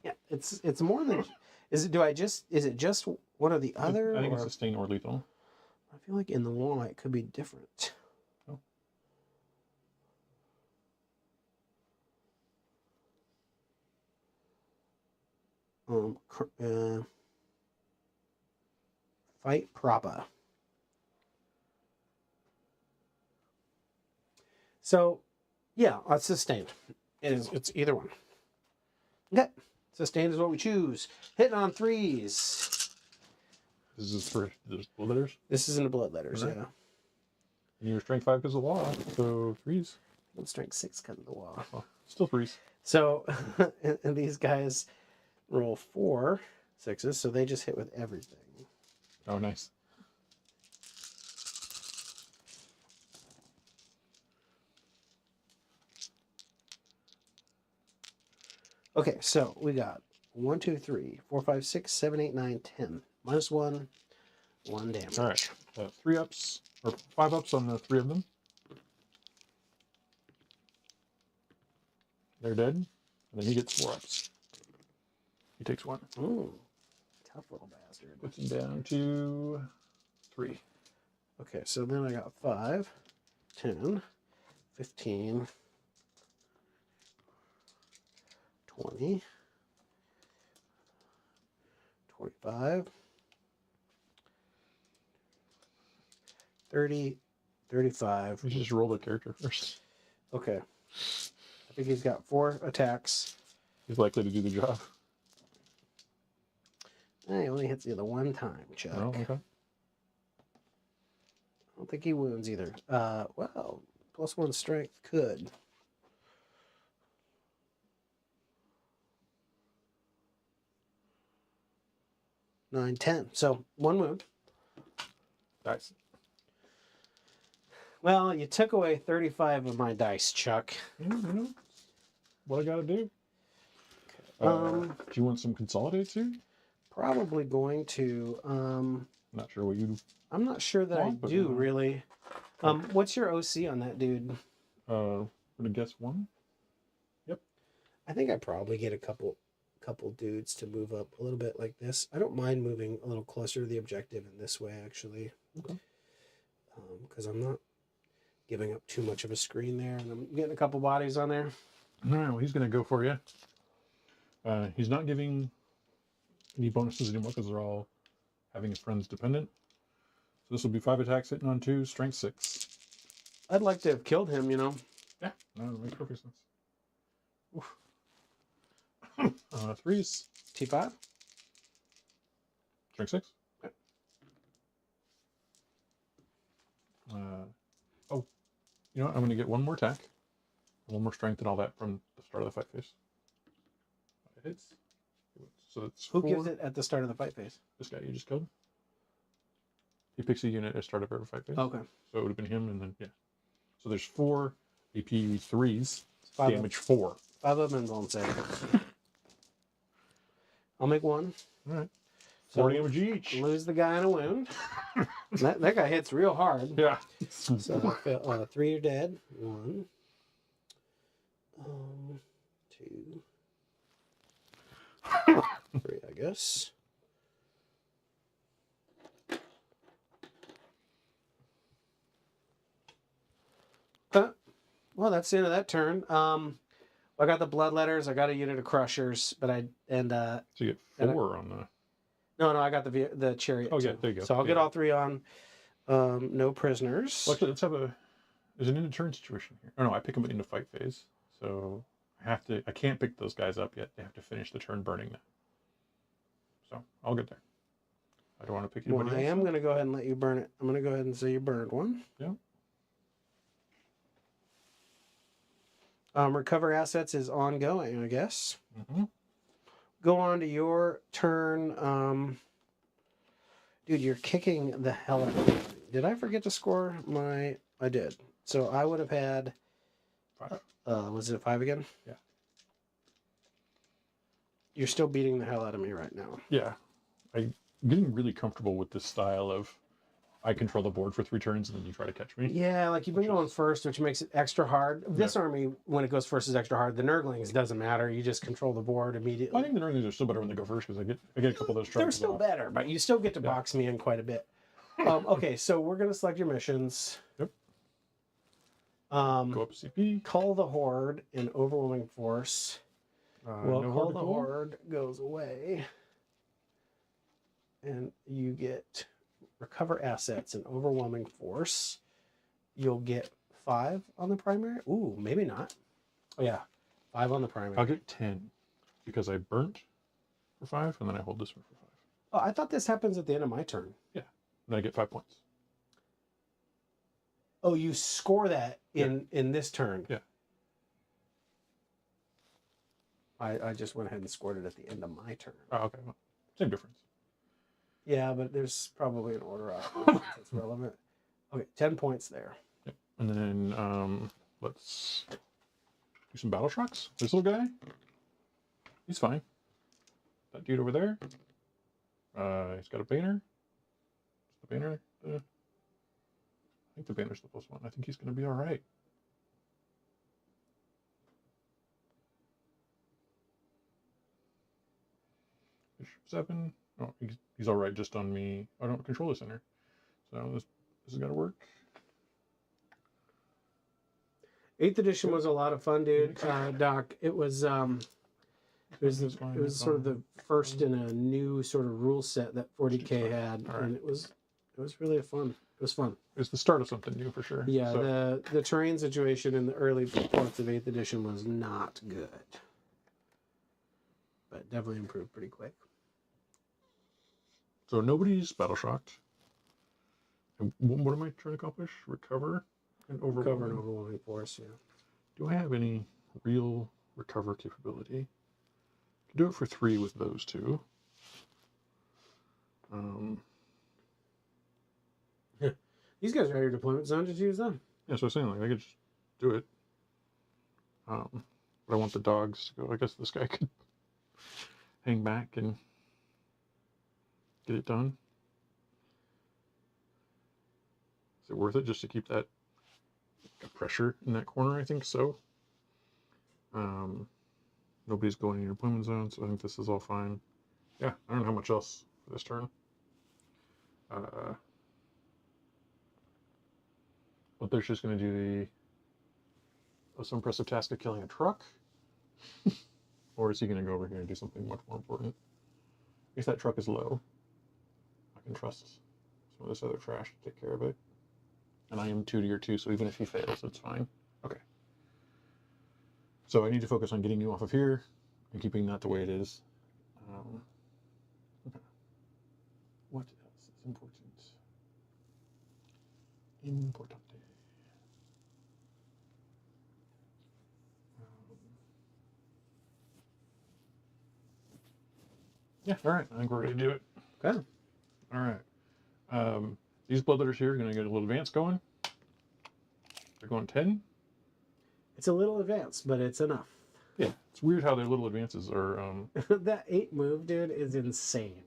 Yeah, it's more than. Is it just one or the other? I think it's sustain or lethal. I feel like in the wall it could be different. Fight Propa. So, yeah, it's sustained. It's either one. Okay, sustained is what we choose. Hitting on 3s. This is for the blood letters. This is in the blood letters, Right. yeah. And you're strength 5 because of the law, so 3s. I'm strength 6 because of the wall. Well, still 3s. So, and these guys roll 4 6s, so they just hit with everything. Oh, nice. Okay, so we got 1, 2, 3, 4, 5, 6, 7, 8, 9, 10. -1, 1 damage. All right. 3 ups, or 5 ups on the 3 of them. They're dead. And then he gets 4 ups. He takes 1. Ooh, tough little bastard. Puts him down to 3. Okay, so then I got 5, 10, 15, 20, 25, 30, 35. We should just roll the character first. Okay. I think he's got 4 attacks. He's likely to do the job. He only hits you the 1 time, Chuck. Oh, okay. I don't think he wounds either. Well, +1 strength could. Nine, 10. So 1 wound. Nice. Well, you took away 35 of my dice, Chuck. Yeah, you know what I gotta do. Um, Do you want some consolidates here? Probably going to. Not sure what you. I'm not sure that I Want, but, do really. What's your OC on that dude? I'm gonna guess 1. I think I probably get a couple dudes to move up a little bit like this. I don't mind moving a little closer to the objective in this way, actually. Okay. Because I'm not giving up too much of a screen there, and I'm getting a couple bodies on there. All right. Well, he's gonna go for you. He's not giving any bonuses anymore because they're all having a friends dependent. So this will be 5 attacks hitting on 2, strength 6. I'd like to have killed him, you know. Yeah, no, that makes perfect sense. Oof. 3s, T5. strength 6. Okay. Oh, you know what? I'm gonna get 1 more attack, 1 more strength, and all that from the start of the fight phase. It hits. So it's Who 4. gives it at the start of the fight phase? This guy you just killed. He picks a unit at the start of every fight phase. Okay. So it would have been him, and then yeah. So there's 4 AP 3s, 5 damage 4. 5 of them in bone save. I'll make 1. All right. So 4 damage each. lose the guy in a wound. that guy hits real hard. Yeah. So 3 are dead. 1, 2, 3, I guess. Well, that's the end of that turn. I got the bloodletters. I got a unit of crushers, but So you get 4 on the. no, I got the chariot. Oh yeah, too. there you go. So I'll get all 3 on. No prisoners. Well, actually, let's have there's an end of turn situation here. Oh no, I pick them into fight phase, so I can't pick those guys up yet. They have to finish the turn burning them. So I'll get there. I don't want to pick anybody Well, I else am going to go ahead and let you burn it. I'm going to go ahead and say you burned one. Yeah. Recover assets is ongoing, I guess. Mm-hmm. Go on to your turn. Dude, you're kicking the hell out of me. Did I forget to score my... I did. So I would have had... 5. Was it 5 again? Yeah. You're still beating the hell out of me right now. Yeah. I'm getting really comfortable with this style of I control the board for 3 turns and then you try to catch me. Yeah, like you've been going first, which makes it extra hard. This army, when it goes first, is extra hard. The Nurglings doesn't matter. You just control the board immediately. I think the Nurglings are still better when they go first because I get a couple of those They're tries. still better, but you still get to box me in quite a bit. Okay, so we're going to select your missions. Yep. Go up CP. Call the Horde in overwhelming force. Well, no Call horde the to call. Horde goes away. And you get recover assets in overwhelming force. You'll get 5 on the primary. Ooh, maybe not. Oh, yeah. 5 on the primary. I'll get 10 because I burnt for 5 and then I hold this one for 5. Oh, I thought this happens at the end of my turn. Yeah. And I get 5 points. Oh, you score that in this turn. Yeah. I just went ahead and scored it at the end of my turn. Oh, okay. Well, same difference. Yeah, but there's probably an order out that's relevant. Okay, 10 points there. Yep. And then let's do some battle shocks. This little guy, he's fine. That dude over there, he's got a banner. Is the banner? I think the banner's the +1. I think he's going to be all right. Bishop 7. Oh, he's all right just on me. I don't control the center. So this has got to work. 8th edition was a lot of fun, dude. Doc, it was sort of the first in a new sort of rule set that 40K had, and it was really fun. It was fun. It's the start of something new for sure. Yeah, so, the terrain situation in the early parts of 8th edition was not good, but definitely improved pretty quick. So nobody's battle shocked. And what am I trying to accomplish? Recover and overwhelm. Cover and overwhelming force, yeah. Do I have any real recover capability? Can do it for 3 with those 2. These guys are at your deployment zone. Just use them. Yeah, so I was saying, like, I could just do it. But I want the dogs to go. I guess this guy could hang back and get it done. Is it worth it just to keep that pressure in that corner? I think so. Nobody's going in your deployment zone, so I think this is all fine. Yeah, I don't know how much else for this turn. But they're just going to do some impressive task of killing a truck. Or is he going to go over here and do something much more important? If that truck is low, I can trust some of this other trash to take care of it. And I am 2 to your 2, so even if he fails, it's fine. Okay. So I need to focus on getting you off of here and keeping that the way it is. Okay. What else is important? Importante. Yeah, all right. I think we're ready to do it. Okay. All right. These bloodletters here are going to get a little advance going. They're going 10. It's a little advanced, but it's enough. Yeah, it's weird how their little advances are. That 8 move, dude, is insane.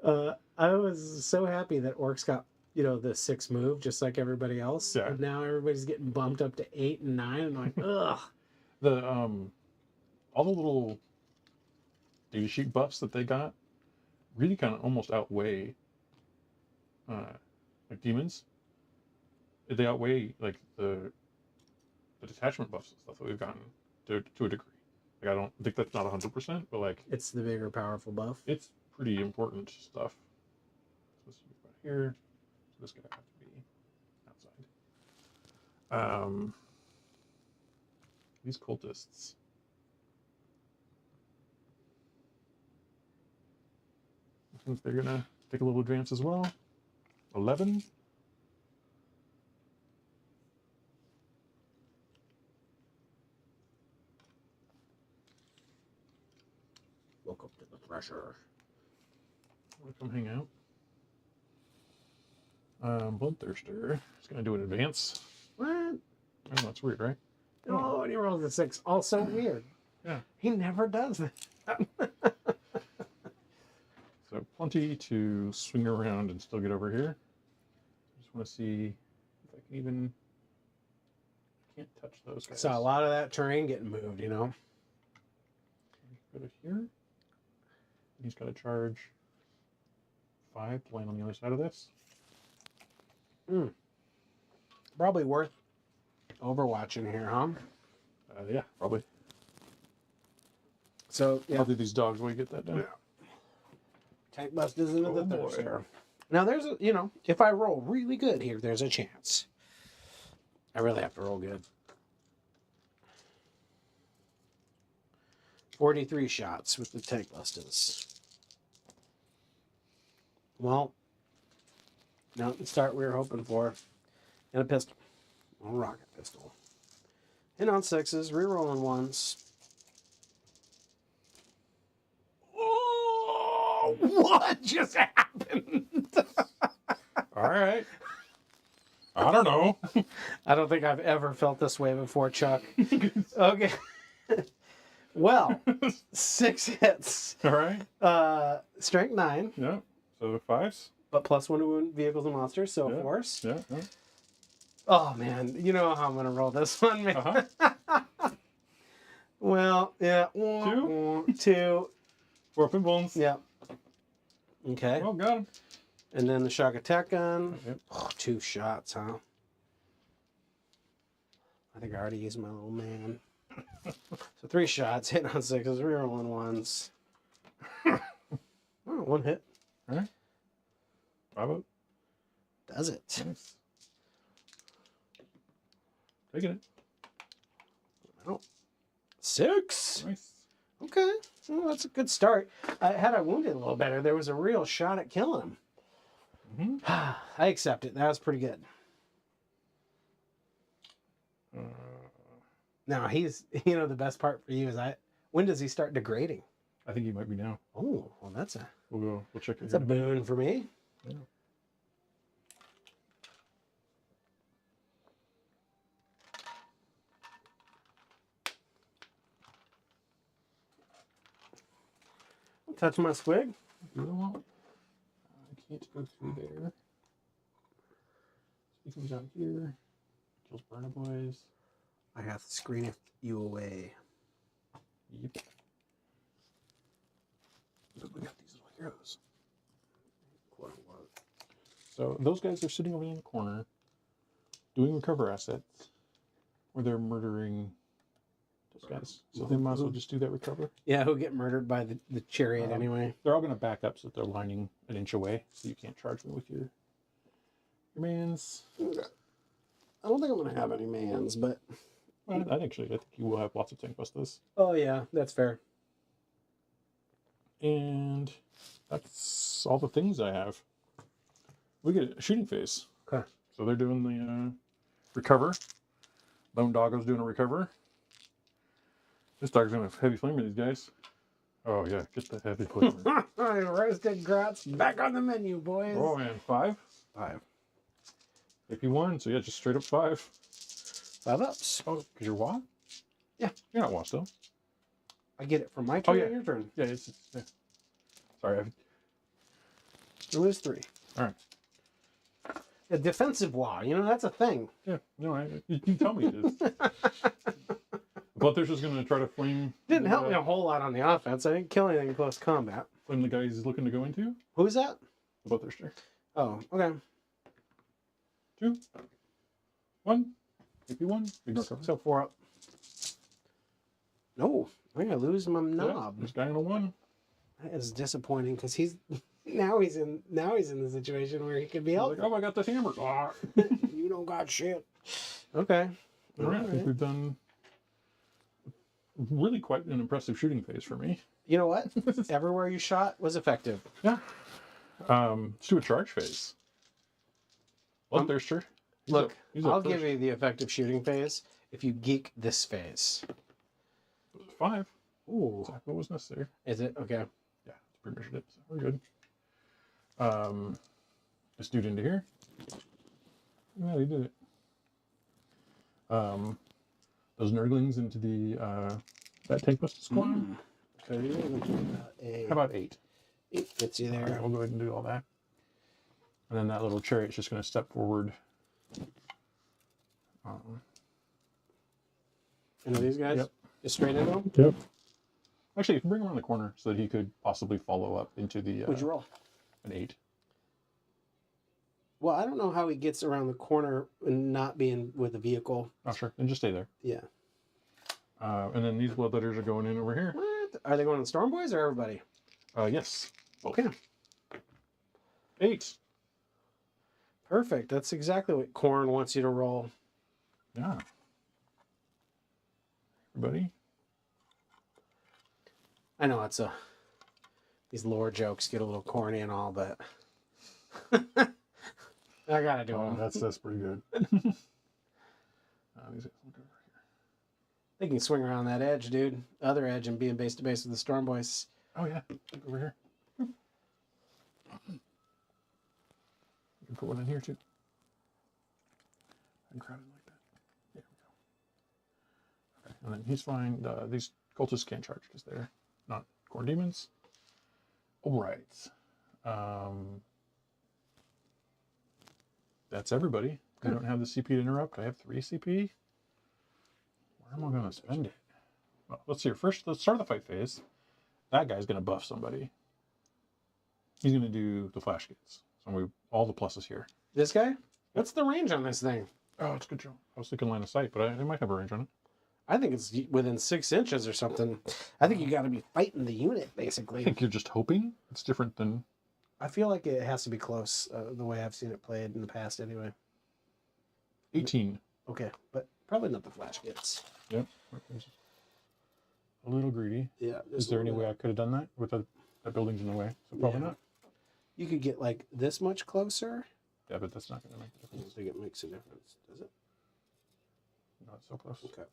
I was so happy that Orcs got, the 6 move, just like everybody else. Yeah. And now everybody's getting bumped up to 8 and 9. And I'm like, ugh. The all the little data sheet buffs that they got really kind of almost outweigh like demons. They outweigh like the detachment buffs and stuff that we've gotten to a degree. Like I don't think that's not 100%, but like It's the bigger, powerful buff. it's pretty important stuff. So this is right here. So this guy have to be outside. These cultists. I think they're gonna take a little advance as well. 11. Welcome to the Thresher. Want to come hang out? Bloodthirster is gonna do an advance. What? Oh, that's weird, right? Oh, and he rolls a 6. Also weird. Yeah. He never does that. So plenty to swing around and still get over here. Just want to see if I can even. I can't touch those guys. Saw a lot of that terrain getting moved, Go to here. He's got to charge 5 to land on the other side of this. Probably worth overwatching here, huh? Yeah, probably. So, yeah. I'll do these dogs while you get that done. Tank bust is into the boy. Thirster. Now, there's a, if I roll really good here, there's a chance. I really have to roll good. 43 shots with the tank busters. Well, not the start we were hoping for. And a pistol. A rocket pistol. Hit on 6s, rerolling 1s. Oh, what just happened? All right. I don't know. I don't think I've ever felt this way before, Chuck. Okay. Well, 6 hits. All right. Strength 9. Yeah. So 5s. But +1 to wound vehicles and monsters, so Yeah. force. Yeah. Oh, man. You know how I'm going to roll this one, man. Uh-huh. Well, yeah. 2. 4 pinballs. Yeah. Okay. Well, got him. And then the shock attack gun. Yep. Oh, 2 shots, huh? I think I already used my little man. So 3 shots, hitting on 6s, rerolling 1s. Oh, 1 hit. All right. 5 Does it? Nice. Taking it. Oh. 6. Nice. Okay. Well, that's a good start. Had I wounded a little better, there was a real shot at killing him. Mm-hmm. I accept it. That was pretty good. Now, he's, the best part for you is when does he start degrading? I think he might be now. Oh, well, that's We'll check it. a boon for me. Yeah. Touch my squig. You know what? I can't go through there. He comes out here. Kills Burner Boys. I have to screen you away. Yep. But we got these little heroes. Quote unquote. So those guys are sitting over in the corner doing recover assets where they're murdering those guys. So they might as well just do that recover. Yeah, who'll get murdered by the chariot anyway. They're all going to back up so that they're lining an inch away so you can't charge me with your mans. I don't think I'm going to have any mans, but... Well, I think you will have lots of tank busters. Oh, yeah, that's fair. And that's all the things I have. We get a shooting phase. Okay. So they're doing the recover. Lone Doggo's doing a recover. This dog's gonna have heavy flamer, these guys. Oh yeah, get the heavy flamer. Roasted grots back on the menu, boys. Oh man, 5. 5. AP1, so yeah, just straight up 5. 5 ups. Oh, because you're WA? Yeah. You're not WA still. I get it from my turn yeah. or your turn. Yeah, yeah. Sorry, You lose 3. All right. A defensive wall. You know, that's a thing. Yeah. No, you can tell me it is. Bloodthirster's going to try to flame. Didn't help me a whole lot on the offense. I didn't kill anything in close combat. Flame the guy he's looking to go into. Who's that? The Bloodthirster. Oh, okay. 2, 1. AP 1. So 4 up. No, I'm gonna lose my knob. This guy on a 1. That is disappointing because he's now he's in the situation where he could be He's helpful. like, oh, I got this hammer. Ah. You don't got shit. Okay. All right. I think we've done really quite an impressive shooting phase for me. You know what? Everywhere you shot was effective. Yeah. Let's do a charge phase. Bloodthirster. Look, he's up I'll first. give you the effective shooting phase if you geek this phase. 5. Ooh. Exactly what was necessary. Is it? Okay. Yeah, it's pre-measured it, so we're good. This dude into here. Yeah, he did it. Those nurglings into the that tank busted squad. So you're going to do How about 8? 8 gets you All there. right, we'll go ahead and do all that. And then that little chariot's just going to step forward. Into these guys? Yep. Just straight into them? Yep. Actually, you can bring him around the corner so that he could possibly follow up into the What'd you roll? an 8. Well, I don't know how he gets around the corner and not being with the vehicle. Oh, sure. Then just stay there. Yeah. And then these bloodletters are going in over here. What? Are they going to the Storm Boys or everybody? Yes. Okay. 8. Perfect. That's exactly what Khorne wants you to roll. Yeah. Everybody. I know these lore jokes get a little corny and all, but I gotta do them. That's pretty good. These guys look over here. They can swing around that edge, dude. Other edge and being base to base with the Storm Boys. Oh yeah, look over here. You can put one in here too. And crowd it like that. There we go. Okay, and then he's fine. These cultists can't charge because they're not Khorne demons. All right. That's everybody. I don't have the CP to interrupt. I have 3 CP. Where am I going to spend it? Well, let's see. First, let's start the fight phase. That guy's going to buff somebody. He's going to do the flash gates. So all the pluses here. This guy? What's the range on this thing? Oh, it's a good job. I was thinking line of sight, but it might have a range on it. I think it's within 6 inches or something. I think you got to be fighting the unit, I basically. think you're just hoping. It's different than... I feel like it has to be close, the way I've seen it played in the past anyway. 18. Okay, but probably not the flash gets. Yep. A little greedy. Yeah. Is there any way I could have done that? With that building's in the way. So probably Yeah. not. You could get like this much closer. Yeah, but that's not going to make a I don't difference. think it makes a difference, does it? No, it's so close. Okay.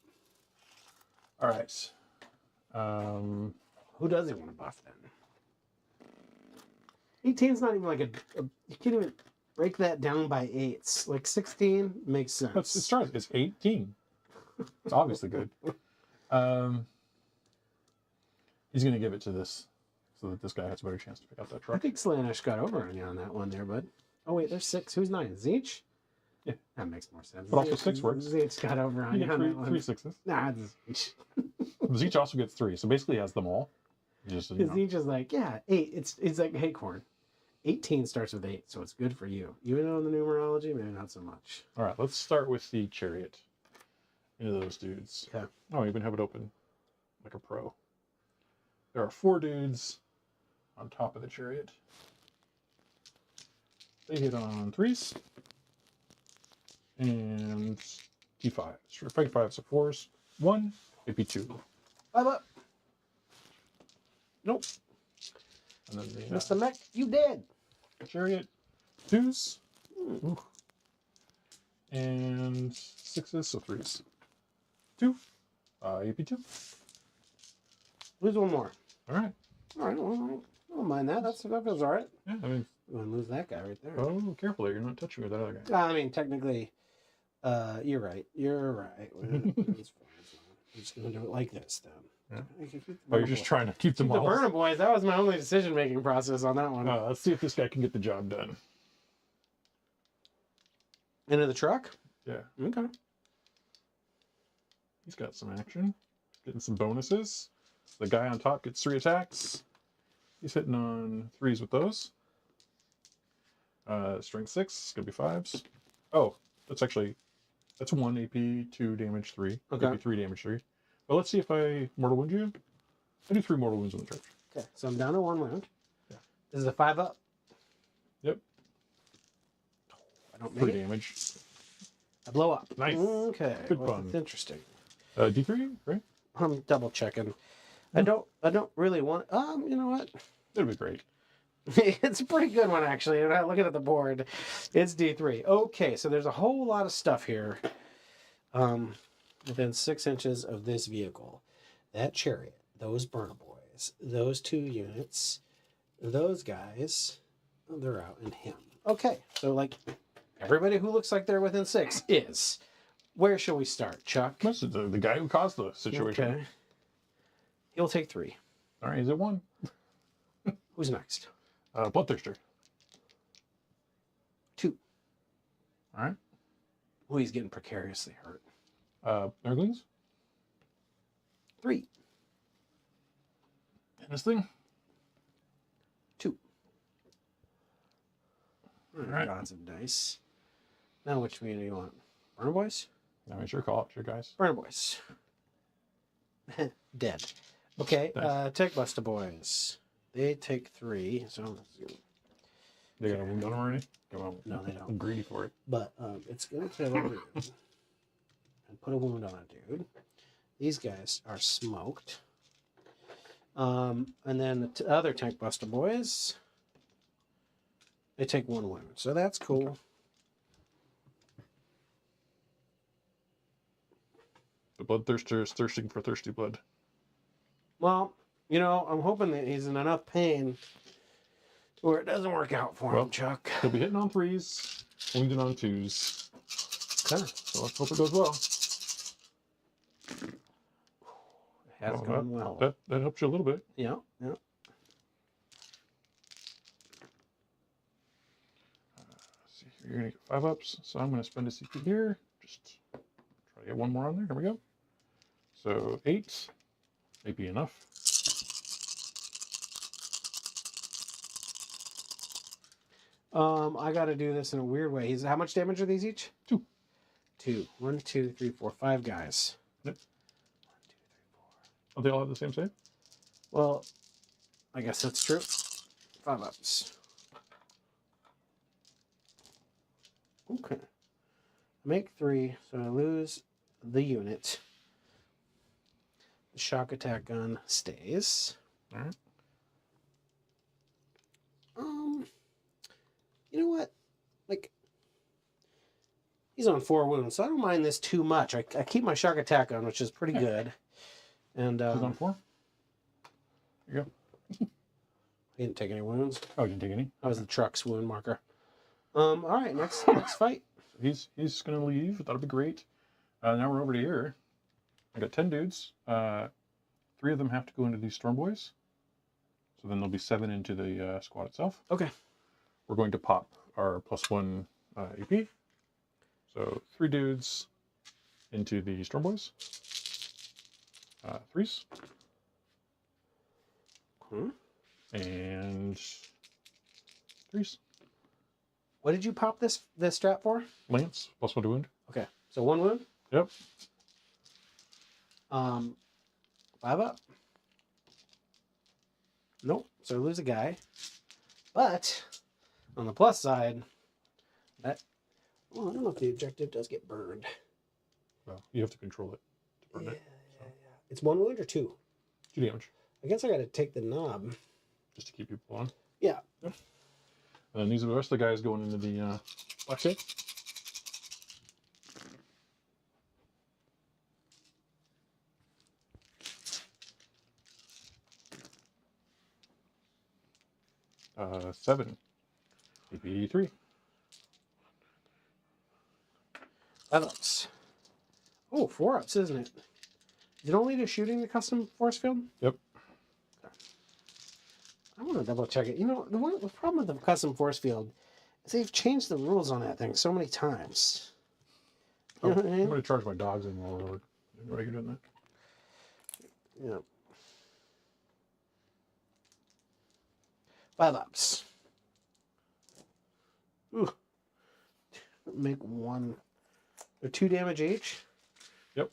All right. Who does he want to buff then? 18's not even like you can't even break that down by 8s. Like 16 makes sense. It's 18. It's obviously good. He's going to give it to this so that this guy has a better chance to pick up that I truck. think Slanish got over on you on that one there, bud. Oh wait, there's 6. Who's 9? Zeech? Yeah. That makes more sense. But also 6 works. Zeech got over on You you get on three, that one. 3 6s. Nah, it's Zeech. Zeech also gets 3, so basically he has them all. Just, you know. Zeech is like, yeah, 8. It's like, hey, Khorne. 18 starts with 8, so it's good for you. Even though in the numerology, maybe not so much. All right, let's start with the chariot. Into those dudes. Okay. Oh, even have it open like a pro. There are 4 dudes on top of the chariot. They hit on 3s. And T5. Sure, 5 so 4s. 1, maybe 2. 5 up. Nope. And then the Mr. Mech, you dead. chariot, 2s. Ooh. And 6s, so 3s. 2. AP2. Lose one more. All right. All right, well, I don't mind that. That feels all right. Yeah, I mean, I'm going to lose that guy right there. oh, careful there. You're not touching with that other guy. I mean, technically, you're right. You're right. It's fine. I'm just going to do it like this, then. Yeah. You can keep the Oh, you're burner just boy. trying to keep them The all. burner boys. That was my only decision-making process on that one. Let's see if this guy can get the job done. Into the truck. Yeah. Okay. He's got some action. Getting some bonuses. The guy on top gets 3 attacks. He's hitting on 3s with those. Strength 6, gonna be 5s. Oh, that's 1 AP, 2 damage, 3. Okay. AP 3 damage, 3. Well, let's see if I mortal wound you. I do 3 mortal wounds on the charge. Okay, so I'm down to 1 wound. Yeah. This is a 5-up. Yep. I don't 3 make it. damage. I blow up. Nice. Okay. Good well, fun. That's interesting. D3, right? I'm double checking. I don't really want. You know what? That'd be great. It's a pretty good one actually. And I'm looking at the board. It's D3. Okay, so there's a whole lot of stuff here. Within 6 inches of this vehicle, that chariot, those burner boys, those 2 units, those guys, they're out, and him. Okay, so like everybody who looks like they're within 6 is. Where shall we start, Chuck? This is the guy who caused the situation. Okay. He'll take 3. All right, he's at 1. Who's next? Bloodthirster. 2. All right. Oh, he's getting precariously hurt. Nurglings. 3. And this thing. 2. All right. Gods of dice. Now which one do you want? Burner boys? I mean, sure, call it, sure, guys. Burner boys. Dead. Okay, Nice. Tech Buster boys. They take 3. So, They got a wound on them already? Come on. No, they don't. I'm greedy for it. but it's gonna kill a dude and put a wound on a dude. These guys are smoked. And then the other Tank Buster boys, they take 1 wound, so that's cool. The Bloodthirster is thirsting for thirsty blood. Well, you know, I'm hoping that he's in enough pain where it doesn't work out for him, Chuck. He'll be hitting on 3s, wounded on 2s. Okay. So let's hope it goes well. It has gone well. That helps you a little bit. Yeah, yeah. Let's see here, you're gonna get 5 ups, so I'm gonna spend a CP here. Just try to get 1 more on there. Here we go. So 8 may be enough. I got to do this in a weird way. How much damage are these each? 2. 2. 1, 2, 3, 4, 5 guys. Yep. 1, 2, 3, 4. Oh, they all have the same save? Well, I guess that's true. 5 ups. Okay. I make 3, so I lose the unit. The shock attack gun stays. All right. You know what? Like, he's on 4 wounds, so I don't mind this too much. I keep my shock attack on, which is pretty good. And He's on 4? There you go. he didn't take any wounds. Oh, you didn't take any? That was the truck's wound marker. All right, next fight. He's going to leave. That'll be great. Now we're over to here. I got 10 dudes. 3 of them have to go into these Storm Boys. So then there'll be 7 into the squad itself. Okay. We're going to pop our +1 AP. So 3 dudes into the Storm Boys. 3s. Hmm? And 3s. What did you pop this strap for? Lance, +1 to wound. Okay, so 1 wound. Yep. 5 up. Nope. So I lose a guy. But on the plus side, that well, I don't know if the objective does get burned. Well, you have to control it to burn it. So. It's 1 wound or 2? 2 damage. I guess I got to take the knob. Just to keep people on. Yeah. Yep. And then these are the rest of the guys going into the black safe. Uh, 7. AP 3. 5 ups. Oh, 4 ups, isn't it? Is it only to shooting the custom force field? Yep. I want to double check it. You know, the problem with the custom force field is they've changed the rules on that thing so many times. You know what I I'm mean? going to charge my dogs in while we're doing that. Yeah. 5 ups. Ooh. Make 1. They're 2 damage each. Yep.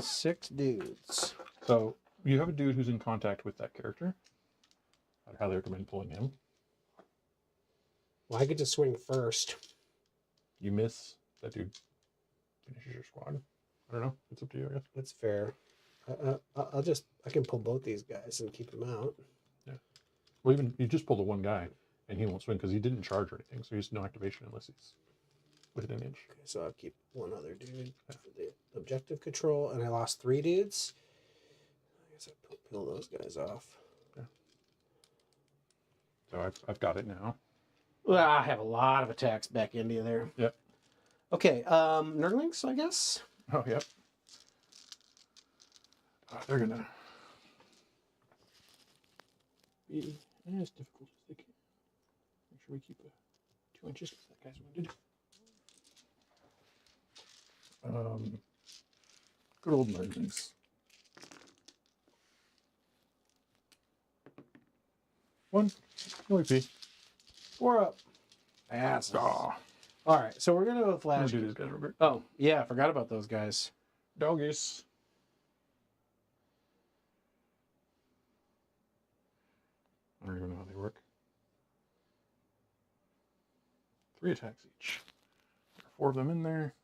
6 dudes. So you have a dude who's in contact with that character. I'd highly recommend pulling him. Well, I get to swing first. You miss, that dude finishes your squad. I don't know. It's up to you, I guess. That's fair. I can pull both these guys and keep them out. Yeah. Well, even you just pull the one guy, and he won't swing because he didn't charge or anything. So he's no activation unless he's within an inch. Okay, so I'll keep one other dude for the objective control, and I lost 3 dudes. I guess I peel those guys off. Yeah. So I've got it now. Well, I have a lot of attacks back into there. Yep. Okay, Nerdlings, I guess. Oh, yep. They're gonna be as difficult as they can. Make sure we keep 2 inches because that guy's wounded. Good old Nerdlings. 1, no AP. 4 up. Ass. Ah, All right, so we're gonna go with I'm gonna Flash. do these guys real quick. Oh yeah, I forgot about those guys. Doggies. I don't even know how they work. 3 attacks each. There are 4 of them in there.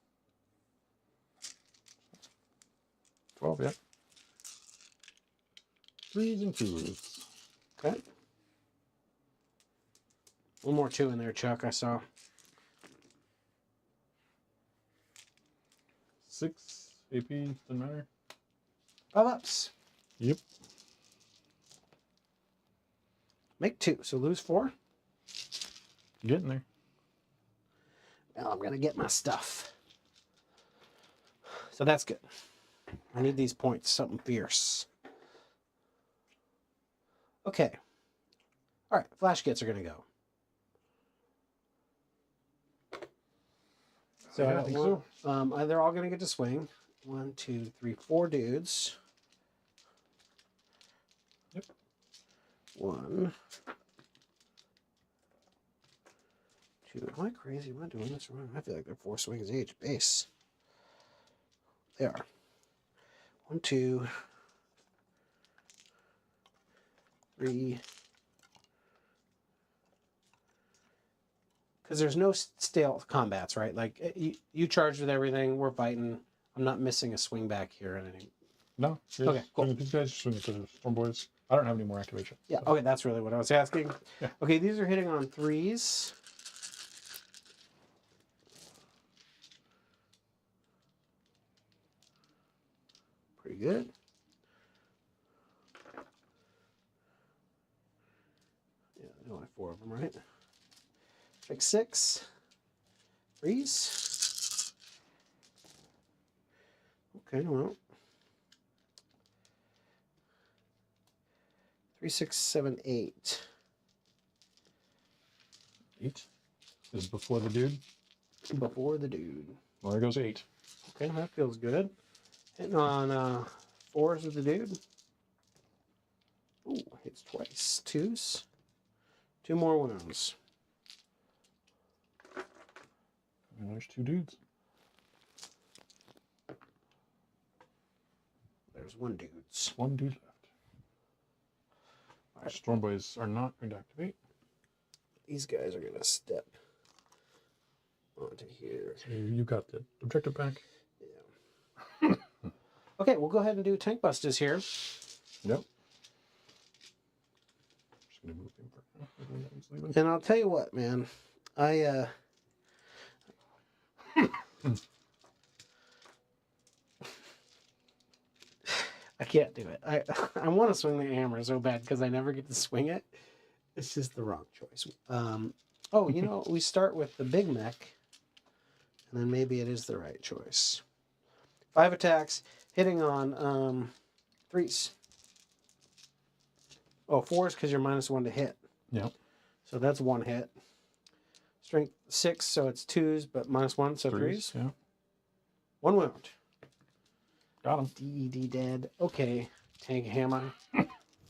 12, yeah. 3s and 2s. Okay. One more 2 in there, Chuck. I saw. 6 AP, doesn't matter. 5 ups. Yep. Make 2, so lose 4. Getting there. Now I'm gonna get my stuff. So that's good. I need these points. Something fierce. Okay. All right. Flash kits are gonna go. So Yeah, I think so. they're all gonna get to swing. 1, 2, 3, 4 dudes. Yep. 1, 2. Am I crazy? Am I doing this wrong? I feel like they're 4 swings each. Base. They are. 1, 2, 3. Because there's no stale combats, right? Like you charge with everything. We're fighting. I'm not missing a swing back here or anything. No. Okay, cool. These guys are swinging to the Storm Boys. I don't have any more activation. Yeah. so. Okay, that's really what I was asking. Yeah. Okay, these are hitting on 3s. Pretty good. Yeah, there's only 4 of them, right? Like 6. 3s. Okay, well. 3, 6, 7, 8. 8 is before the dude. Before the dude. Well, there goes 8. Okay, that feels good. Hitting on 4s with the dude. Ooh, hits twice. 2s. 2 more 1s. And there's 2 dudes. There's 1 dudes. 1 dude left. All right. Storm Boys are not going to activate. These guys are going to step onto here. So you got the objective back. Yeah. Okay, we'll go ahead and do tank busters here. Yep. Just going to move him for now. Everyone else leaving. And I'll tell you what, man. I can't do it. I want to swing the hammer so bad because I never get to swing it. It's just the wrong choice. Oh, you know, we start with the big mech, and then maybe it is the right choice. 5 attacks, hitting on 3s. Oh, 4s because you're -1 to hit. Yep. So that's 1 hit. Strength 6, so it's 2s, but -1, so 3s. Yeah. 1 wound. Got him. DED dead. Okay. Tank hammer.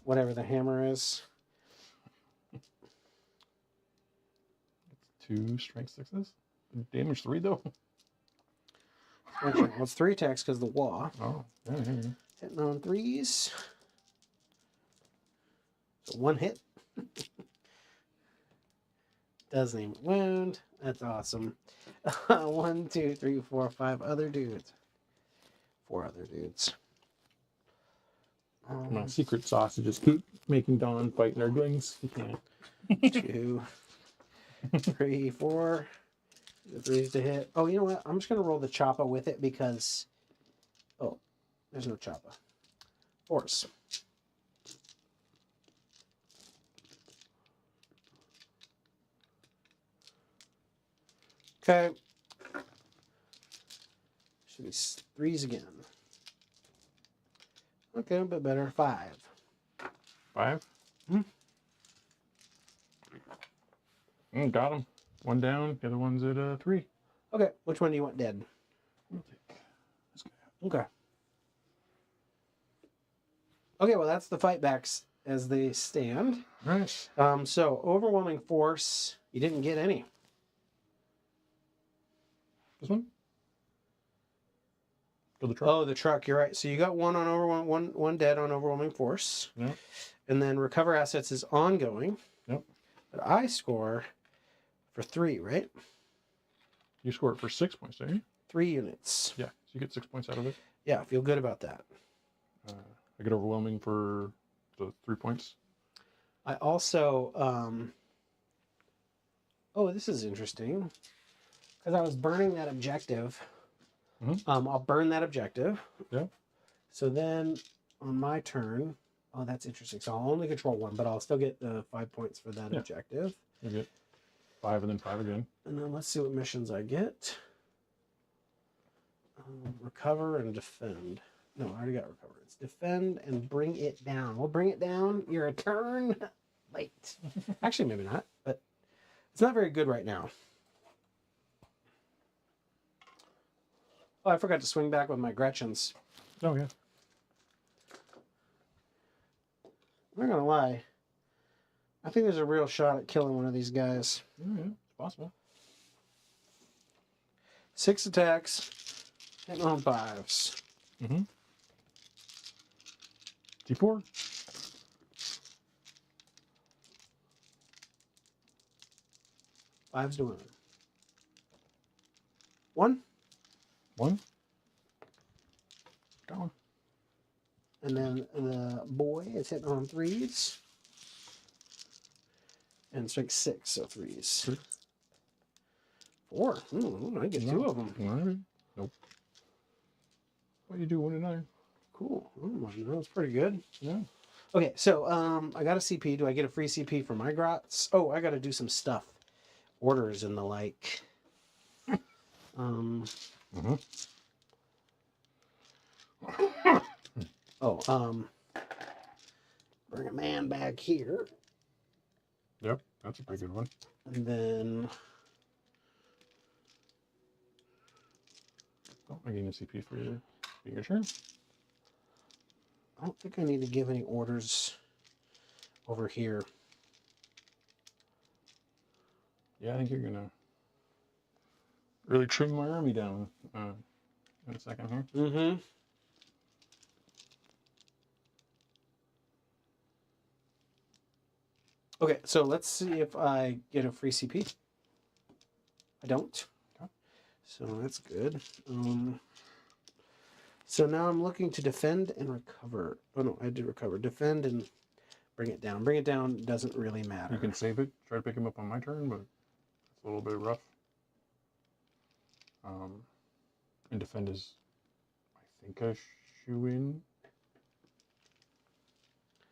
Whatever the hammer is. 2 strength 6s. Damage 3 though. Well, it's 3 attacks because the wah. Oh, yeah, yeah, yeah. Hitting on 3s. So 1 hit. Doesn't even wound. That's awesome. 1, 2, 3, 4, 5 other dudes. 4 other dudes. Come on, secret sausages. Keep making Dawn fight nerdlings. You can't. 2, 3, 4. The 3s to hit. Oh, you know what? I'm just going to roll the choppa with it because... Oh, there's no choppa. 4s. Okay. Should be 3s again. Okay, a bit better. 5. 5? Got him. 1 down. The other one's at 3. Okay, which one do you want dead? We'll take this guy. Okay. Okay, well, that's the fight backs as they stand. Right. So, overwhelming force, you didn't get any. This one? Go the truck. Oh, the truck, you're right. So you got one on one dead on overwhelming force. Yep. And then recover assets is ongoing. Yep. But I score for 3, right? You score it for 6 points, don't you? 3 units. Yeah. So you get 6 points out of it. Yeah, I feel good about that. I get overwhelming for the 3 points. I also, oh, this is interesting. Because I was burning that objective. I'll burn that objective. Yeah. So then on my turn, oh, that's interesting. So I'll only control 1, but I'll still get 5 points for that objective. You get 5 and then 5 again. And then let's see what missions I get. Recover and defend. No, I already got recover. It's defend and bring it down. We'll bring it down. You're a turn late. Actually, maybe not, but it's not very good right now. Oh, I forgot to swing back with my Gretchens. Oh, yeah. I'm not gonna lie. I think there's a real shot at killing one of these guys. Oh, yeah. It's possible. 6 attacks, hitting on 5s. Mm-hmm. T4. 5s to win. 1. 1. Got one. And then the boy is hitting on 3s. And strike 6, so 3s. 4. I get 2 of them. All right. Nope. What do you do 1 and 9? Cool. Oh, that was pretty good. Yeah. Okay, so I got a CP. Do I get a free CP for my grots? Oh, I got to do some stuff. Orders and the like. Bring a man back here. Yep, that's a pretty good one. And then... Oh, I gain a CP for you being your turn. I don't think I need to give any orders over here. Yeah, I think you're gonna really trim my army down in a second here. Mm-hmm. Okay, so let's see if I get a free CP. I don't. Okay. So that's good. So now I'm looking to defend and recover. Oh no, I did recover. Defend and bring it down. Bring it down doesn't really matter. You can save it. Try to pick him up on my turn, but it's a little bit rough. And defend is, I think, a shoe-in.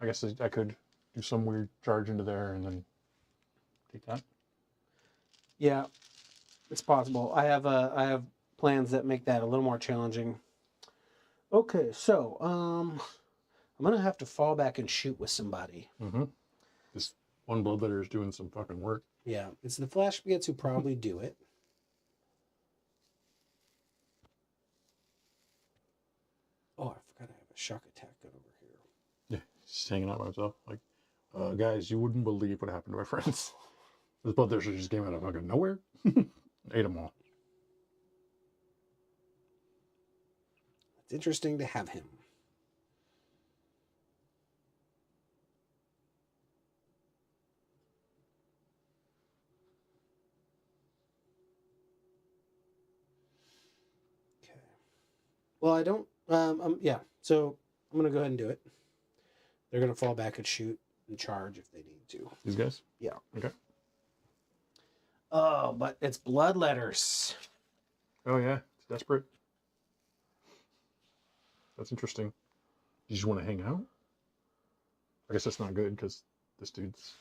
I guess I could do some weird charge into there and then take that. Yeah, it's possible. I have plans that make that a little more challenging. Okay, so I'm going to have to fall back and shoot with somebody. Mm-hmm. This one bloodletter is doing some fucking work. Yeah, it's the flash spaghettis who probably do it. Oh, I forgot I have a shock attack gun over here. Yeah, just hanging out by himself. Like, guys, you wouldn't believe what happened to my friends. This bloodletter just came out of fucking nowhere. Ate them all. It's interesting to have him. Okay. Well, I don't. Yeah. So I'm gonna go ahead and do it. They're gonna fall back and shoot and charge if they need to. These guys? Yeah. Okay. Oh, but it's bloodletters. Oh, yeah. It's desperate. That's interesting. You just want to hang out? I guess that's not good because this dude's...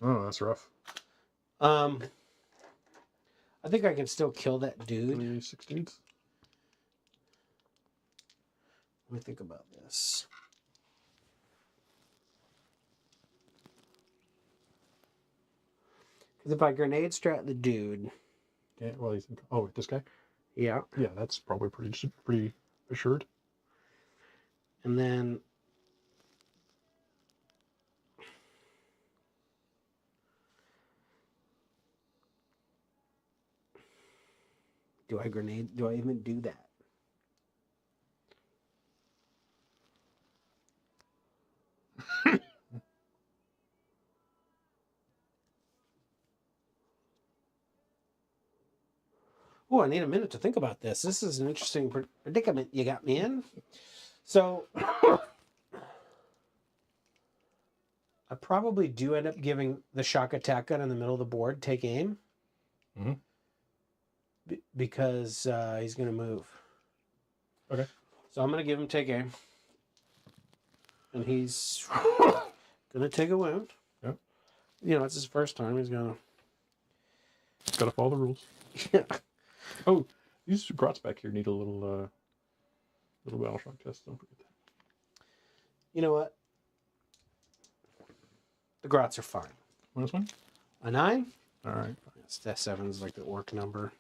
Oh, that's rough. I think I can still kill that dude. 26 dudes? Let me think about this. Because if I grenade strat the dude, Yeah, well, you think... Oh, this guy? yeah, Yeah, that's probably pretty assured. and then do I grenade? Do I even do that? Oh, I need a minute to think about this. This is an interesting predicament you got me in. So, I probably do end up giving the shock attack gun in the middle of the board, take aim. Mm-hmm. Because he's going to move. Okay. So I'm going to give him take aim. And he's going to take a wound. Yep. You know, it's his first time. He's going Just gotta follow the rules. to... Oh, these grots back here need a little battle shock test. Don't forget that. You know what? The grots are fine. Want this one? A 9? All right. That 7 is like the orc number.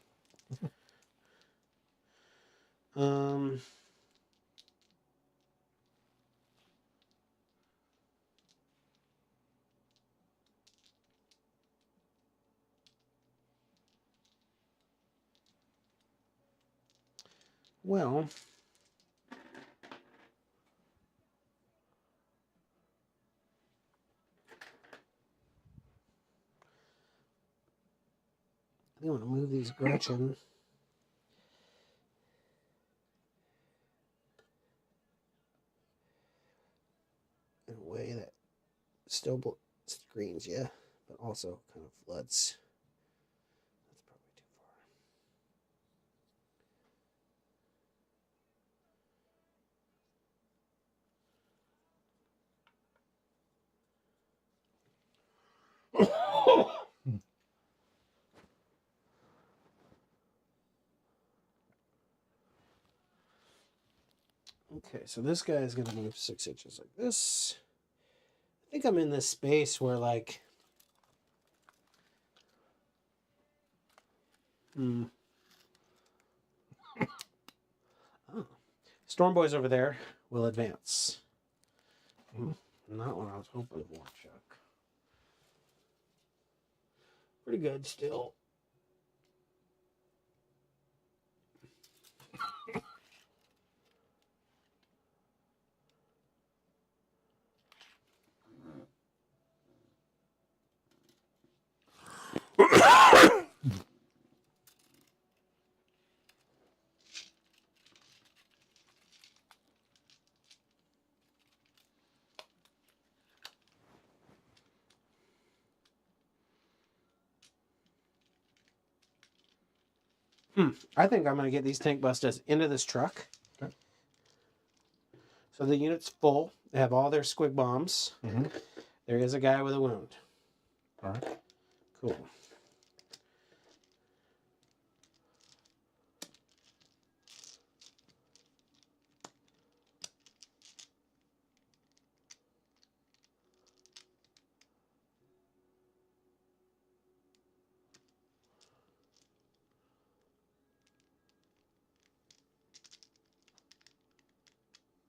Well, I think I want to move these Gretchen. In a way that still screens you, but also kind of floods. That's probably too far. Okay, so this guy is going to move 6 inches like this. I think I'm in this space where, like... Oh. Storm Boys over there will advance. Not what I was hoping for, Chuck. Pretty good still. I think I'm going to get these tank busters into this truck. Okay. So the unit's full. They have all their squig bombs. Mm-hmm. There is a guy with a wound. All right. Cool.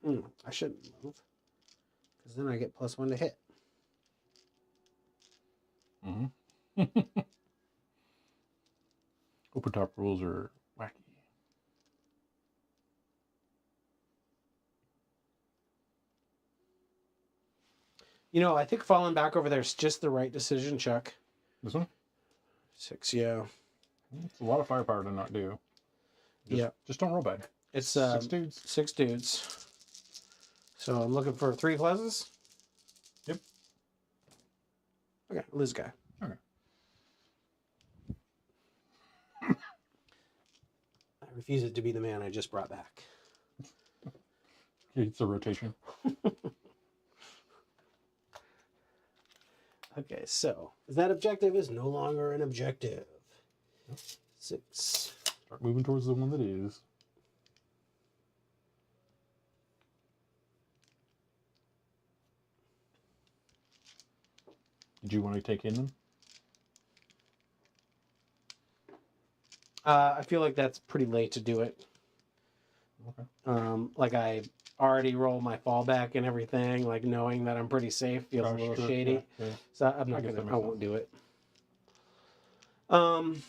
I shouldn't move. Because then I get +1 to hit. Mm-hmm. Open top rules are wacky. You know, I think falling back over there is just the right decision, Chuck. This one? 6, yeah. It's a lot of firepower to not do. Just don't roll bad. It's 6 dudes. 6 dudes. So I'm looking for 3 pluses? Yep. Okay, lose guy. Okay. I refuse it to be the man I just brought back. It's a rotation. Okay, so that objective is no longer an objective. 6. Start moving towards the one that is. Did you want to take in them? I feel like that's pretty late to do it. Okay. Like I already rolled my fallback and everything, like knowing that I'm pretty safe feels a little shady. Yeah. So I'm not gonna. I won't do it. Okay.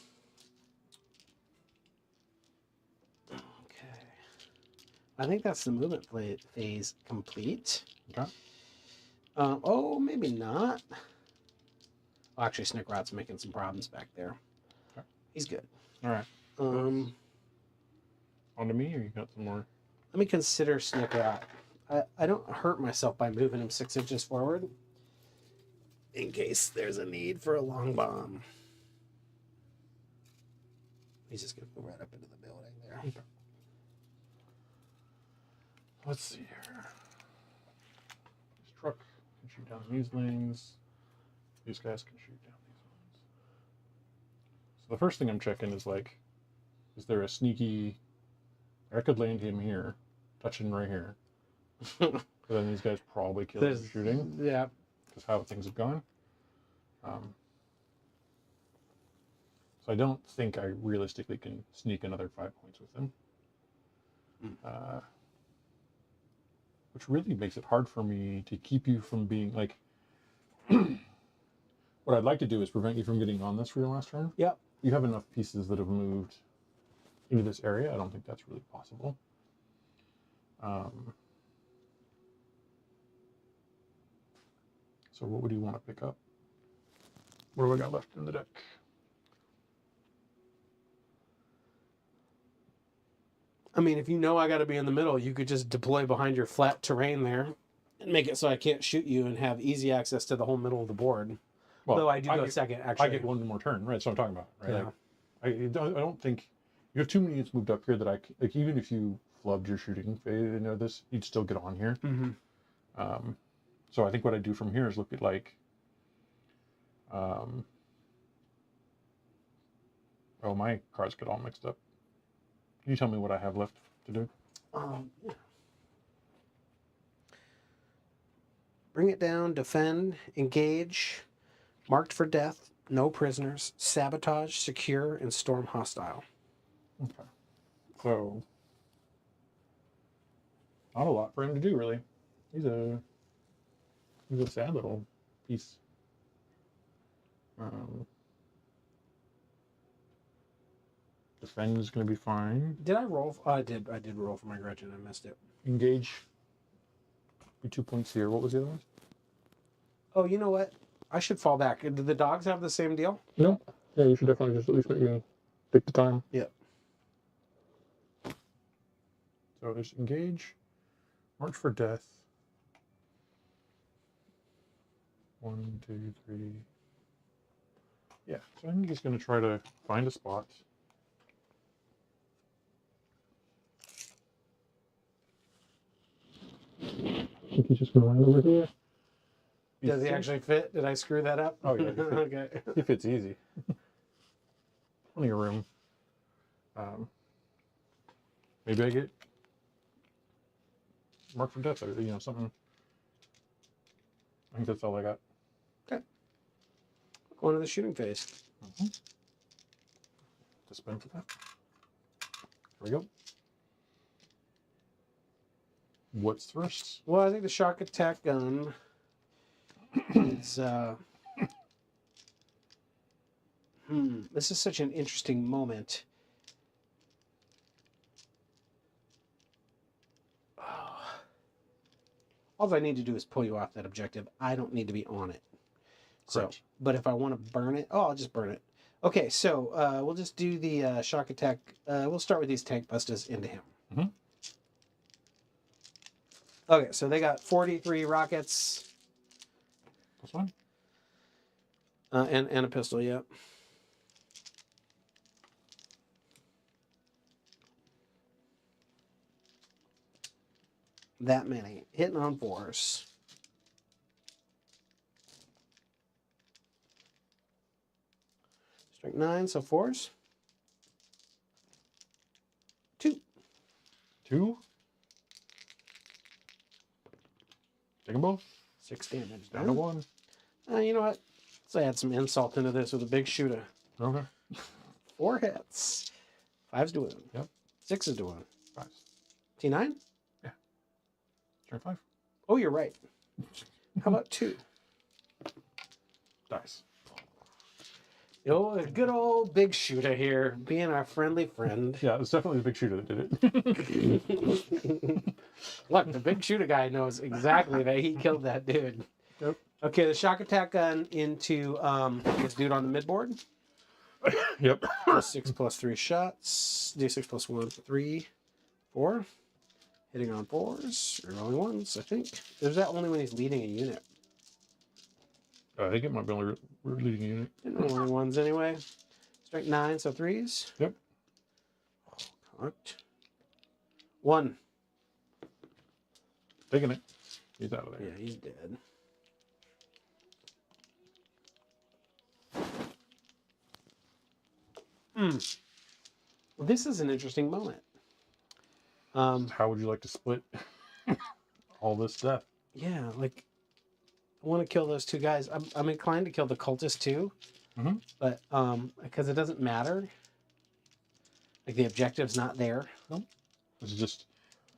I think that's the movement phase complete. Okay. Oh, maybe not. Oh, actually, Snickrot's making some problems back there. Okay. He's good. All right. On to me, or you got some more? Let me consider Snickrot. I don't hurt myself by moving him 6 inches forward in case there's a need for a long bomb. He's just going to go right up into the building there. Okay. Let's see here. This truck can shoot down these lanes. These guys can shoot down these ones. So the first thing I'm checking is like, is there a sneaky... I could land him here, touching right here. But then these guys probably kill him shooting. Yeah. Because how things have gone. So I don't think I realistically can sneak another 5 points with them. Which really makes it hard for me to keep you from being like... What I'd like to do is prevent you from getting on this for your last turn. Yep. You have enough pieces that have moved into this area. I don't think that's really possible. So what would you want to pick up? What do we got left in the deck? I mean, if you know I got to be in the middle, you could just deploy behind your flat terrain there and make it so I can't shoot you and have easy access to the whole middle of the board. Well, though I do go second, actually. I get one more turn, right? That's what I'm talking about, right? Yeah. Like, I don't think you have too many units moved up here that like even if you flubbed your shooting phase, this, you'd still get on here. Mm-hmm. So I think what I do from here is look at like, oh, my cards get all mixed up. Can you tell me what I have left to do? Yeah. Bring it down, defend, engage, marked for death, no prisoners, sabotage, secure, and storm hostile. Okay. So, not a lot for him to do, really. He's a sad little piece. Defend is going to be fine. Did I roll? I did roll for my Gretchen. I missed it. Engage. Be 2 points here. What was the other one? Oh, you know what? I should fall back. Do the dogs have the same deal? No. Yeah, you should definitely just at least maybe take the time. Yeah. So there's engage. March for death. 1, 2, 3. Yeah, so I think he's going to try to find a spot. I think he's just going to land over here. Does he actually fit? Did I screw that up? Oh, yeah. Okay. He fits easy. Plenty of room. Maybe I get mark for death, or something. I think that's all I got. Okay. Going to the shooting phase. To spin for that. Here we go. What's first? Well, I think the shock attack gun is. This is such an interesting moment. All I need to do is pull you off that objective. I don't need to be on it. So, Correct. but if I want to burn it, I'll just burn it. Okay, so we'll just do the shock attack. We'll start with these tank busters into him. Mm-hmm. Okay, so they got 43 rockets. That's fine. And a pistol, yep. That many. Hitting on 4s. Strike 9, so 4s. 2. 2. Take them both. 6 damage. Down to 1. You know what? Let's add some insult into this with a big shooter. Okay. 4 hits. 5's doing. Yep. 6 is doing. 5. T9? Turn 5. Oh, you're right. How about 2? Dice. Oh, a good old big shooter here, being our friendly friend. Yeah, it's definitely the big shooter that did it. Look, the big shooter guy knows exactly that he killed that dude. Yep. Okay, the shock attack gun into this dude on the midboard. Yep. 6 plus 3 shots. D6 plus 1, 3, 4. Hitting on 4s. Rolling 1s, I think. Is that only when he's leading a unit? I think it might be only leading unit. Rolling 1s anyway. Strike 9, so 3s. Yep. Cocked. 1. Taking it. He's out of there. Yeah, he's dead. Well, this is an interesting moment. How would you like to split all this stuff? Yeah, like I want to kill those 2 guys. I'm inclined to kill the cultist too, but because it doesn't matter. Like the objective's not there. No, this is just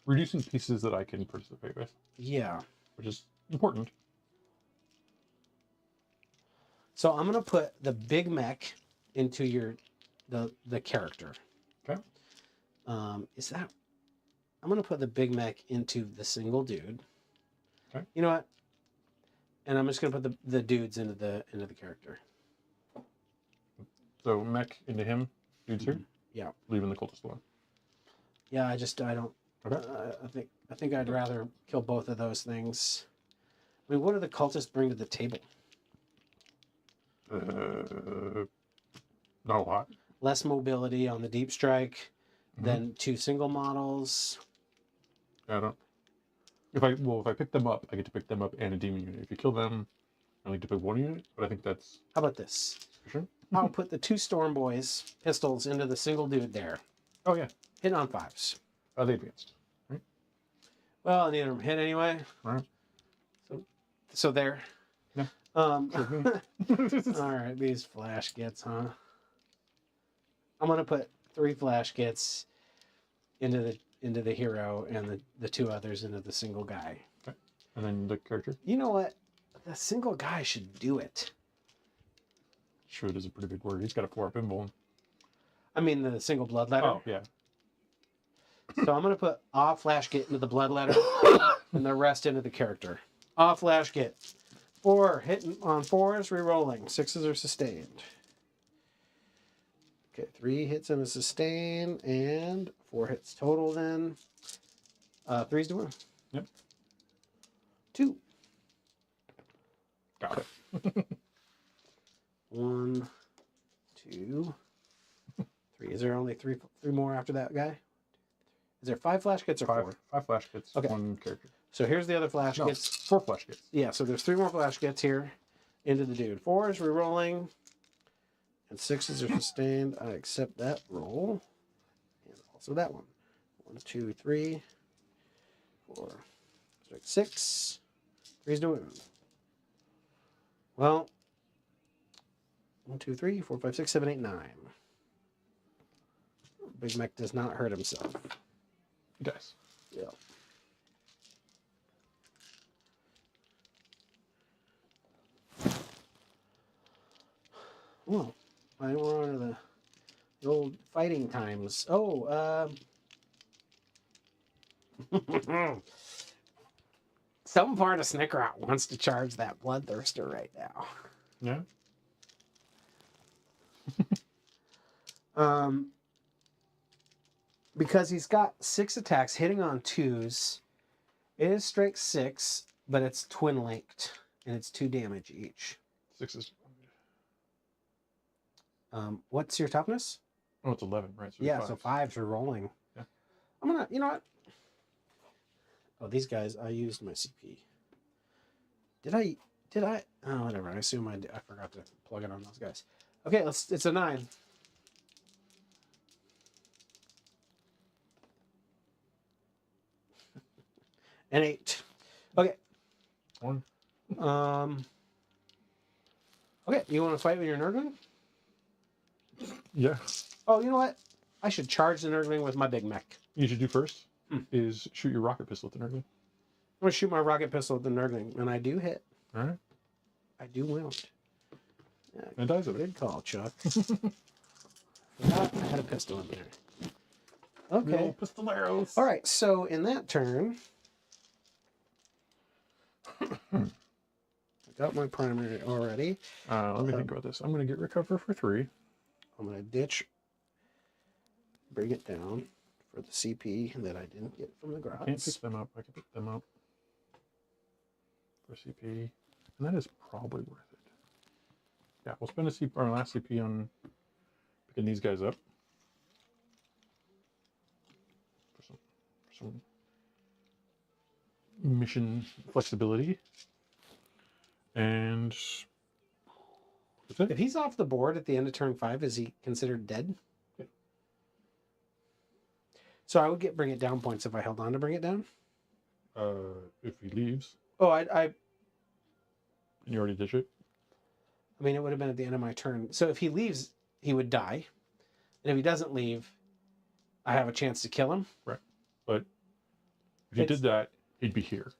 reducing pieces that I can participate with. Yeah. Which is important. So I'm gonna put the big mech into the character. Okay. Is that? I'm gonna put the big mech into the single dude. Okay. You know what? And I'm just gonna put the dudes into the character. So mech into him, dudes here. Yeah. Leaving the cultist alone. Yeah, I don't. Okay. I think I'd rather kill both of those things. I mean, what do the cultists bring to the table? Not a lot. Less mobility on the deep strike than 2 single models. I don't. If I pick them up, I get to pick them up and a demon unit. If you kill them, I only get to pick 1 unit. But I think that's How about this? for sure. I'll put the 2 Storm Boys pistols into the single dude there. Oh yeah. Hit on 5s. They advanced. Right. Well, neither of them hit anyway. Right. So there. Yeah. All right, these flash gets, huh? I'm gonna put 3 flash gets into the hero and the 2 others into the single guy. Okay. And then the character. You know what? The single guy should do it. Should is a pretty big word. He's got a 4-up invuln. I mean the single bloodletter. Oh yeah. So I'm gonna put off flash get into the bloodletter and the rest into the character. Off flash get. 4 hitting on 4s, re-rolling. 6s are sustained. Okay, 3 hits and a sustain, and 4 hits total then. 3's doing. Yep. 2. Got it. 1, 2, 3. Is there only three more after that guy? Is there 5 flash kits or 4? 5 flash kits. Okay. 1 character. So here's the other flash No, kits. 4 flash kits. Yeah, so there's 3 more flash kits here into the dude. 4s re-rolling, and 6s are sustained. I accept that roll, and also that one. 1, 2, 3, 4, 6. 3's doing. Well, 1, 2, 3, 4, 5, 6, 7, 8, 9. Big Mech does not hurt himself. He dies. Yeah. Oh, I we're on to the old fighting times. Oh, some part of Snickerot wants to charge that Bloodthirster right now. Yeah. Because he's got 6 attacks hitting on 2s. It is strike 6, but it's twin linked, and it's 2 damage each. 6 is. What's your toughness? Oh, it's 11, right? So Yeah, fives. so 5s are rolling. Yeah. I'm gonna, you know what? Oh, these guys, I used my CP. Did I? Oh, whatever. I assume I forgot to plug it on those guys. Okay, it's a 9. An 8. Okay. 1. Okay, you want to fight with your Nurgling? Yeah. Oh, you know what? I should charge the Nurgling with my big mech. You should do first is shoot your rocket pistol at the Nurgling. I'm going to shoot my rocket pistol at the Nurgling, and I do hit. All right. I do wound. Yeah, And dies of it. good call, Chuck. Forgot I had a pistol in there. Okay. Pistoleros. All right, so in that turn, I got my primary already. Let me think about this. I'm going to get recover for 3. I'm going to ditch, bring it down for the CP that I didn't get from the I can't grots. pick them up. I can pick them up for CP. And that is probably worth it. Yeah, we'll spend our last CP on picking these guys up. For some mission flexibility. And that's it. If he's off the board at the end of turn 5, is he considered dead? Yeah. So I would bring it down points if I held on to bring it down? If he leaves. Oh, And you already ditch it? I mean, it would have been at the end of my turn. So if he leaves, he would die. And if he doesn't leave, I have a chance to kill him. Right. But if you did that, he'd be here.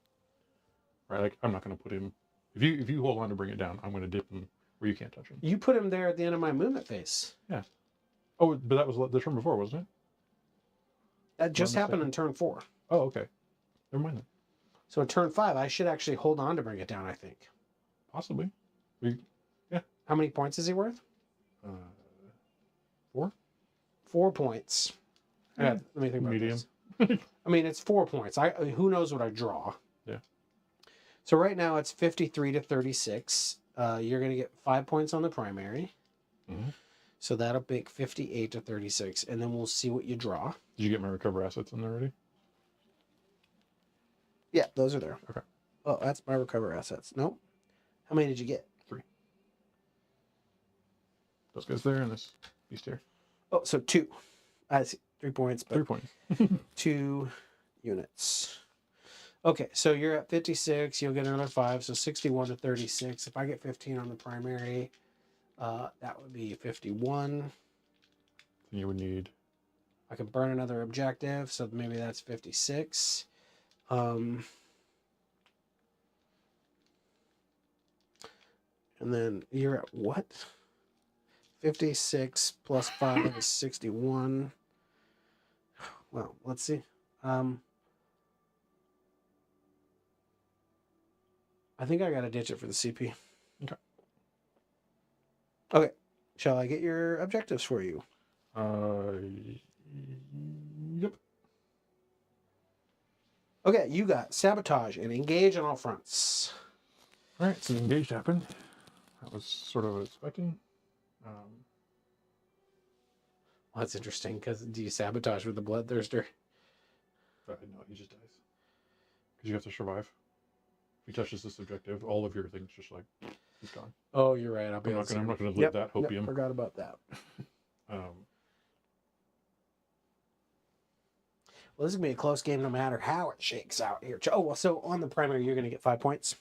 Right? Like, I'm not going to put him... If you hold on to bring it down, I'm going to dip him where you can't touch him. You put him there at the end of my movement phase. Yeah. Oh, but that was the turn before, wasn't it? That just happened in turn 4. Oh, okay. Never mind then. So in turn 5, I should actually hold on to bring it down, I think. Possibly. How many points is he worth? 4? 4 points. Yeah, let me think about Medium. this. I mean, it's 4 points. Who knows what I draw? Yeah. So right now it's 53 to 36. You're going to get 5 points on the primary. Mm-hmm. So that'll make 58 to 36. And then we'll see what you draw. Did you get my recover assets in there already? Yeah, those are there. Okay. Oh, that's my recover assets. Nope. How many did you get? 3. Those guys there and this beast here. Oh, so 2. I see 3 points, but 3 points. 2 units. Okay, so you're at 56. You'll get another 5, so 61 to 36. If I get 15 on the primary, that would be 51. Then you would need... I can burn another objective, so maybe that's 56. And then you're at what? 56 plus 5 is 61. Well, let's see. I think I got to ditch it for the CP. Okay. Okay. Shall I get your objectives for you? Yep. Okay, you got sabotage and engage on all fronts. All right, so engaged happened. That was sort of expecting. Well, that's interesting, because do you sabotage with the Bloodthirster? No, he just dies. Because you have to survive. If he touches this objective, all of your things just like, he's gone. Oh, you're right. I'm not going to live that hopium. Forgot about that. Well, this is going to be a close game no matter how it shakes out here. Oh, well, so on the primary, you're going to get 5 points.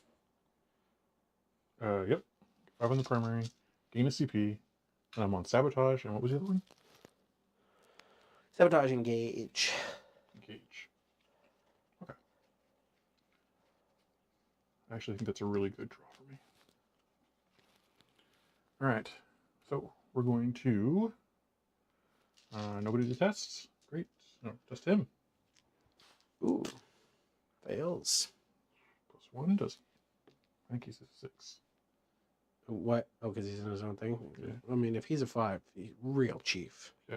Yep. 5 on the primary, gain a CP, and I'm on sabotage. And what was the other one? Sabotage, engage. Engage. Okay. I actually think that's a really good draw for me. All right. So we're going to nobody to test. Great. No, just him. Ooh, fails. +1 does. I think he's a 6. What? Oh, because he's in his own thing. Yeah. I mean, if he's a 5, he's real chief. Yeah.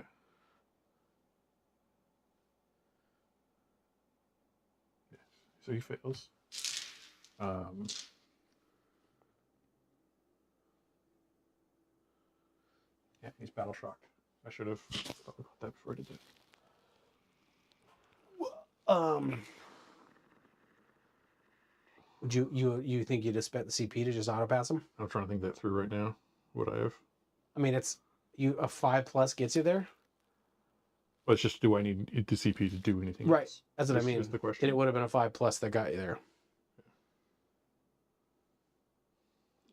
Yeah. So he fails. Yeah, he's battle shocked. I should have thought about that before I did that. Would you think you'd have spent the CP to just auto pass him? I'm trying to think that through right now. Would I have? I mean, it's a 5+ gets you there, But it's just, do I need the CP to do anything? right? Else? That's what I Is- mean. is the question. And it would have been a 5+ that got you there.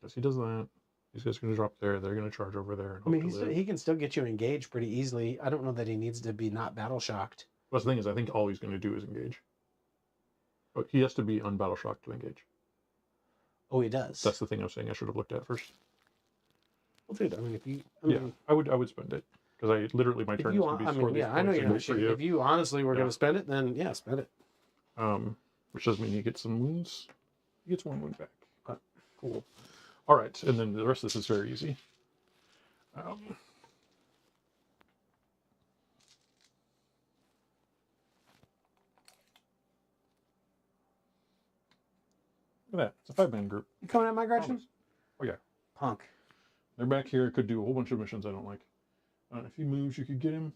Yes, he does that. These guys are going to drop there. They're going to charge over there. And I mean, hope to live. he can still get you engaged pretty easily. I don't know that he needs to be not battle shocked. But the thing is, I think all he's going to do is engage. But he has to be unbattle shocked to engage. Oh, he does. That's the thing I was saying I should have looked at first. Well, dude, I mean, if you, I Yeah, mean, I would spend it because I literally my if turn you, is going to be I score mean, these yeah, I know points you're and not wait for shit. you. If you honestly were Yeah. going to spend it, then yeah, spend it. Which does mean he gets some wounds. He gets 1 wound back. Okay. Cool. All right, and then the rest of this is very easy. Look at that. It's a 5-man group. You coming at my direction? Oh, yeah. Punk. They're back here. Could do a whole bunch of missions I don't like. If he moves, you could get him.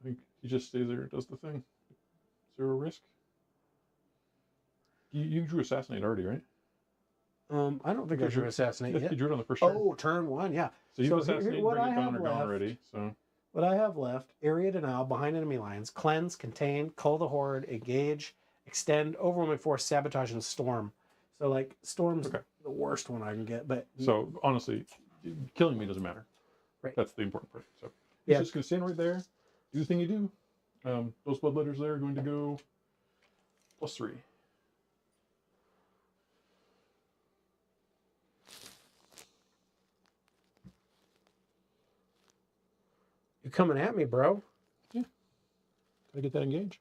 I think he just stays there and does the thing. 0 risk. You drew Assassinate already, right? I don't think I should assassinate Yeah, yet. you drew it on the first turn. Oh, turn 1, yeah. So you've so assassinated, what bring I it down have or gone left- already. So What I have left: area denial behind enemy lines, cleanse, contain, cull the horde, engage, extend, overwhelming force, sabotage, and storm. So like storm's Okay. the worst one I can get, but So honestly, killing me doesn't matter. Right. That's the important part. So he's Yeah. just going to stand right there, do the thing you do. Those bloodletters there are going to go +3. you're coming at me, bro. Gotta get that engaged.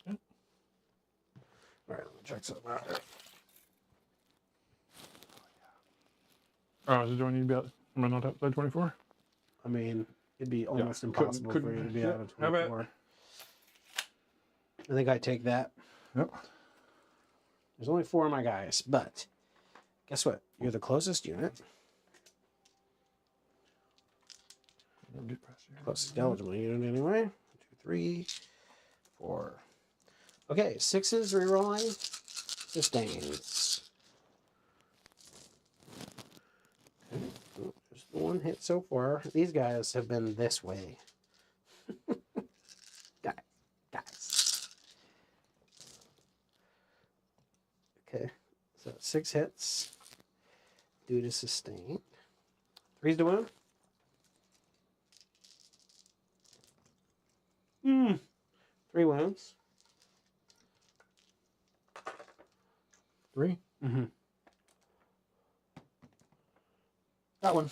All right, let me check something out here. Do I need to be out? Am I not outside 24? I mean, it'd be almost couldn't- impossible for couldn't- you to be yeah, out of how about- 24. I think I take that. Yep. There's only 4 of my guys, but guess what? You're the closest unit. Get past here. Closest eligible unit anyway. 2, 3, 4. Okay, 6s rerolling. Sustains. Okay. There's the 1 hit so far. These guys have been this way. Guys. Okay, so 6 hits. Due to sustain. 3's to wound. 3 wounds. 3. Mm-hmm. That one.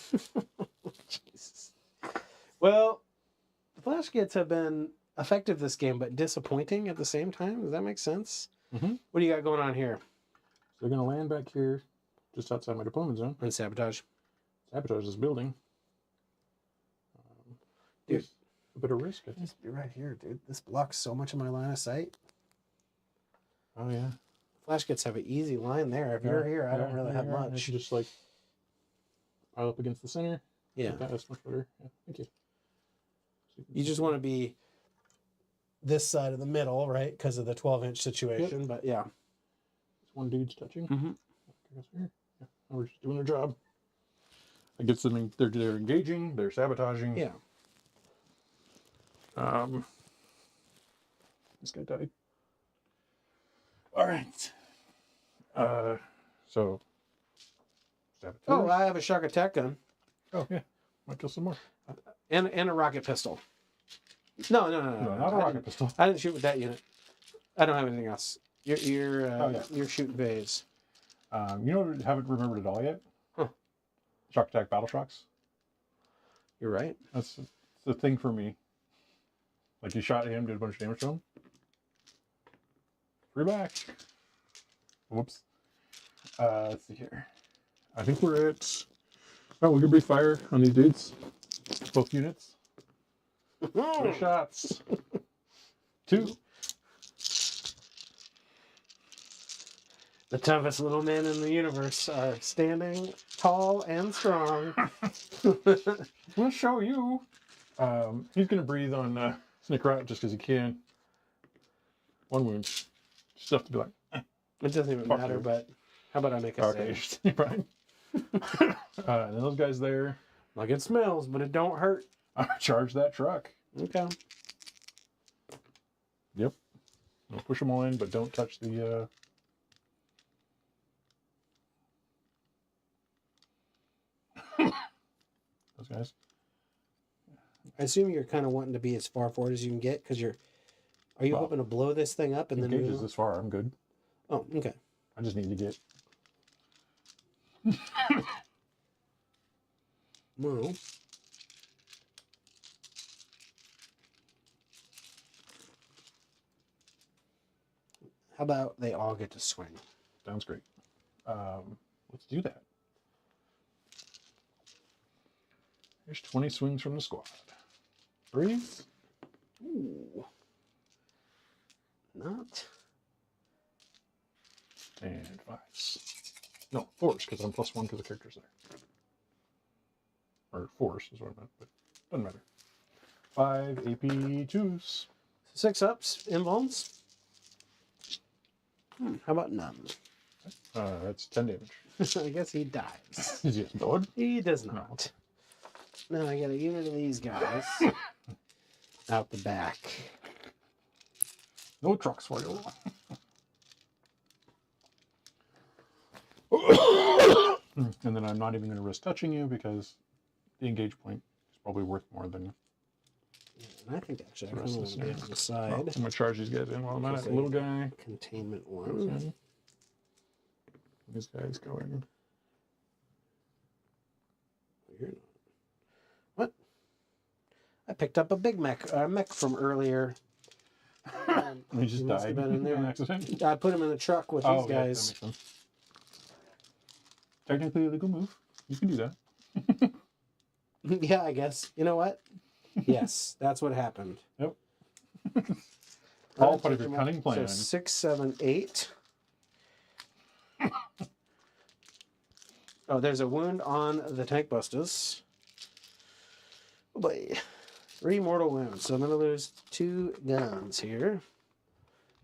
Jesus. Well, the flash kits have been effective this game, but disappointing at the same time. Does that make sense? Mm-hmm. What do you got going on here? So they're going to land back here, just outside my deployment zone. And sabotage. Sabotage this building. Dude. With a bit of risk, I think. Just be right here, dude. This blocks so much of my line of sight. Oh, yeah. Flash kits have an easy line there. If you're here, I don't really have I much. should just like pile up against the center. Yeah. That's much better. Yeah, thank you. You just want to be this side of the middle, right? Because of the 12-inch situation. But yeah. This one dude's touching. Mm-hmm. I guess here. Yeah, we're just doing their job. I get something. They're engaging. They're sabotaging. Yeah. This guy died. All right. So. Sabotage. Oh, I have a shock attack gun Oh yeah. Might kill some more. and a rocket pistol. No, not a rocket pistol. I didn't shoot with that unit. I don't have anything else. You're yeah. you're shooting bays. You know, haven't remembered it all yet. Huh. Shock attack battle shocks. You're right. That's the thing for me. Like you shot him, did a bunch of damage to him. Free back. Whoops. Let's see here. I think we're at. Oh, we can breathe fire on these dudes. Both units. 3 shots. 2. The toughest little men in the universe are standing tall and strong. We'll show you. He's gonna breathe on Snickrat just because he can. 1 wound. Stuff to be like. It doesn't even Fuck matter, you. but how about I make a Okay, save? right. And then those guys there. Like it smells, but it don't hurt. Charge that truck. Okay. Yep. We'll push them all in, but don't touch the. Those guys. I assume you're kind of wanting to be as far forward as you can get because you're. Are you Well, hoping to blow this thing up and then? Gauge is this far. I'm good. Oh, okay. I just need to get. Well. How about they all get to swing? Sounds great. Let's do that. Here's 20 swings from the squad. Breathe. Ooh. Not. And 5s. No, 4s, because I'm +1 because the character's there. Or 4s is what I meant, but doesn't matter. 5 AP 2s. 6 ups, invulns. How about none? That's 10 damage. I guess he dies. Is he explode? He does not. Now I get a unit of these guys out the back. No trucks for you. And then I'm not even going to risk touching you because the engage point is probably worth more than. And I think actually I The kind rest of of want to this be is- on the side. I'm going to charge these guys in while I'm at it. Little guy. Containment one. These guys going. You're not. What? I picked up a big mech from earlier. He just He must died have been in there. an accident. I put him in the truck with Oh, these yeah, that guys. makes sense. Technically a legal move. You can do that. Yeah, I guess. You know what? Yes, that's what happened. Yep. I'll All part of take your him cunning up. plan. So 6, 7, 8. Oh, there's a wound on the tank busters. Oh boy. 3 mortal wounds. So I'm going to lose 2 guns here.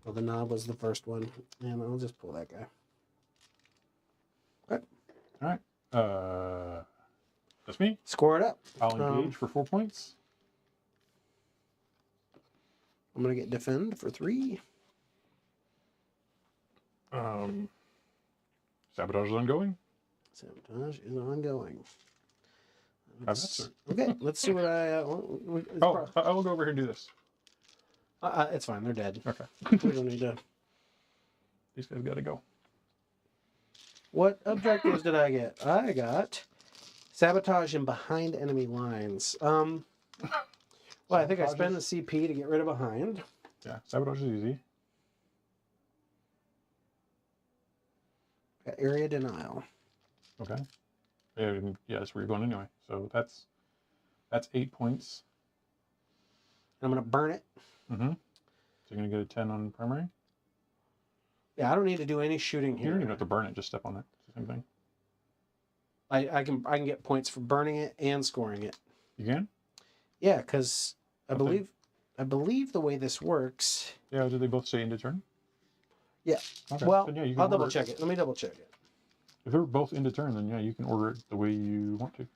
Well, the knob was the first one. And I'll just pull that guy. All right. That's me. Score it up. I'll engage for 4 points. I'm going to get defend for 3. Sabotage is ongoing. Sabotage is ongoing. Have that, sir. Okay, let's see what I... I will go over here and do this. it's fine. They're dead. Okay. We don't need to... These guys got to go. What objectives did I get? I got sabotage in behind enemy lines. Well, I think I spend the CP to get rid of behind. Yeah, sabotage is easy. Got area denial. Okay. Yeah, that's where you're going anyway. So that's 8 points. I'm going to burn it. Mm-hmm. So you're going to get a 10 on primary? Yeah, I don't need to do any shooting You don't even here. have to burn it, just step on it. It's the same thing. I can get points for burning it and scoring it. You can? Yeah, because I Okay. believe the way this works. Yeah, did they both say end of turn? Yeah. Okay. Well, then yeah, you can I'll order double check it. Let me double check it. If they're both end of turn, then yeah, you can order it the way you want to.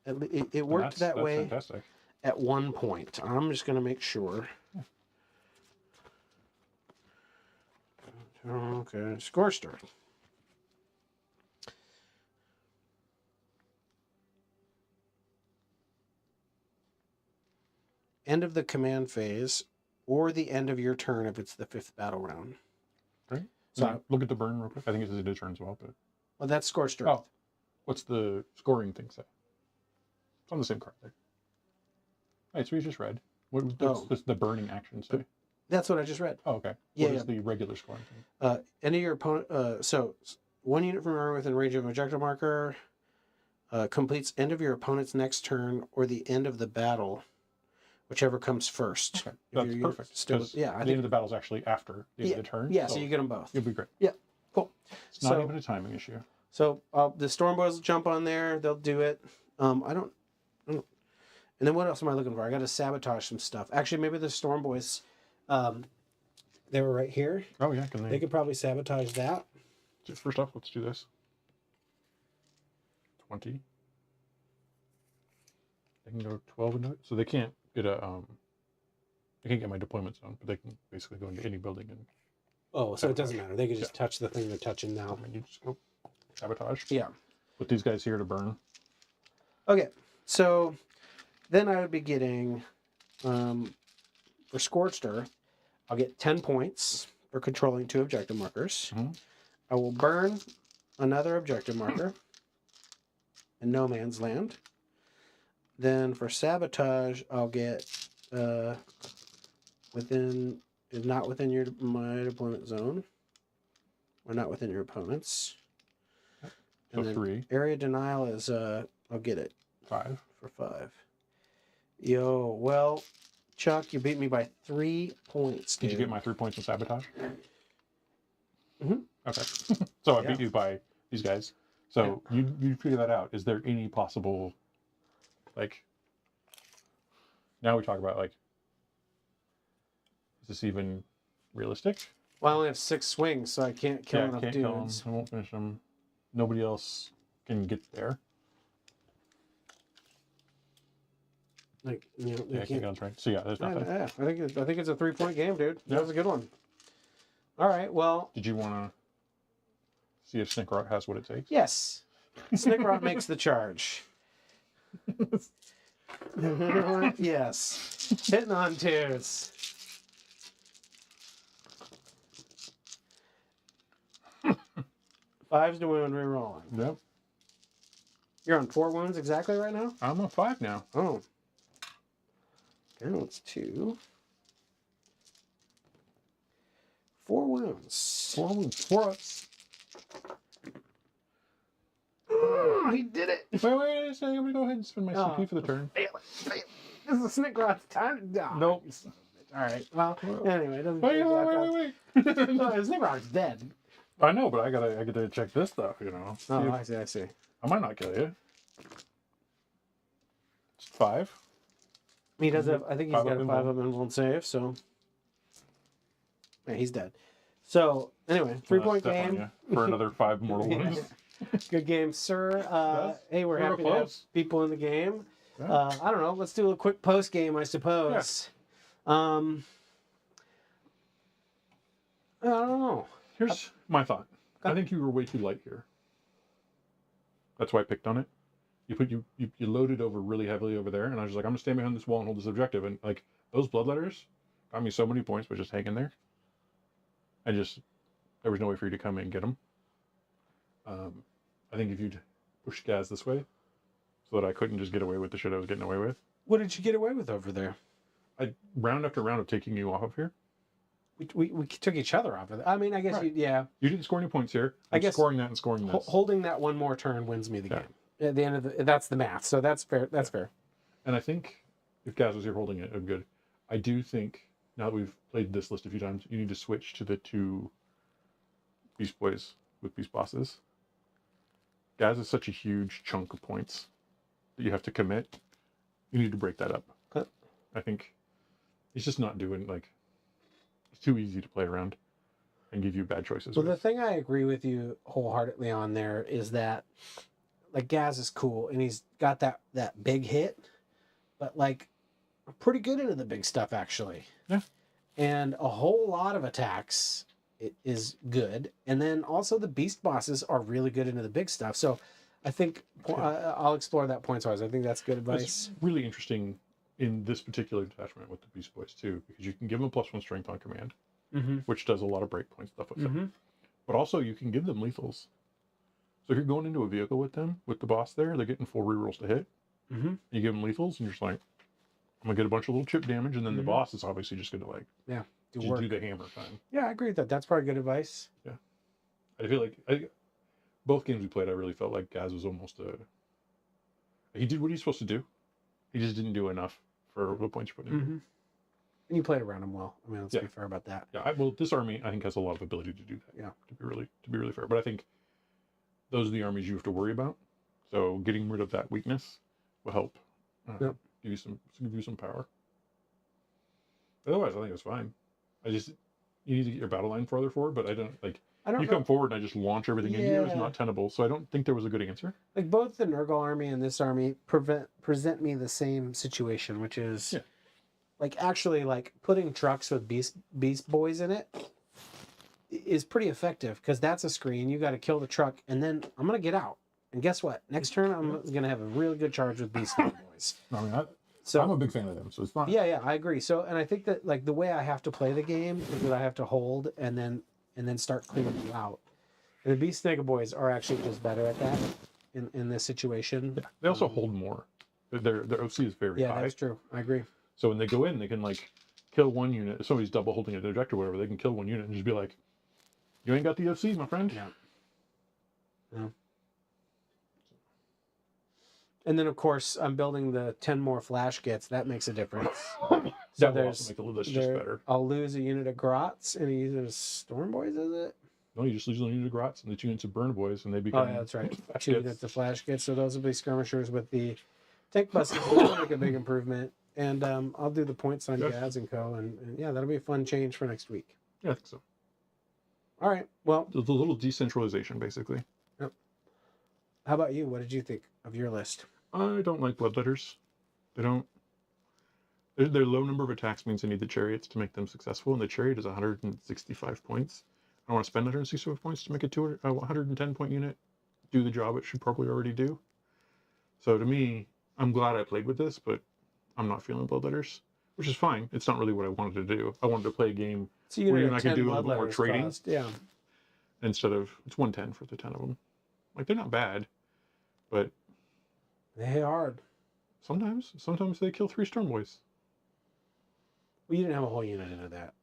It worked that that's way fantastic. at one point. I'm just going to make sure. Okay, score start. end of the command phase or the end of your turn if it's the 5th battle round. Right. So Look at the burn real quick. I think it's a turn as well, but well, that's Scorched Earth. oh, what's the scoring thing say? It's on the same card there. Right, so we just read. What's the burning action say? That's what I just read. Oh, okay. Yeah, What is the regular scoring thing? End of your opponent. So 1 unit from armor within range of an objective marker completes end of your opponent's next turn or the end of the battle, whichever comes first. Okay, that's perfect. Still, yeah, the end of the battle is actually after the end of the turn. Yeah, so you get them both. It'll be great. Yeah, cool. It's not even a timing issue. So the Storm Boys will jump on there. They'll do it. I don't. And then what else am I looking for? I got to sabotage some stuff. Actually, maybe the Storm Boys. They were right here. Oh yeah, They could probably sabotage that. First off, let's do this. 20. They can go 12 into it, so they can't get a they can't get my deployment zone, but they can basically go into any building and. Oh, so it doesn't matter. They can just touch the thing they're touching now. And you just go sabotage. Yeah. Put these guys here to burn. Okay, so then I would be getting for Scorched Earth, I'll get 10 points for controlling 2 objective markers. Mm-hmm. I will burn another objective marker in no man's land. Then for sabotage, I'll get not within my deployment zone, or not within your opponent's. So And then 3. Area denial is I'll get it 5. for 5. Yo, well, Chuck, you beat me by 3 points. Did Dude. you get my 3 points in sabotage? Mm-hmm. Okay. So I beat you by these guys. So you figure that out. Is there any possible, like, now we talk about, like, is this even realistic? Well, I only have 6 swings, so I can't kill enough can't kill dudes. them. I won't finish them. Nobody else can get there. Like, you know, Yeah, I can't get on track. So yeah, there's nothing. Yeah, I think it's a 3-point game, dude. Yeah. That was a good one. All right, well, Did you want to see if Snickrot has what it takes? yes, Snickrot makes the charge. Yes, hitting on 2s. Fives to wound, re-rolling. Yep. You're on 4 wounds exactly right now? I'm on 5 now. Oh. Now it's 2. 4 wounds. 4 wounds. 4 ups. Oh, he did it. Wait a second. I'm going to go ahead and spend my CP for the turn. Fail it. This is Snickrot's time. Oh, Nope. All right. Well, anyway, it doesn't Wait. No, Snickrot's dead. I know, but I get to check this stuff, you know. Oh, I see. I might not kill you. It's 5. He does have, I think he's 5 got a up 5 up and won't save, so. Yeah, he's dead. So, anyway, 3-point Step on game. you for another 5 mortal wounds. Good game, sir. Hey, we're we were happy to have close. people in the game. Yeah. I don't know. Let's do a quick post game, I suppose. I don't know. Here's my thought. I think you were way too light here. That's why I picked on it. You loaded over really heavily over there, and I was like, I'm gonna stand behind this wall and hold this objective. And like those bloodletters got me so many points by just hanging there. And just there was no way for you to come in and get them. I think if you'd push Gaz this way, so that I couldn't just get away with the shit I was getting away with. What did you get away with over there? Round after round of taking you off of here. We took each other off of it. I mean, I guess Right. yeah. You didn't score any points here. I guess scoring that and scoring this. Holding that one more turn wins me the Yeah. game. At the end of that's the math. So that's fair. That's fair. And I think if Gaz was here holding it, I'm good. I do think now that we've played this list a few times, you need to switch to the 2 Beast Boys with Beast Bosses. Gaz is such a huge chunk of points that you have to commit. You need to break that up. Okay. I think he's just not doing it's too easy to play around and give you bad choices. Well, the thing I agree with you wholeheartedly on there is that, like, Gaz is cool and he's got that big hit, but like, I'm pretty good into the big stuff actually. Yeah. And a whole lot of attacks is good, and then also the beast bosses are really good into the big stuff. So, I think I'll explore that points wise. I think that's good advice. It's really interesting in this particular detachment with the Beast Boys too, because you can give them a +1 strength on command, Mm-hmm. which does a lot of breakpoint stuff with Mm-hmm. them. But also you can give them lethals. So if you're going into a vehicle with them, with the boss there, they're getting 4 rerolls to hit. Mm-hmm. You give them lethals, and you're just like, I'm gonna get a bunch of little chip damage, and then the boss is obviously just gonna like do the hammer time. Yeah, I agree with that. That's probably good advice. Yeah, I feel like both games we played, I really felt like Gaz was almost he did what he's supposed to do. He just didn't do enough for the points you put in. Mm-hmm. And you played around him well. I mean, let's be fair about that. Yeah, well, this army I think has a lot of ability to do that. Yeah, to be really fair. But I think those are the armies you have to worry about. So getting rid of that weakness will help give you some power. Otherwise, I think it's fine. You need to get your battle line farther forward, but I don't you come forward and I just launch everything into you is not tenable. So I don't think there was a good answer. Like both the Nurgle army and this army present me the same situation, which is like actually like putting trucks with beast boys in it is pretty effective because that's a screen. You got to kill the truck, and then I'm gonna get out. And guess what? Next turn I'm gonna have a really good charge with beast boys. I mean, So I'm a big fan of them, so it's fine. Yeah, I agree. So, and I think that like the way I have to play the game is that I have to hold and then start cleaning you out. And the Beast Snake Boys are actually just better at that in this situation. Yeah, they also hold more. Their OC is very high. Yeah, that's true. I agree. So when they go in, they can like kill one unit. If somebody's double holding a ejector or whatever, they can kill one unit and just be like, "You ain't got the OC, my friend." Yeah. And then of course I'm building the 10 more flash kits. That makes a difference. So that will also make the list just better. I'll lose a unit of Grots and a unit of Storm Boys, is it? No, you just lose a unit of Grots and the 2 units of Burn Boys, and they become. Oh, yeah, that's right. 2 units of flash kits. So those will be skirmishers with the tank buses. That'll make a big improvement. And I'll do the points on Gaz and Co. And yeah, that'll be a fun change for next week. Yeah, I think so. All right. Well, the little decentralization, basically. Yep. How about you? What did you think of your list? I don't like bloodletters. They don't. Their low number of attacks means they need the chariots to make them successful, and the chariot is 165 points. I don't want to spend 165 points to make a 110 point unit do the job it should probably already do. So to me, I'm glad I played with this, but I'm not feeling bloodletters, which is fine. It's not really what I wanted to do. I wanted to play a game where you and I could do a little bit more trading. Yeah. Instead of, it's 110 for the 10 of them. Like, they're not bad, but they hit hard. Sometimes they kill 3 Storm Boys. Well, you didn't have a whole unit into that.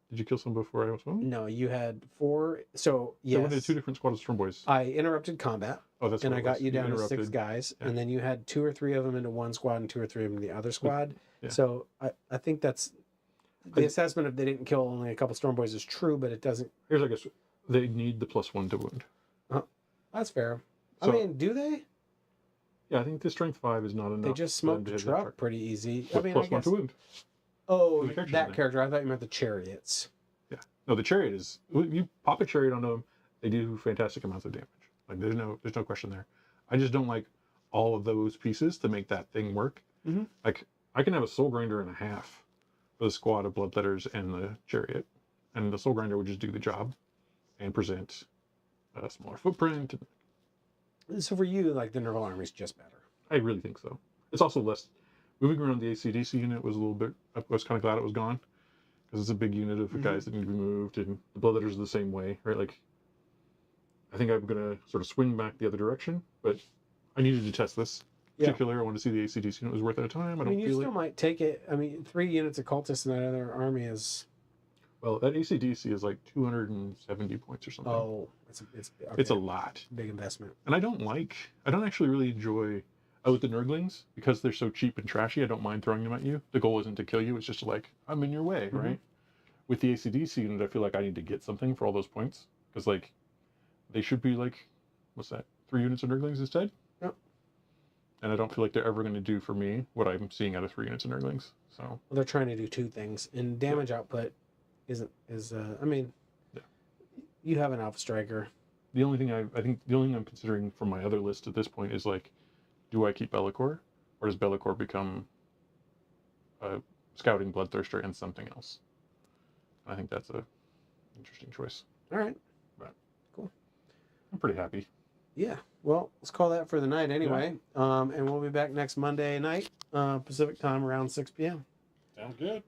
Did you kill some before I was home? No, you had 4. So yes, I went into 2 different squads of Storm Boys. I interrupted combat. Oh, that's and what I got you down to 6 guys, and then you had 2 or 3 of them into one squad and 2 or 3 of them in the other squad. Yeah. So I think that's the assessment of they didn't kill only a couple Storm Boys is true, but it doesn't. Here's, I guess, they need the +1 to wound. That's fair. So, I mean, do they? Yeah, I think the strength 5 is not enough. They just smoked the truck pretty easy. What, I mean, +1 to wound. Oh, that character. I thought you meant the chariots. Yeah. No, the chariot is. You pop a chariot on them, they do fantastic amounts of damage. Like there's no question there. I just don't like all of those pieces to make that thing work. Mm-hmm. Like I can have a soul grinder and a half for the squad of bloodletters and the chariot, and the soul grinder would just do the job and present a smaller footprint. So for you, like the Nerval army is just better. I really think so. It's also less moving around. The ACDC unit was a little bit. I was kind of glad it was gone because it's a big unit of guys that need to be moved, and the bloodletters are the same way, right? Like I think I'm gonna sort of swing back the other direction, but I needed to test this. Particularly, I wanted to see the ACDC unit was worth it at a time. I mean, you still might take it. I mean, 3 units of cultists in that other army is. Well, that ACDC is like 270 points or something. Oh, it's a lot. Big investment. And I don't actually really enjoy with the Nurglings because they're so cheap and trashy. I don't mind throwing them at you. The goal isn't to kill you. It's just like I'm in your way, right? With the ACDC unit, I feel like I need to get something for all those points because like they should be like, what's that? 3 units of Nurglings instead. Yep. And I don't feel like they're ever going to do for me what I'm seeing out of 3 units of Nurglings. So. Well, they're trying to do 2 things, and damage output I mean, you have an Alpha Striker. The only thing I'm considering from my other list at this point is like, do I keep Be'lakor, or does Be'lakor become a scouting bloodthirster and something else? I think that's a interesting choice. All right. But cool. I'm pretty happy. Yeah. Well, let's call that for the night anyway. And we'll be back next Monday night, Pacific time around 6 p.m. Sounds good.